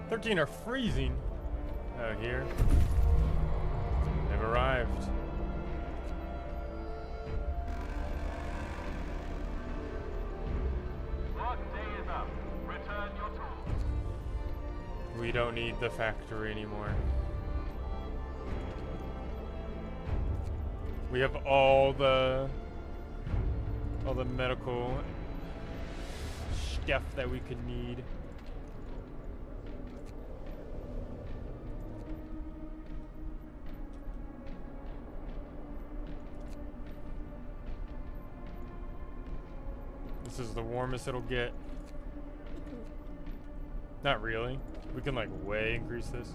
"13 are freezing." Oh, here. They've arrived. Work day is up. Return your tools. We don't need the factory anymore. We have all the medical stuff that we could need. This is the warmest it'll get. Not really. We can like way increase this.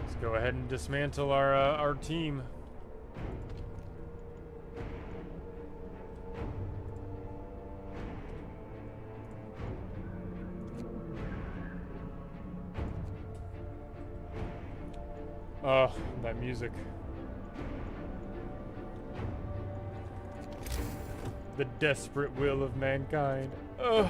Let's go ahead and dismantle our team. Oh, that music. The desperate will of mankind. Ugh.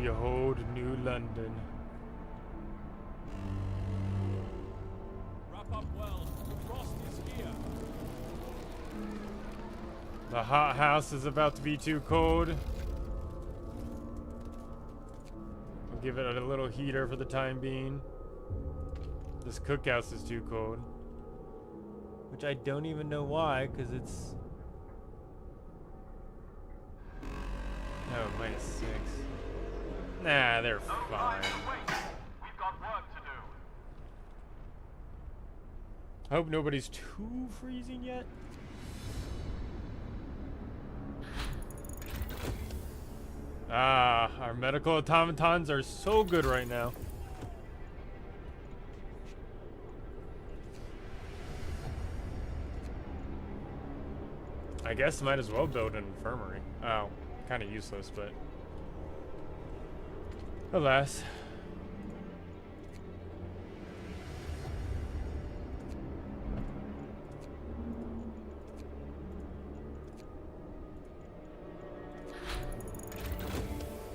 Behold New London. Wrap up well. The frost is here. The hot house is about to be too cold. We'll give it a little heater for the time being. This cookhouse is too cold. Which I don't even know why, because it's... Oh, -6. Nah, they're No fine. time to wait. We've got work to do. I hope nobody's too freezing yet. Ah, our medical automatons are so good right now. I guess might as well build an infirmary. Oh, kind of useless, but alas.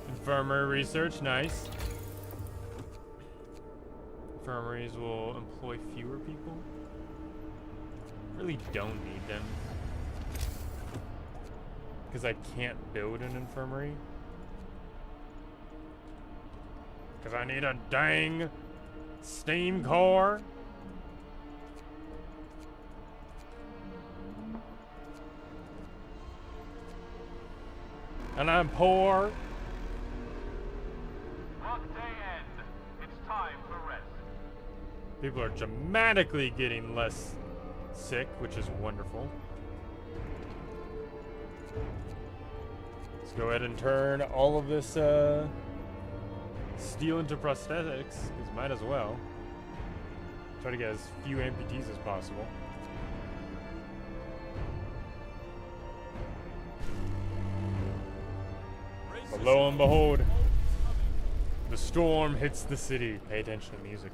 Infirmary research, nice. Infirmaries will employ fewer people. Really don't need them. Because I can't build an infirmary. Because I need a dang steam core. And I'm poor. Workday end. It's time for rest. People are dramatically getting less sick, which is wonderful. Let's go ahead and turn all of this steel into prosthetics, because might as well. Try to get as few amputees as possible. But lo and behold, the storm hits the city. Pay attention to the music.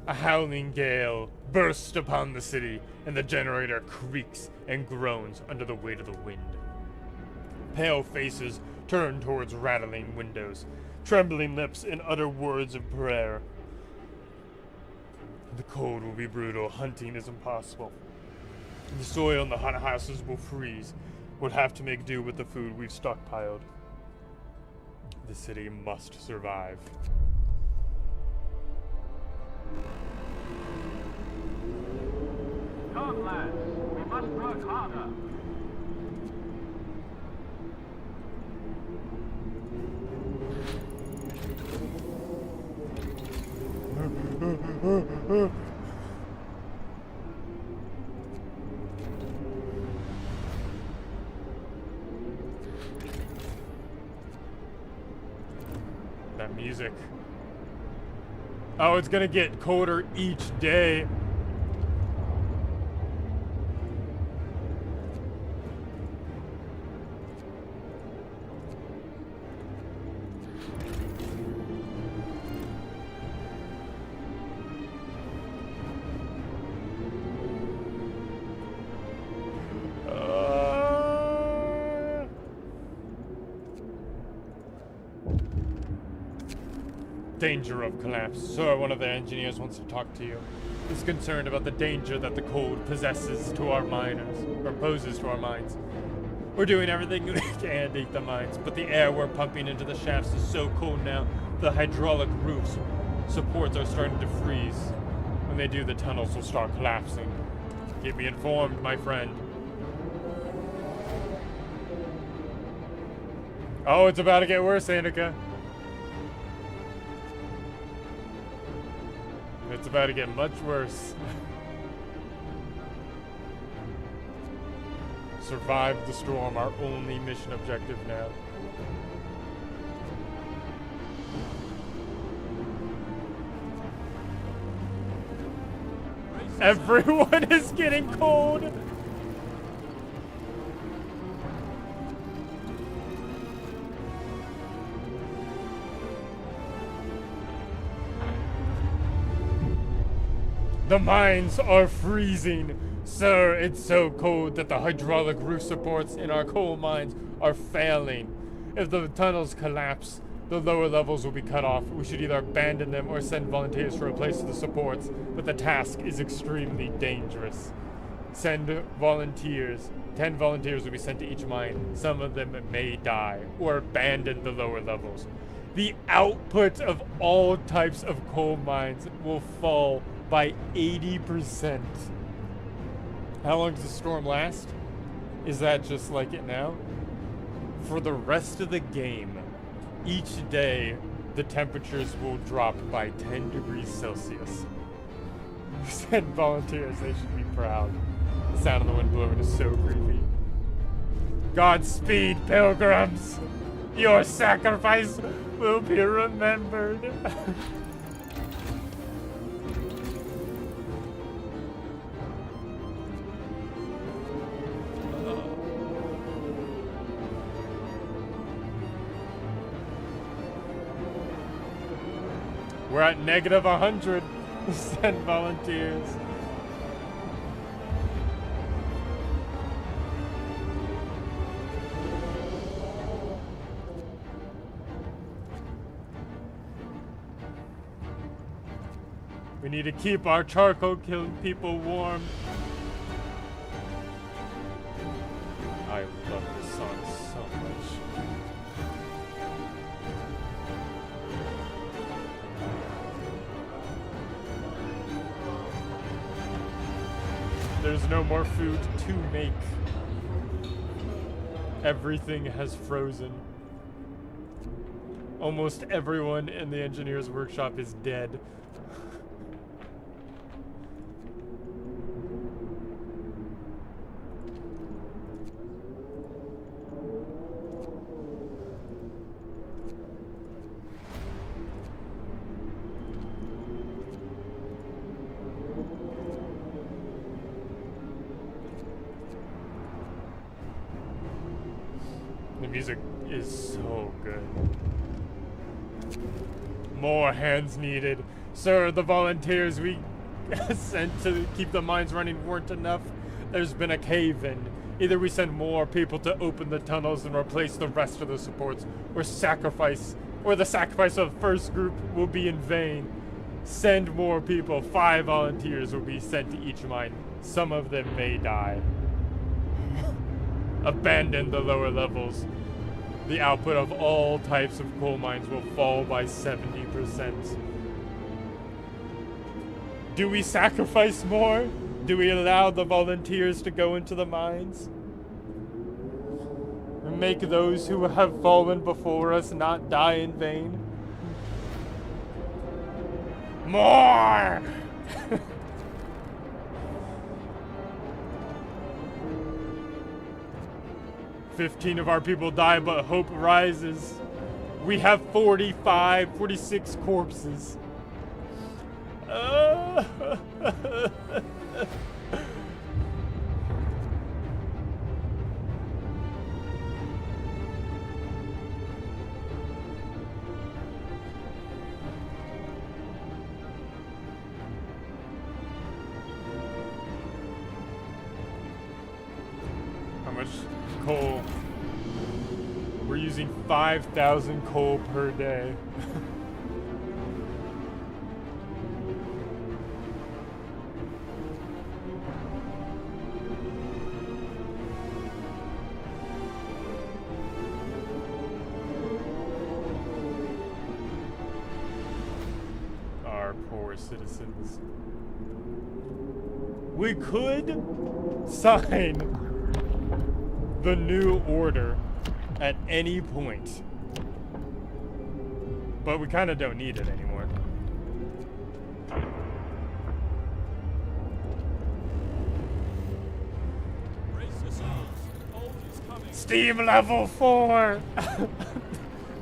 A howling gale bursts upon the city, and the generator creaks and groans under the weight of the wind. Pale faces turn towards rattling windows, trembling lips and utter words of prayer. The cold will be brutal, hunting is impossible. The soil in the hot houses will freeze. We'll have to make do with the food we've stockpiled. The city must survive. Come, lads. We must work harder. That music. Oh, it's gonna get colder each day. Danger of collapse. Sir, one of the engineers wants to talk to you. is concerned about the danger that the cold possesses to our miners, or poses to our mines. We're doing everything we can to heat the mines, but the air we're pumping into the shafts is so cold now, the hydraulic roofs supports are starting to freeze. When they do, the tunnels will start collapsing. Keep me informed, my friend. Oh, it's about to get worse, Annika. It's about to get much worse. Survive the storm, our only mission objective now. Everyone is getting cold! The mines are freezing. Sir, it's so cold that the hydraulic roof supports in our coal mines are failing. If the tunnels collapse, the lower levels will be cut off. We should either abandon them or send volunteers to replace the supports, but the task is extremely dangerous. Send volunteers. 10 volunteers will be sent to each mine. Some of them may die, or abandon the lower levels. The output of all types of coal mines will fall by 80%. How long does the storm last? Is that just like it now? For the rest of the game, each day the temperatures will drop by 10 degrees Celsius. Send volunteers, they should be proud. The sound of the wind blowing is so creepy. Godspeed, pilgrims! Your sacrifice will be remembered. We're at negative 100. Send volunteers. We need to keep our charcoal killing people warm. I love this song so much. There's no more food to make. Everything has frozen. Almost everyone in the engineer's workshop is dead. The music is so good. More hands needed. Sir, the volunteers we sent to keep the mines running weren't enough. There's been a cave-in. Either we send more people to open the tunnels and replace the rest of the supports, or the sacrifice of the first group will be in vain. Send more people. 5 volunteers will be sent to each mine. Some of them may die. Abandon the lower levels. The output of all types of coal mines will fall by 70%. Do we sacrifice more? Do we allow the volunteers to go into the mines? Make those who have fallen before us not die in vain? More! 15 of our people die, but hope rises. We have 46 corpses. How much coal? We're using 5,000 coal per day. citizens. We could sign the new order at any point, but we kind of don't need it anymore. Brace yourselves. Cold is coming. Steam level 4!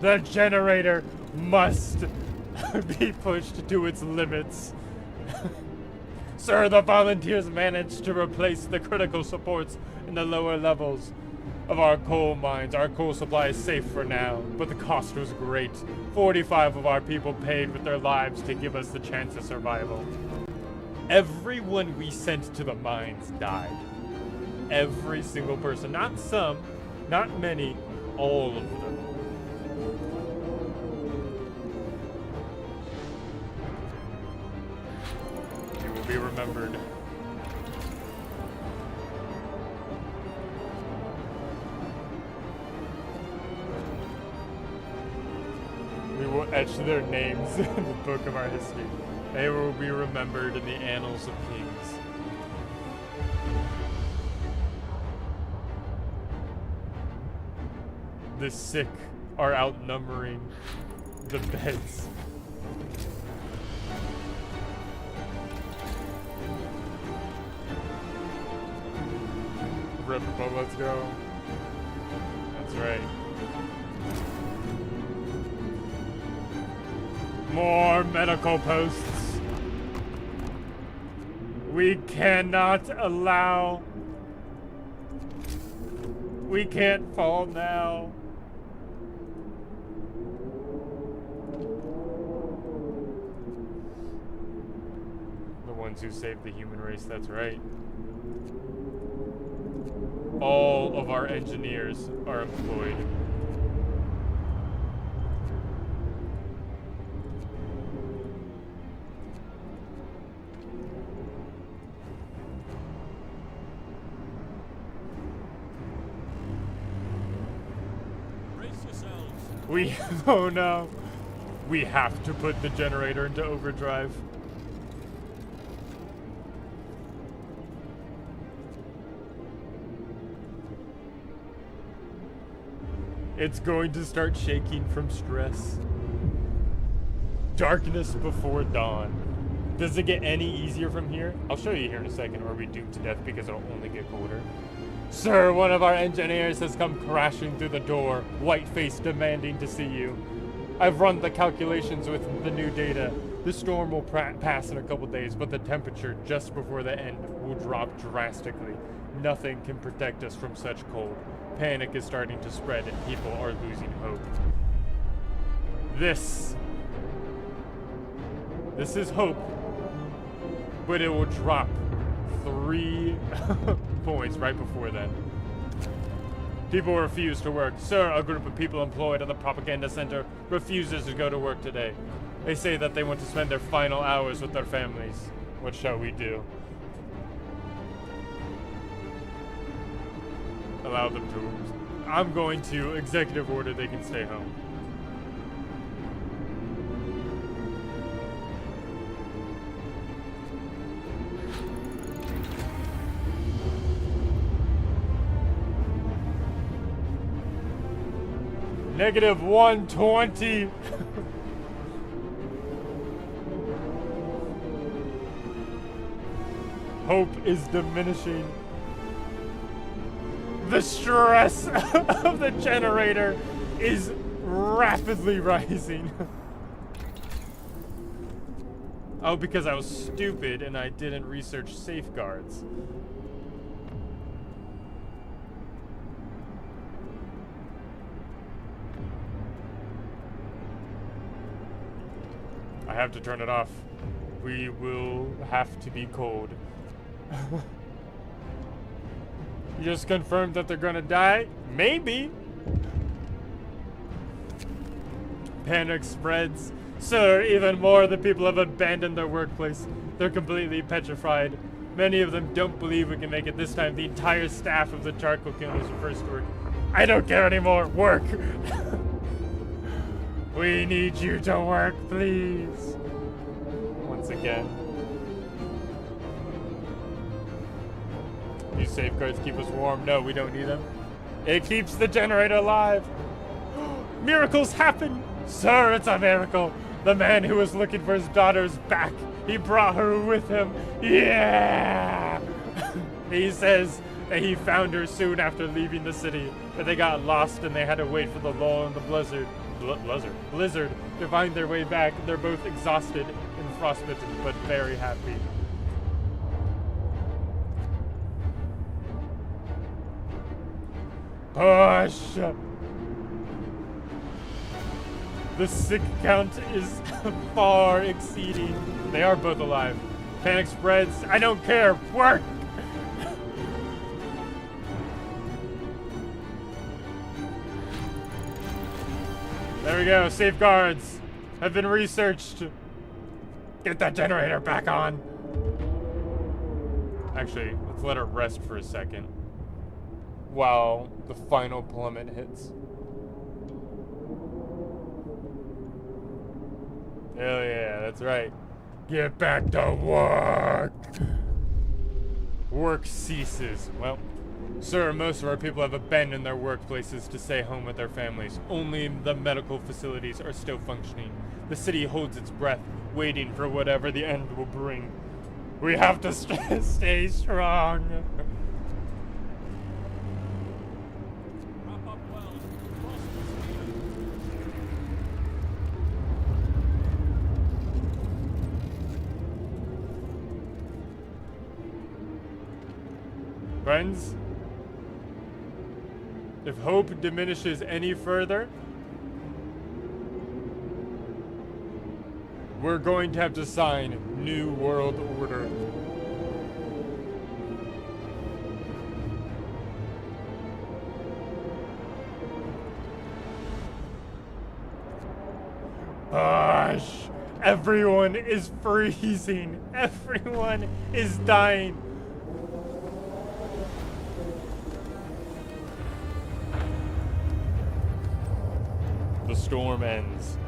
The generator must be pushed to its limits. Sir, the volunteers managed to replace the critical supports in the lower levels of our coal mines. Our coal supply is safe for now, but the cost was great. 45 of our people paid with their lives to give us the chance of survival. Everyone we sent to the mines died. Every single person. Not some, not many, all of them. You will be remembered. We will etch their names in the book of our history. They will be remembered in the annals of kings. The sick are outnumbering the beds. Rip, but let's go. That's right. More medical posts. We cannot allow. We can't fall now. The ones who saved the human race, that's right. All of our engineers are employed. Brace yourselves. Oh no. We have to put the generator into overdrive. It's going to start shaking from stress. Darkness before dawn. Does it get any easier from here? I'll show you here in a second, or are we doomed to death because it'll only get colder? Sir, one of our engineers has come crashing through the door, white-faced demanding to see you. I've run the calculations with the new data. The storm will pass in a couple days, but the temperature just before the end will drop drastically. Nothing can protect us from such cold. Panic is starting to spread and people are losing hope. This is hope, but it will drop 3 points right before then. People refuse to work. Sir, a group of people employed at the propaganda center refuses to go to work today. They say that they want to spend their final hours with their families. What shall we do? Allow them to. I'm going to executive order they can stay home. Negative 120. Hope is diminishing. The stress of the generator is rapidly rising. Oh, because I was stupid and I didn't research safeguards. I have to turn it off. We will have to be cold. You just confirmed that they're gonna die? Maybe. Panic spreads. Sir, even more of the people have abandoned their workplace. They're completely petrified. Many of them don't believe we can make it this time. The entire staff of the charcoal kiln is reversed to work. I don't care anymore. Work. We need you to work, please. Once again. again. These safeguards keep us warm. No, we don't need them. It keeps the generator alive. Miracles happen! Sir, it's a miracle. The man who was looking for his daughter's back. He brought her with him. Yeah! He says that he found her soon after leaving the city, but they got lost and they had to wait for the lull and the blizzard to find their way back. They're both exhausted and frostbitten, but very happy. Push! The sick count is far exceeding. They are both alive. Panic spreads. I don't care. Work! There we go. Safeguards have been researched. Get that generator back on. Actually, let's let it rest for a second while the final plummet hits. Hell yeah, that's right. Get back to work! Work ceases. Well, sir, most of our people have abandoned their workplaces to stay home with their families. Only the medical facilities are still functioning. The city holds its breath, waiting for whatever the end will bring. We have to stay strong. Wrap up well. Frost is here. Friends, if hope diminishes any further, we're going to have to sign New World Order. Gosh, everyone is freezing. Everyone is dying. The storm ends.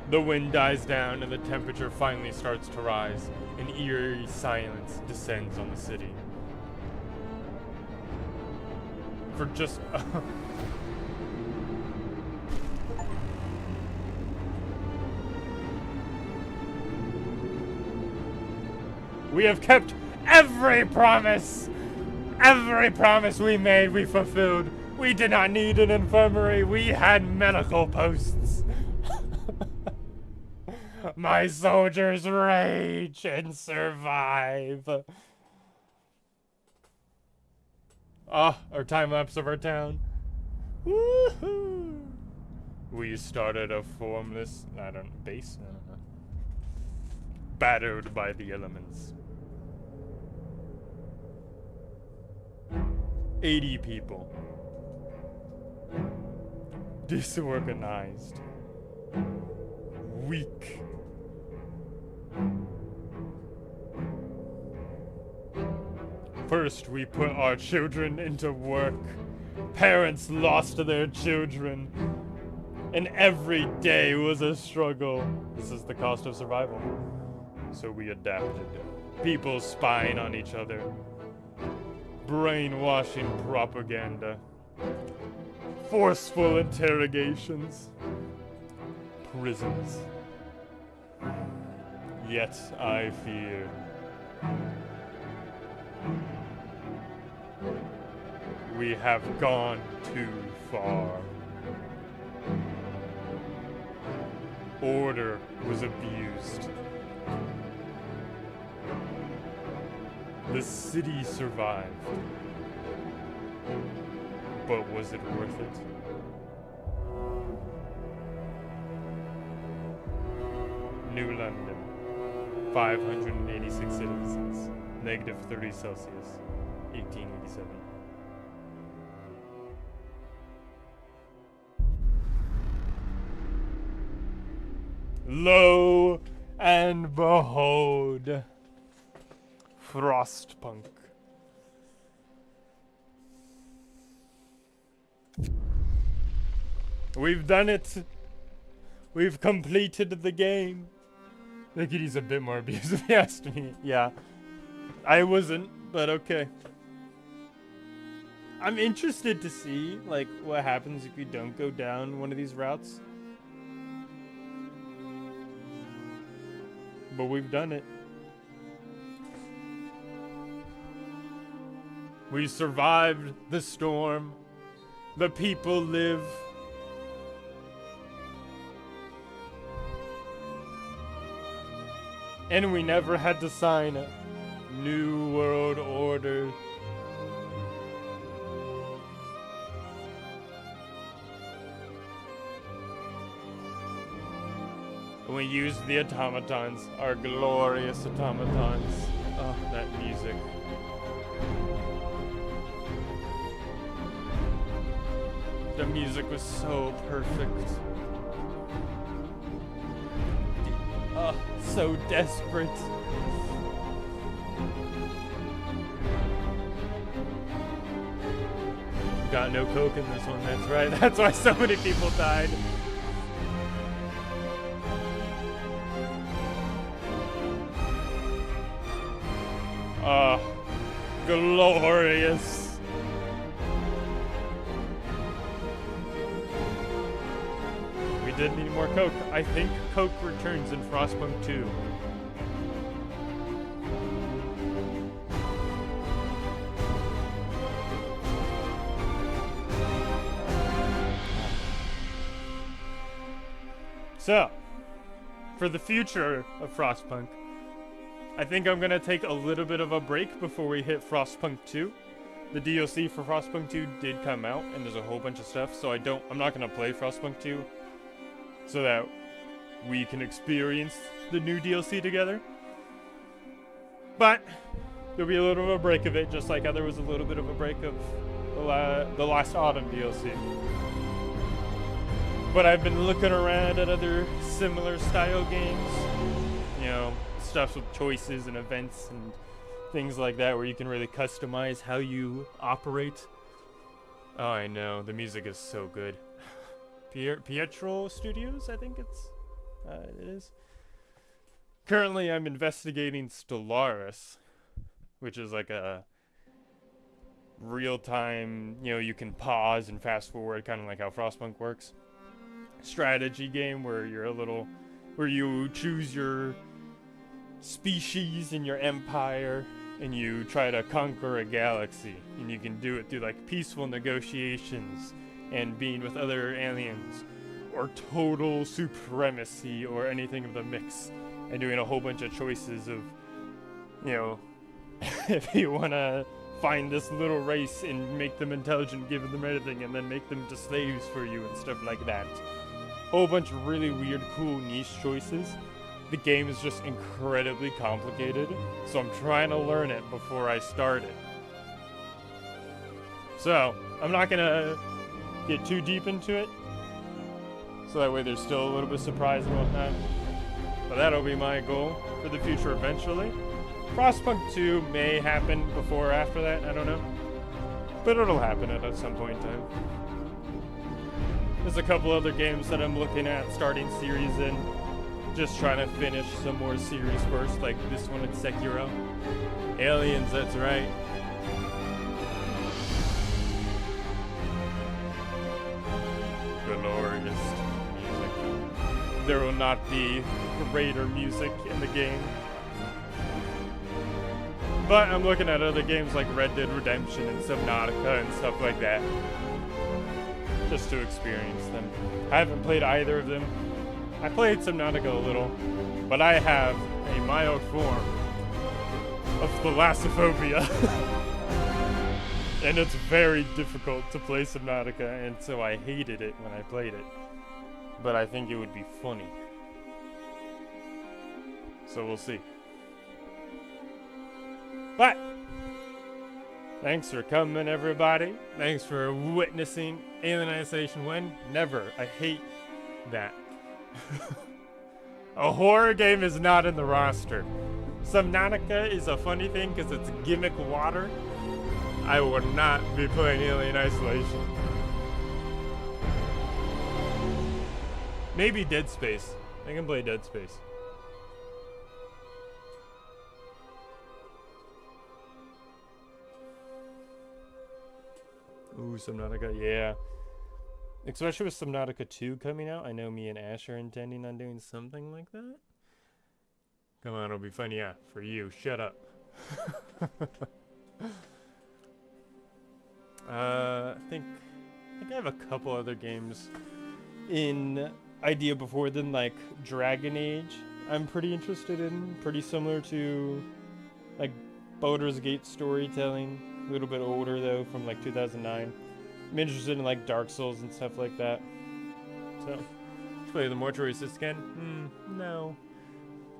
The wind dies down and the temperature finally starts to rise. An eerie silence descends on the city. For just we have kept every promise! Every promise we made, we fulfilled. We did not need an infirmary. We had medical posts. My soldiers rage and survive. Ah, our time lapse of our town. Woohoo! We started a formless, base? I don't know. Battered by the elements. 80 people. Disorganized. Weak. First, we put our children into work. Parents lost their children. And every day was a struggle. This is the cost of survival. So we adapted. People spying on each other. Brainwashing propaganda. Forceful interrogations. Prisons. Yet I fear. We have gone too far. Order was abused. The city survived. But was it worth it? New London. 586 citizens. Negative 30 Celsius. 1887. Lo and behold, Frostpunk. We've done it. We've completed the game. They could use a bit more abuse if you asked me. Yeah. I wasn't, but okay. I'm interested to see, like, what happens if you don't go down one of these routes. But we've done it. We survived the storm. The people live. And we never had to sign a New World Order. We used the automatons, our glorious automatons. Oh, that music. The music was so perfect. Oh, so desperate. Got no coke in this one, that's right. That's why so many people died. Glorious. We did need more coke. I think coke returns in Frostpunk 2. So, for the future of Frostpunk, I think I'm gonna take a little bit of a break before we hit Frostpunk 2. The DLC for Frostpunk 2 did come out, and there's a whole bunch of stuff, so I'm not gonna play Frostpunk 2, so that we can experience the new DLC together. But there'll be a little bit of a break of it, just like how there was a little bit of a break of the last Autumn DLC. But I've been looking around at other similar style games, you know, stuff with choices and events and things like that where you can really customize how you operate. Oh, I know, the music is so good. Pietro Studios, I think it is. Currently, I'm investigating Stellaris, which is like a real-time, you know, you can pause and fast forward, kind of like how Frostpunk works. Strategy game where you choose your species and your empire and you try to conquer a galaxy, and you can do it through like peaceful negotiations and being with other aliens or total supremacy or anything of the mix, and doing a whole bunch of choices of, you know, if you want to find this little race and make them intelligent, give them everything, and then make them into slaves for you and stuff like that. Whole bunch of really weird, cool niche choices. The game is just incredibly complicated, so I'm trying to learn it before I start it. So, I'm not gonna get too deep into it, so that way there's still a little bit of surprise and whatnot. But that'll be my goal for the future eventually. Frostpunk 2 may happen before or after that, I don't know. But it'll happen at some point in time. There's a couple other games that I'm looking at starting series in. Just trying to finish some more series first, like this one in Sekiro. Aliens, that's right. Glorious music. There will not be greater music in the game. But I'm looking at other games like Red Dead Redemption and Subnautica and stuff like that, just to experience them. I haven't played either of them. I played Subnautica a little, but I have a mild form of thalassophobia. And it's very difficult to play Subnautica, and so I hated it when I played it. But I think it would be funny. So we'll see. But thanks for coming, everybody. Thanks for witnessing Alien Isolation when? Never. I hate that. A horror game is not in the roster. Subnautica is a funny thing because it's gimmick water. I would not be playing Alien Isolation. Maybe Dead Space. I can play Dead Space. Ooh, Subnautica, yeah. Especially with Subnautica 2 coming out, I know me and Ash are intending on doing something like that. Come on, it'll be fun. Yeah, for you. Shut up. I think I have a couple other games in idea before then, like Dragon Age. I'm pretty interested in, pretty similar to like Baldur's Gate storytelling. A little bit older though, from like 2009. I'm interested in like Dark Souls and stuff like that. So, play the Mortuary Assist again? No.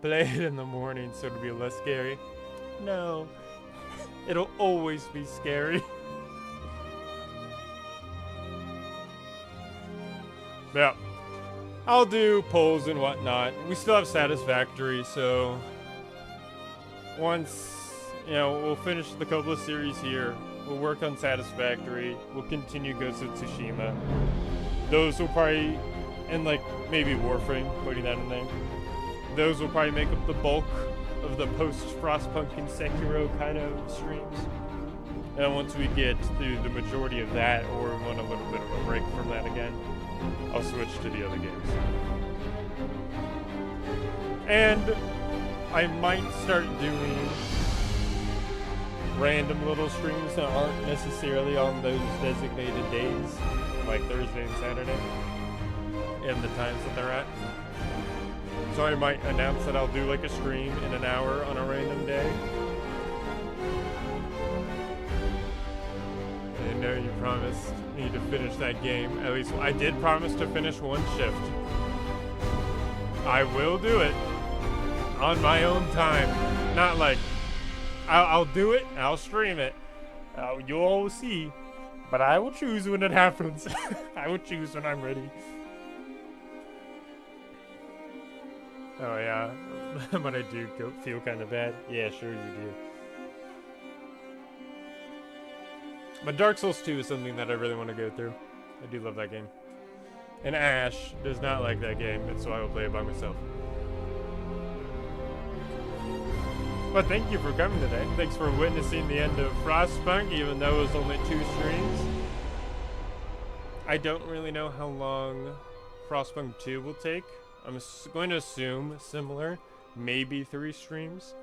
Play it in the morning so it'll be less scary? No. It'll always be scary. Yeah. I'll do polls and whatnot. We still have Satisfactory, so once, we'll finish the couple of series here. We'll work on Satisfactory. We'll continue Ghost of Tsushima. Those will probably, and like maybe Warframe, putting that in there. Those will probably make up the bulk of the post-Frostpunk and Sekiro kind of streams. And once we get through the majority of that, or want a little bit of a break from that again, I'll switch to the other games. And I might start doing random little streams that aren't necessarily on those designated days, like Thursday and Saturday, and the times that they're at. So I might announce that I'll do like a stream in an hour on a random day. I know you promised me to finish that game. At least I did promise to finish one shift. I will do it on my own time. Not like I'll do it, I'll stream it. You'll all see. But I will choose when it happens. I will choose when I'm ready. Oh yeah, but I do feel kind of bad. Yeah, sure you do. But Dark Souls 2 is something that I really want to go through. I do love that game. And Ash does not like that game, and so I will play it by myself. But thank you for coming today. Thanks for witnessing the end of Frostpunk, even though it was only 2 streams. I don't really know how long Frostpunk 2 will take. I'm going to assume similar, maybe 3 streams,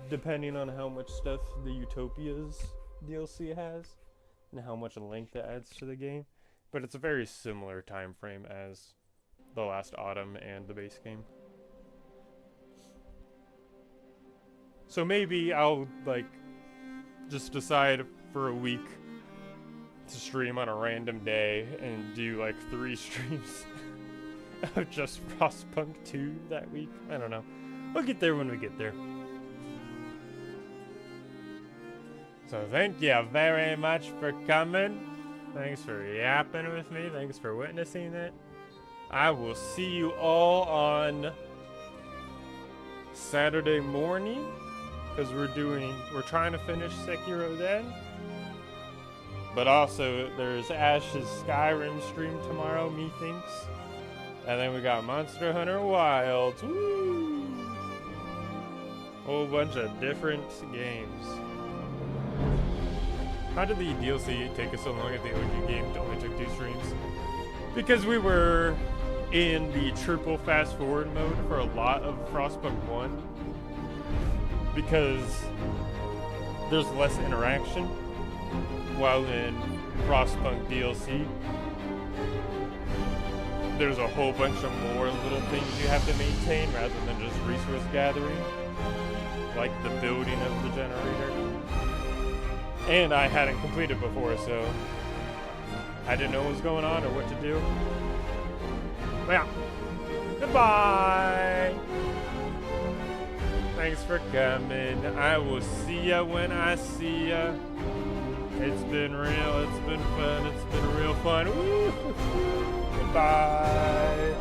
depending on how much stuff the Utopias DLC has and how much length it adds to the game. But it's a very similar time frame as the last autumn and the base game. So maybe I'll like just decide for a week to stream on a random day and do like 3 streams of just Frostpunk 2 that week. I don't know. We'll get there when we get there. So thank you very much for coming. Thanks for yapping with me. Thanks for witnessing it. I will see you all on Saturday morning, because we're trying to finish Sekiro then. But also there's Ash's Skyrim stream tomorrow, methinks. And then we got Monster Hunter Wilds. Woo! Whole bunch of different games. How did the DLC take us so long if the OG game only took 2 streams? Because we were in the triple fast forward mode for a lot of Frostpunk 1. Because there's less interaction. While in Frostpunk DLC, there's a whole bunch of more little things you have to maintain rather than just resource gathering, like the building of the generator. And I hadn't completed before, so I didn't know what was going on or what to do. But yeah, goodbye! Thanks for coming. I will see ya when I see ya. It's been real, it's been fun, it's been real fun. Woo! Goodbye.